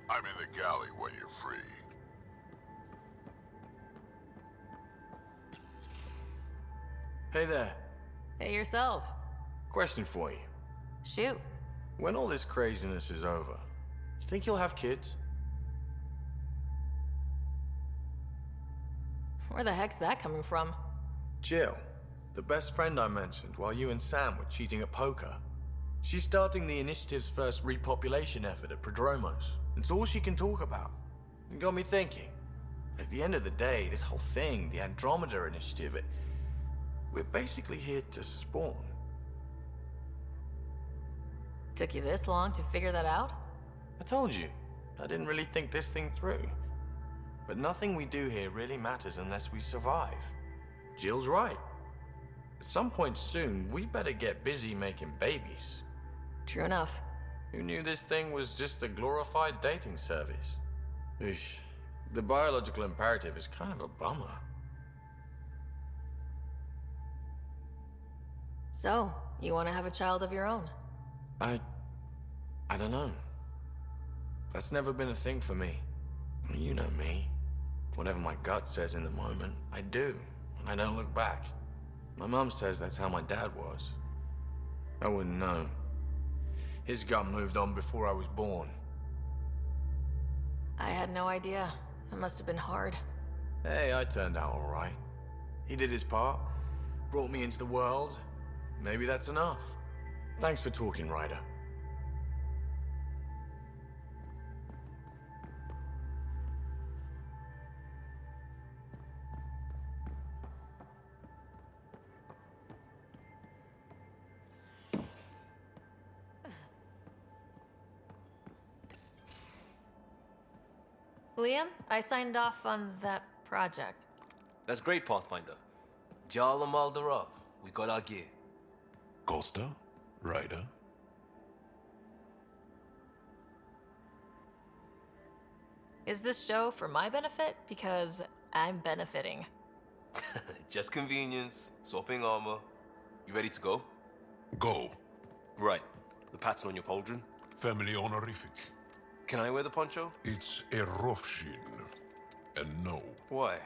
I'm in the galley when you're free.
Hey there.
Hey yourself.
Question for you.
Shoot.
When all this craziness is over, you think you'll have kids?
Where the heck's that coming from?
Jill, the best friend I mentioned while you and Sam were cheating at poker. She's starting the initiative's first repopulation effort at Prodromos. It's all she can talk about. It got me thinking. At the end of the day, this whole thing, the Andromeda initiative, we're basically here to spawn.
Took you this long to figure that out?
I told you, I didn't really think this thing through. But nothing we do here really matters unless we survive. Jill's right. At some point soon, we better get busy making babies.
True enough.
Who knew this thing was just a glorified dating service? Eesh. The biological imperative is kind of a bummer.
So, you want to have a child of your own?
I don't know. That's never been a thing for me. You know me. Whatever my gut says in the moment, I do, and I don't look back. My mum says that's how my dad was. I wouldn't know. His gut moved on before I was born.
I had no idea. It must have been hard.
Hey, I turned out all right. He did his part, brought me into the world. Maybe that's enough. Thanks for talking, Ryder.
Liam, I signed off on that project.
That's great, Pathfinder. Jarl Maldarov, we got our gear.
Costa? Ryder?
Is this show for my benefit? Because I'm benefiting.
Just convenience, swapping armor. You ready to go?
Go.
Right. The pattern on your pauldron?
Family honorific.
Can I wear the poncho?
It's a Rofshin. And no.
Why?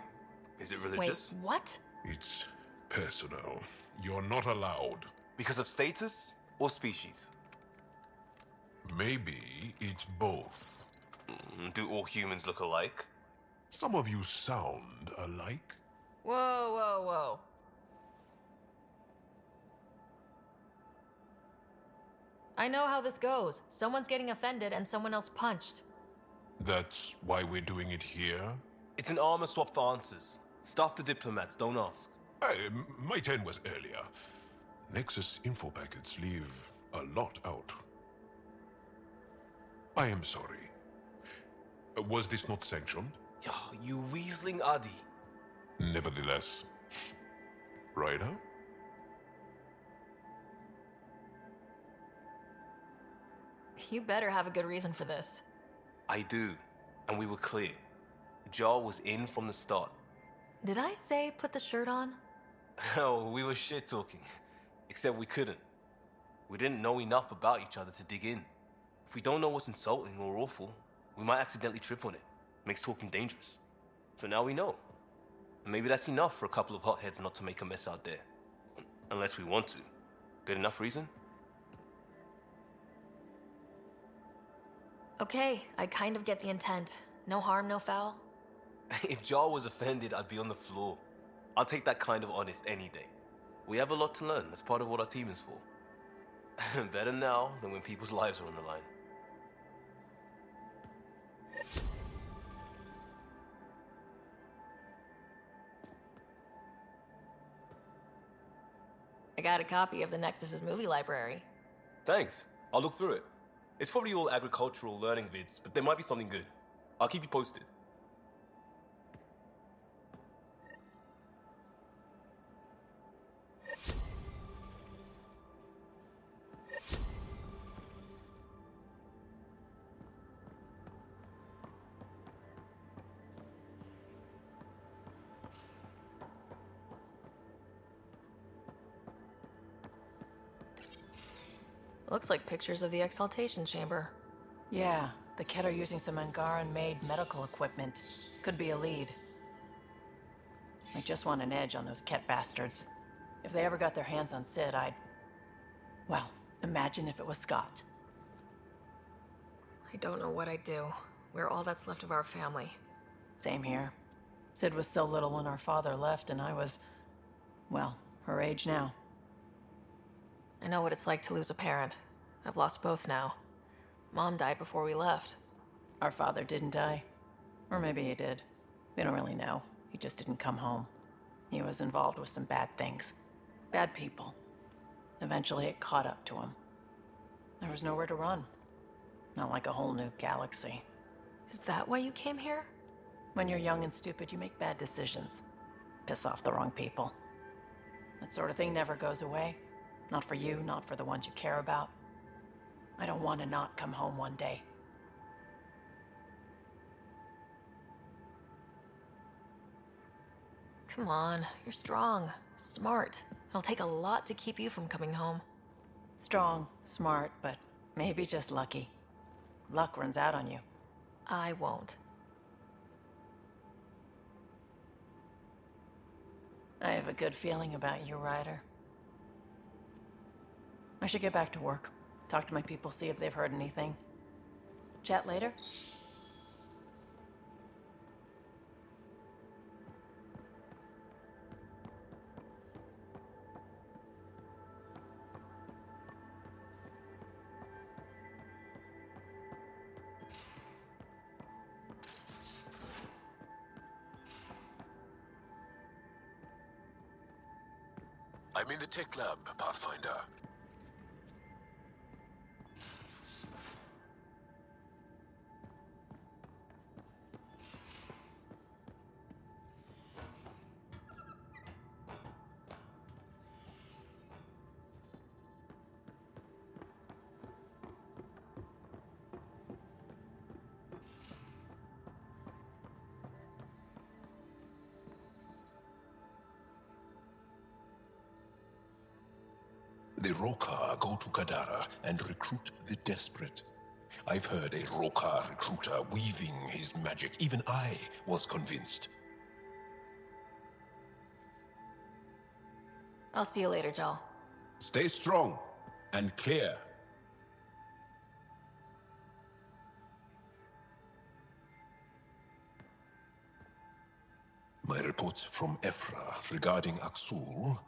Is it religious?
Wait, what?
It's personal. You're not allowed.
Because of status or species?
Maybe it's both.
Do all humans look alike?
Some of you sound alike.
Whoa, whoa, whoa. I know how this goes. Someone's getting offended and someone else punched.
That's why we're doing it here?
It's an armor swap for answers. Stuff the diplomats, don't ask.
Hey, my turn was earlier. Nexus info packets leave a lot out. I am sorry. Was this not sanctioned?
You weaseling Adi.
Nevertheless. Ryder?
You better have a good reason for this.
I do. And we were clear. Jar was in from the start.
Did I say put the shirt on?
Oh, we were shit-talking. Except we couldn't. We didn't know enough about each other to dig in. If we don't know what's insulting or awful, we might accidentally trip on it. Makes talking dangerous. So now we know. And maybe that's enough for a couple of hotheads not to make a mess out there. Unless we want to. Good enough reason?
Okay, I kind of get the intent. No harm, no foul.
If Jar was offended, I'd be on the floor. I'll take that kind of honest any day. We have a lot to learn. That's part of what our team is for. Better now than when people's lives are on the line.
I got a copy of the Nexus's movie library.
Thanks. I'll look through it. It's probably all agricultural learning vids, but there might be something good. I'll keep you posted.
Looks like pictures of the exaltation chamber.
Yeah,
The Ket are using some Angaran-made medical equipment. Could be a lead. I just want an edge on those Ket bastards. If they ever got their hands on Sid, well, imagine if it was Scott.
I don't know what I'd do. We're all that's left of our family.
Same here. Sid was so little when our father left, and I was, well, her age now.
I know what it's like to lose a parent. I've lost both now. Mom died before we left.
Our father didn't die. Or maybe he did. We don't really know. He just didn't come home. He was involved with some bad things. Bad people. Eventually it caught up to him. There was nowhere to run. Not like a whole new galaxy.
Is that why you came here?
When you're young and stupid, you make bad decisions. Piss off the wrong people. That sort of thing never goes away. Not for you, not for the ones you care about. I don't want to not come home one day.
Come on, you're strong, smart. It'll take a lot to keep you from coming home.
Strong, smart, but maybe just lucky. Luck runs out on you.
I won't.
I have a good feeling about you, Ryder. I should get back to work. Talk to my people, see if they've heard anything. Chat later?
I'm in the tech lab, Pathfinder.
The Rokar go to Kadara and recruit the desperate. I've heard a Rokar recruiter weaving his magic. Even I was convinced.
I'll see you later, Jal.
Stay strong and clear. My reports from Ephra regarding Aksul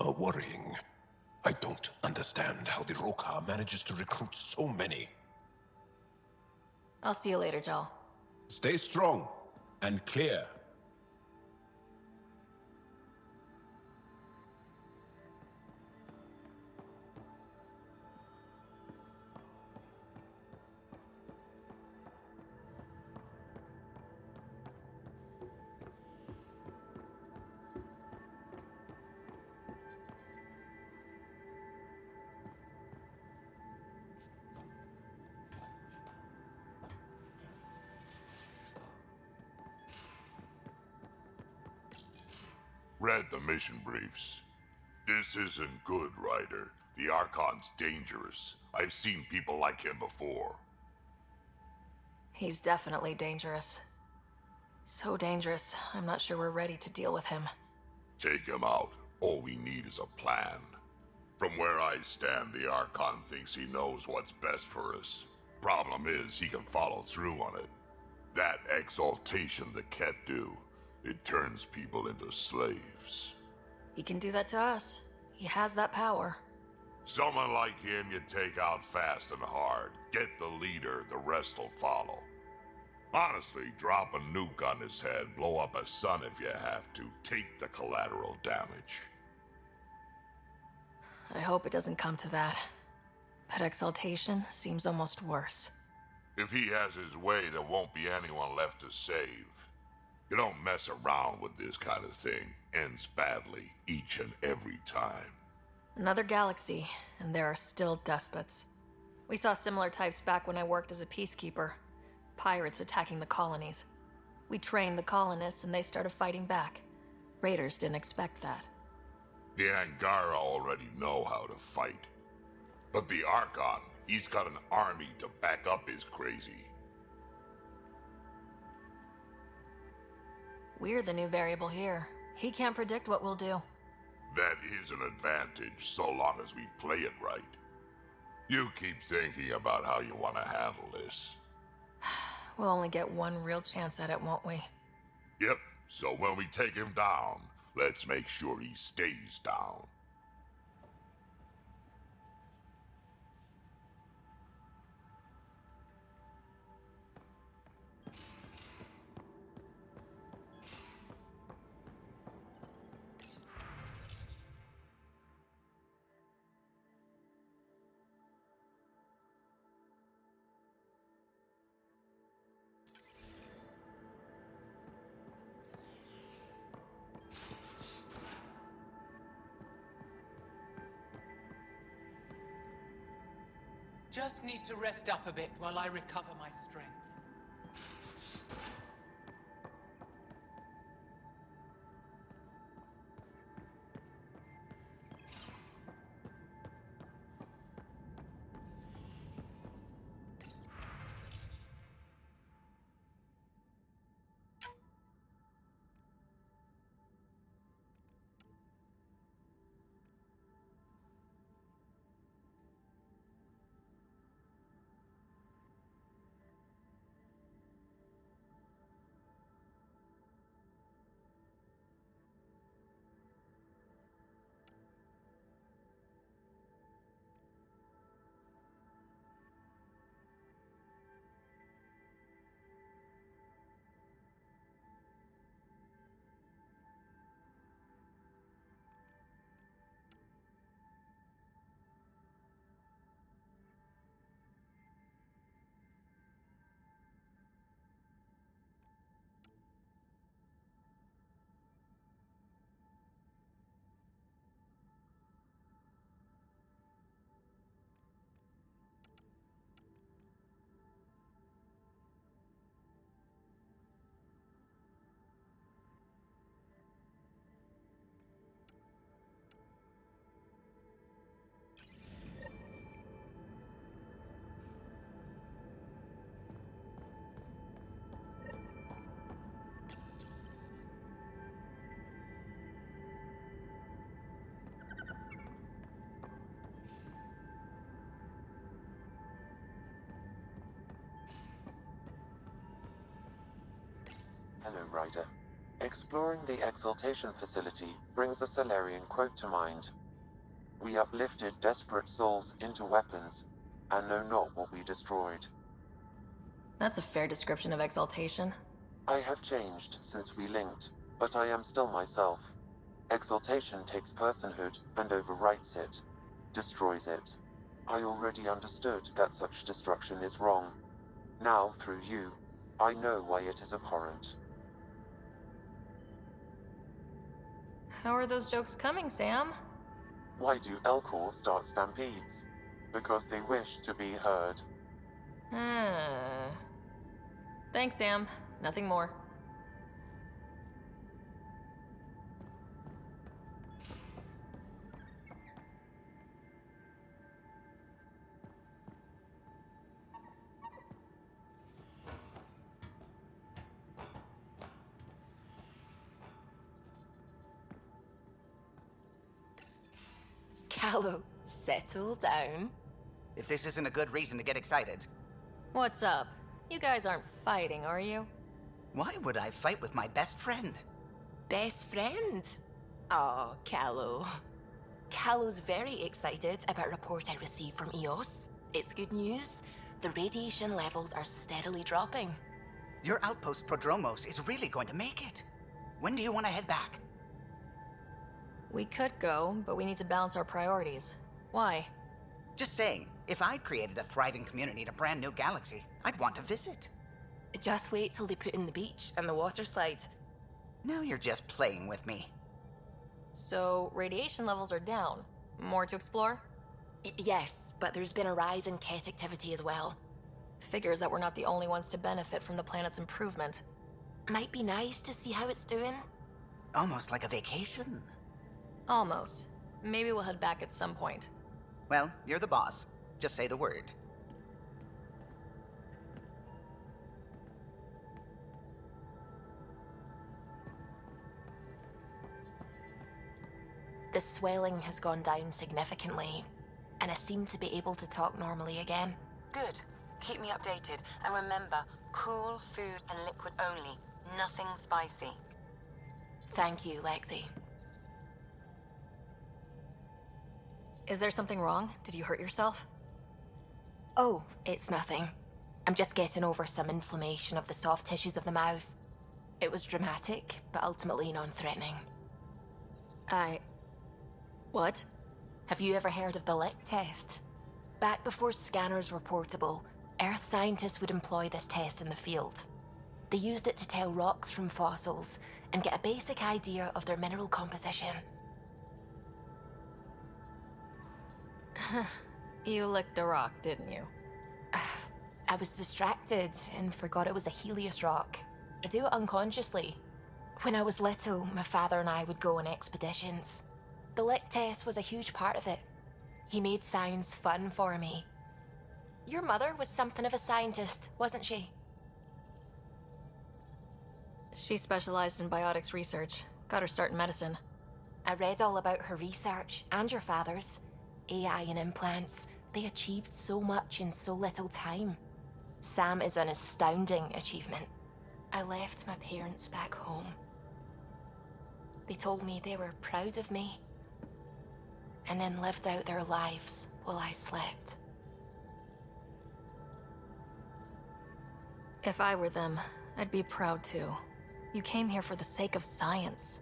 are worrying. I don't understand how the Rokar manages to recruit so many.
I'll see you later, Jal.
Stay strong and clear.
Read the mission briefs. This isn't good, Ryder. The Archon's dangerous. I've seen people like him before.
He's definitely dangerous. So dangerous, I'm not sure we're ready to deal with him.
Take him out. All we need is a plan. From where I stand, the Archon thinks he knows what's best for us. Problem is, he can follow through on it. That exaltation the Ket do, it turns people into slaves.
He can do that to us. He has that power.
Someone like him you take out fast and hard. Get the leader, the rest will follow. Honestly, drop a nuke on his head, blow up a sun if you have to. Take the collateral damage.
I hope it doesn't come to that. But exaltation seems almost worse.
If he has his way, there won't be anyone left to save. You don't mess around with this kind of thing. Ends badly, each and every time.
Another galaxy, and there are still despots. We saw similar types back when I worked as a peacekeeper. Pirates attacking the colonies. We trained the colonists and they started fighting back. Raiders didn't expect that.
The Angara already know how to fight. But the Archon, he's got an army to back up his crazy.
We're the new variable here. He can't predict what we'll do.
That is an advantage, so long as we play it right. You keep thinking about how you want to handle this.
We'll only get one real chance at it, won't we?
Yep, so when we take him down, let's make sure he stays down.
Just need to rest up a bit while I recover my strength.
Hello, Ryder. Exploring the Exaltation facility brings a Salarian quote to mind. We uplifted desperate souls into weapons, and know not what we destroyed.
That's a fair description of exaltation.
I have changed since we linked, but I am still myself. Exaltation takes personhood and overwrites it, destroys it. I already understood that such destruction is wrong. Now, through you, I know why it is abhorrent.
How are those jokes coming, Sam?
Why do Elcor start stampedes? Because they wish to be heard.
Thanks, Sam. Nothing more.
Callow, settle down.
If this isn't a good reason to get excited.
What's up? You guys aren't fighting, are you?
Why would I fight with my best friend?
Best friend? Oh, Callow. Callow's very excited about a report I received from EOS. It's good news. The radiation levels are steadily dropping.
Your outpost Prodromos is really going to make it. When do you want to head back?
We could go, but we need to balance our priorities. Why?
Just saying, if I'd created a thriving community in a brand new galaxy, I'd want to visit.
Just wait till they put in the beach and the water slide.
Now you're just playing with me.
So, radiation levels are down. More to explore?
Yes, but there's been a rise in Ket activity as well.
Figures that we're not the only ones to benefit from the planet's improvement.
Might be nice to see how it's doing.
Almost like a vacation.
Almost. Maybe we'll head back at some point.
Well, you're the boss. Just say the word.
The swelling has gone down significantly, and I seem to be able to talk normally again.
Good. Keep me updated. And remember, cool food and liquid only. Nothing spicy.
Thank you, Lexi. Is there something wrong? Did you hurt yourself? Oh, it's nothing. I'm just getting over some inflammation of the soft tissues of the mouth. It was dramatic, but ultimately non-threatening. What? Have you ever heard of the lick test? Back before scanners were portable, Earth scientists would employ this test in the field. They used it to tell rocks from fossils and get a basic idea of their mineral composition. You licked a rock, didn't you? I was distracted and forgot it was a Helios rock. I do it unconsciously. When I was little, my father and I would go on expeditions. The lick test was a huge part of it. He made science fun for me. Your mother was something of a scientist, wasn't she? She specialized in biotics research. Got her start in medicine. I read all about her research, and your father's. AI and implants. They achieved so much in so little time. Sam is an astounding achievement. I left my parents back home. They told me they were proud of me, and then lived out their lives while I slept. If I were them, I'd be proud too. You came here for the sake of science.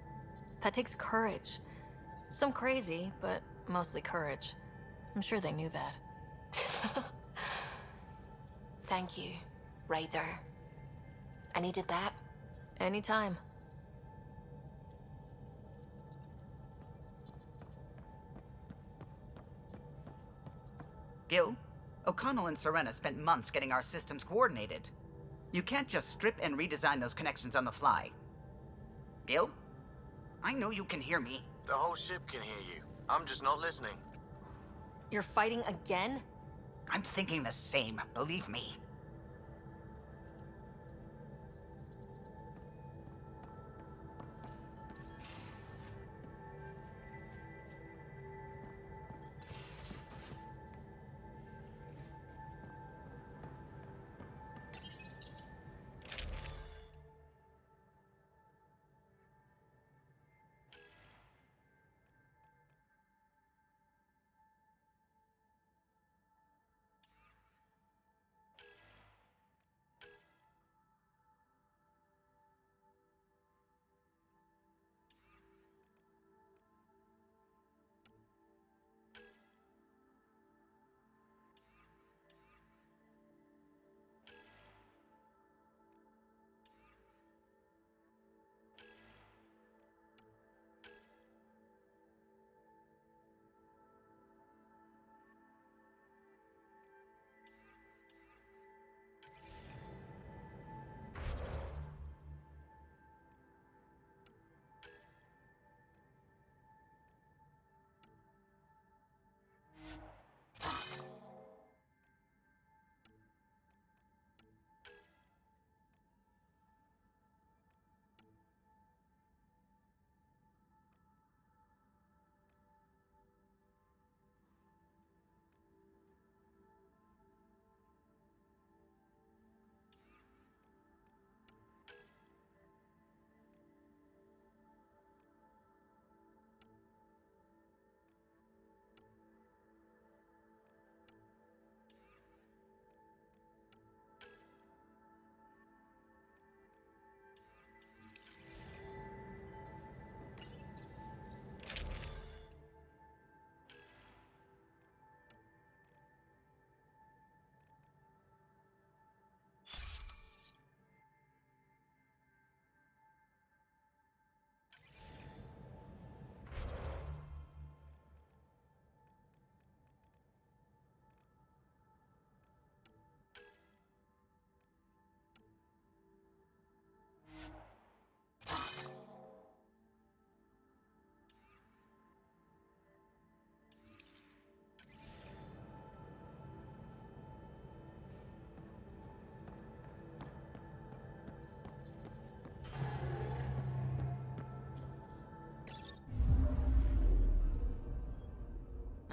That takes courage. Some crazy, but mostly courage. I'm sure they knew that. Thank you, Ryder. I needed that. Anytime.
Gil, O'Connell and Serena spent months getting our systems coordinated. You can't just strip and redesign those connections on the fly. Gil? I know you can hear me.
The whole ship can hear you. I'm just not listening.
You're fighting again?
I'm thinking the same, believe me.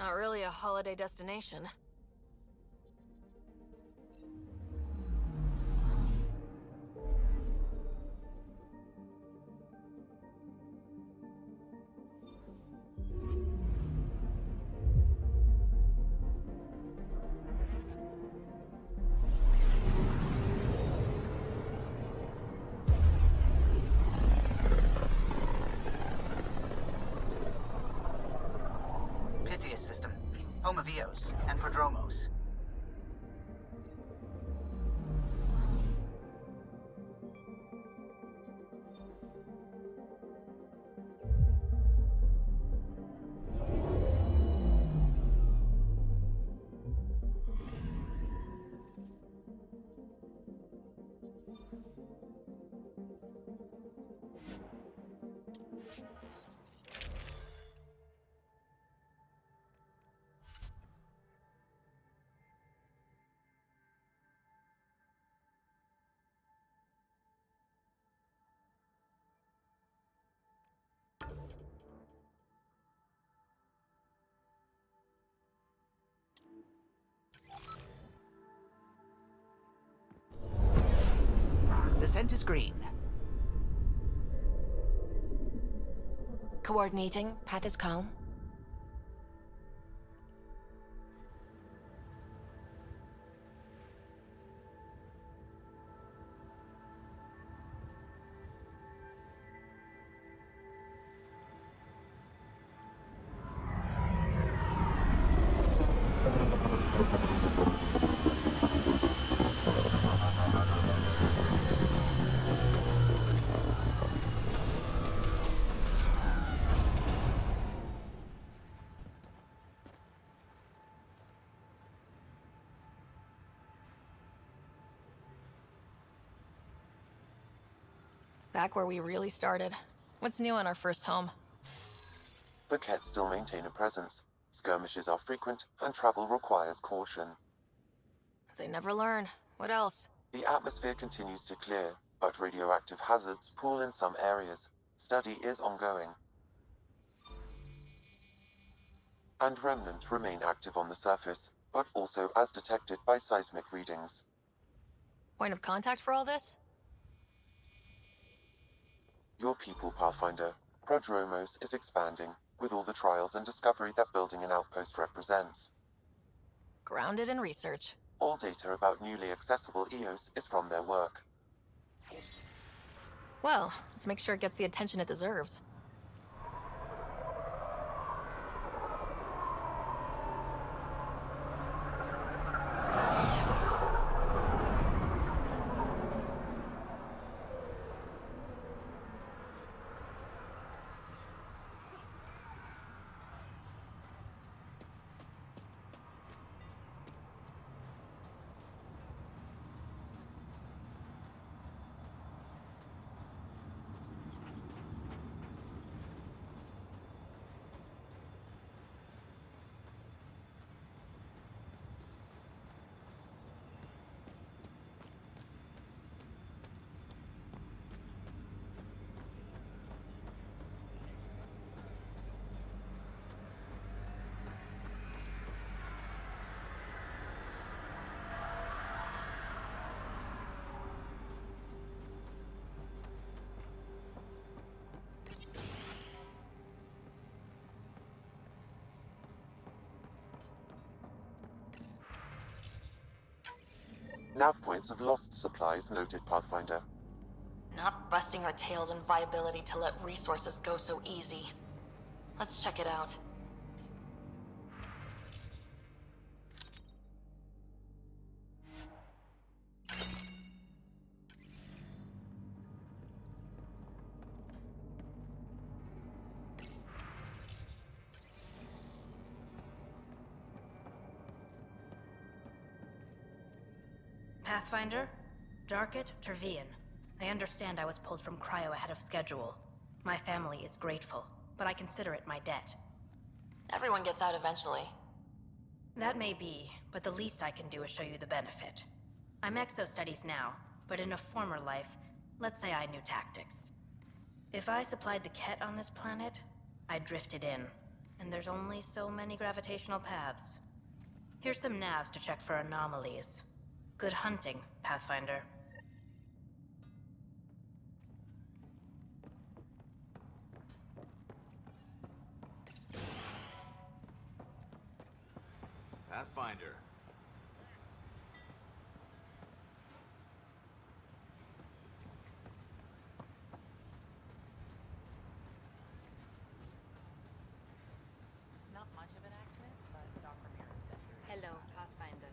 Not really a holiday destination.
Pythias system, home of Eos and Prodromos. Descent is green.
Coordinating. Path is calm.
Back where we really started. What's new on our first home?
The Ket still maintain a presence. Skirmishes are frequent, and travel requires caution.
They never learn. What else?
The atmosphere continues to clear, but radioactive hazards pool in some areas. Study is ongoing. And remnants remain active on the surface, but also as detected by seismic readings.
Point of contact for all this?
Your people, Pathfinder. Prodromos is expanding, with all the trials and discovery that building an outpost represents.
Grounded in research.
All data about newly accessible Eos is from their work.
Well, let's make sure it gets the attention it deserves.
Nav points of lost supplies noted, Pathfinder.
Not busting our tails on viability to let resources go so easy. Let's check it out.
Pathfinder? Jarkett, Tervian. I understand I was pulled from Cryo ahead of schedule. My family is grateful, but I consider it my debt.
Everyone gets out eventually.
That may be, but the least I can do is show you the benefit. I'm exo-studies now, but in a former life, let's say I knew tactics. If I supplied the Ket on this planet, I drifted in. And there's only so many gravitational paths. Here's some navs to check for anomalies. Good hunting, Pathfinder.
Pathfinder.
Not much of an accident, but Dr. Mir is better. Hello, Pathfinder.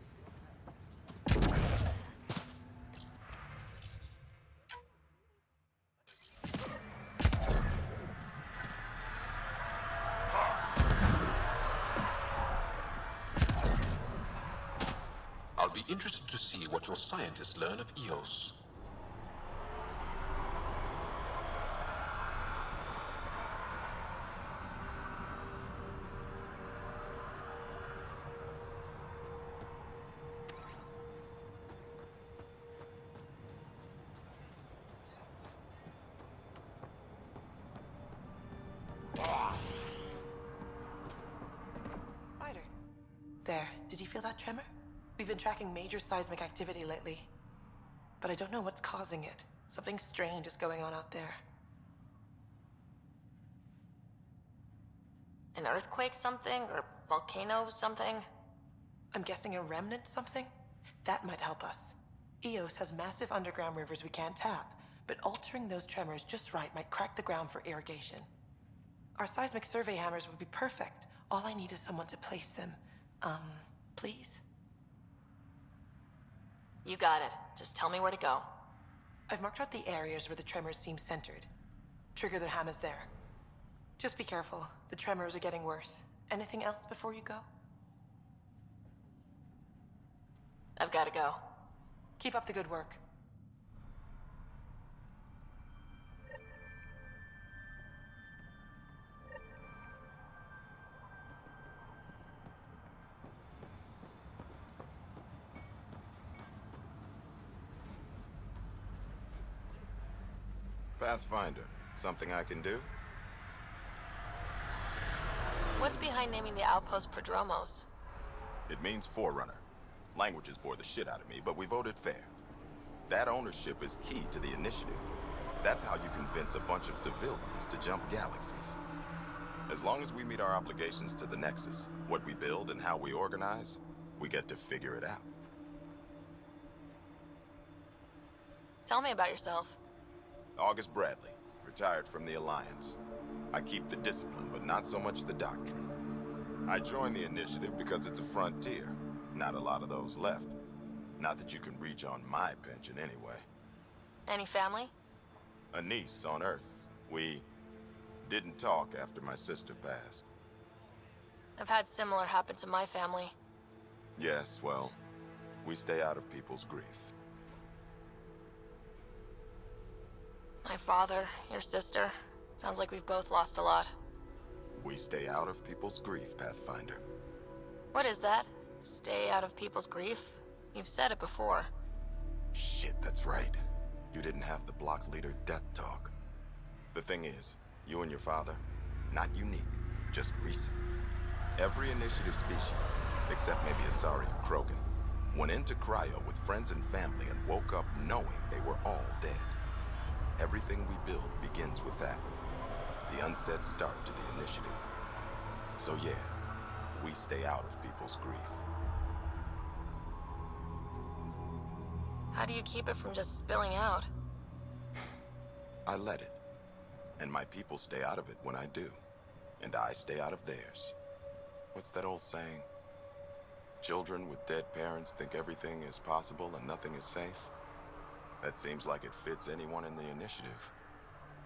I'll be interested to see what your scientists learn of Eos.
Ryder. There. Did you feel that tremor? We've been tracking major seismic activity lately. But I don't know what's causing it. Something strange is going on out there.
An earthquake something? Or volcano something?
I'm guessing a remnant something? That might help us. Eos has massive underground rivers we can't tap, but altering those tremors just right might crack the ground for irrigation. Our seismic survey hammers would be perfect. All I need is someone to place them. Please?
You got it. Just tell me where to go.
I've marked out the areas where the tremors seem centered. Trigger the hammers there. Just be careful. The tremors are getting worse. Anything else before you go?
I've got to go.
Keep up the good work.
Pathfinder, something I can do?
What's behind naming the outpost Prodromos?
It means Forerunner. Languages bore the shit out of me, but we voted fair. That ownership is key to the initiative. That's how you convince a bunch of civilians to jump galaxies. As long as we meet our obligations to the Nexus, what we build and how we organize, we get to figure it out.
Tell me about yourself.
August Bradley, retired from the Alliance. I keep the discipline, but not so much the doctrine. I joined the initiative because it's a frontier. Not a lot of those left. Not that you can reach on my pension anyway.
Any family?
A niece on Earth. We didn't talk after my sister passed.
I've had similar happen to my family.
Yes, well, we stay out of people's grief.
My father, your sister. Sounds like we've both lost a lot.
We stay out of people's grief, Pathfinder.
What is that? Stay out of people's grief? You've said it before.
Shit, that's right. You didn't have the block leader death talk. The thing is, you and your father, not unique, just recent. Every initiative species, except maybe Asari and Krogan, went into cryo with friends and family and woke up knowing they were all dead. Everything we build begins with that. The unsaid start to the initiative. So yeah, we stay out of people's grief.
How do you keep it from just spilling out?
I let it. And my people stay out of it when I do. And I stay out of theirs. What's that old saying? Children with dead parents think everything is possible and nothing is safe? That seems like it fits anyone in the initiative.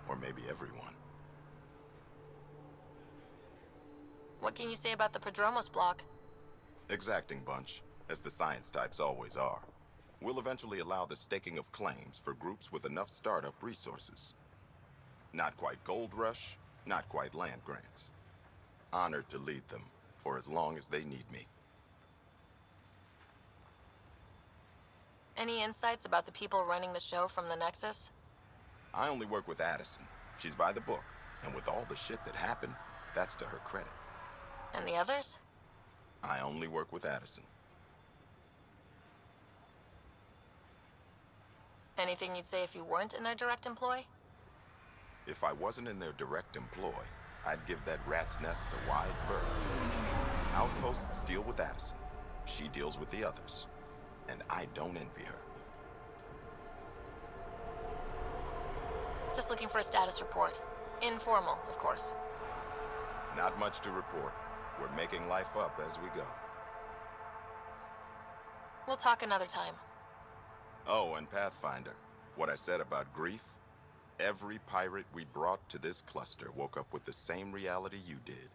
Or maybe everyone.
What can you say about the Prodromos block?
Exacting bunch, as the science types always are. We'll eventually allow the staking of claims for groups with enough startup resources. Not quite gold rush, not quite land grants. Honored to lead them for as long as they need me.
Any insights about the people running the show from the Nexus?
I only work with Addison. She's by the book, and with all the shit that happened, that's to her credit.
And the others?
I only work with Addison.
Anything you'd say if you weren't in their direct employ?
If I wasn't in their direct employ, I'd give that rat's nest a wide berth. Outposts deal with Addison. She deals with the others. And I don't envy her.
Just looking for a status report. Informal, of course.
Not much to report. We're making life up as we go.
We'll talk another time.
Oh, and Pathfinder, what I said about grief? Every pirate we brought to this cluster woke up with the same reality you did.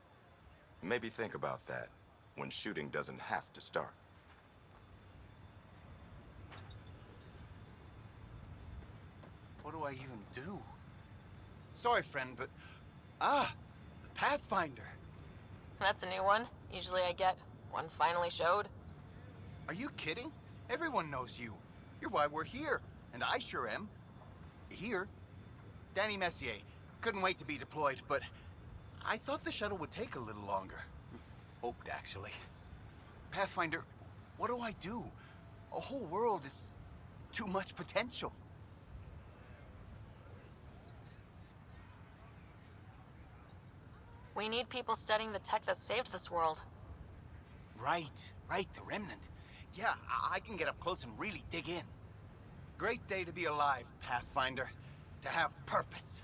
Maybe think about that, when shooting doesn't have to start.
What do I even do? Sorry, friend, but... the Pathfinder.
That's a new one. Usually I get one finally showed.
Are you kidding? Everyone knows you. You're why we're here, and I sure am. Here? Danny Messier. Couldn't wait to be deployed, but I thought the shuttle would take a little longer. Hoped, actually. Pathfinder, what do I do? A whole world is too much potential.
We need people studying the tech that saved this world.
Right, the Remnant. Yeah, I can get up close and really dig in. Great day to be alive, Pathfinder. To have purpose.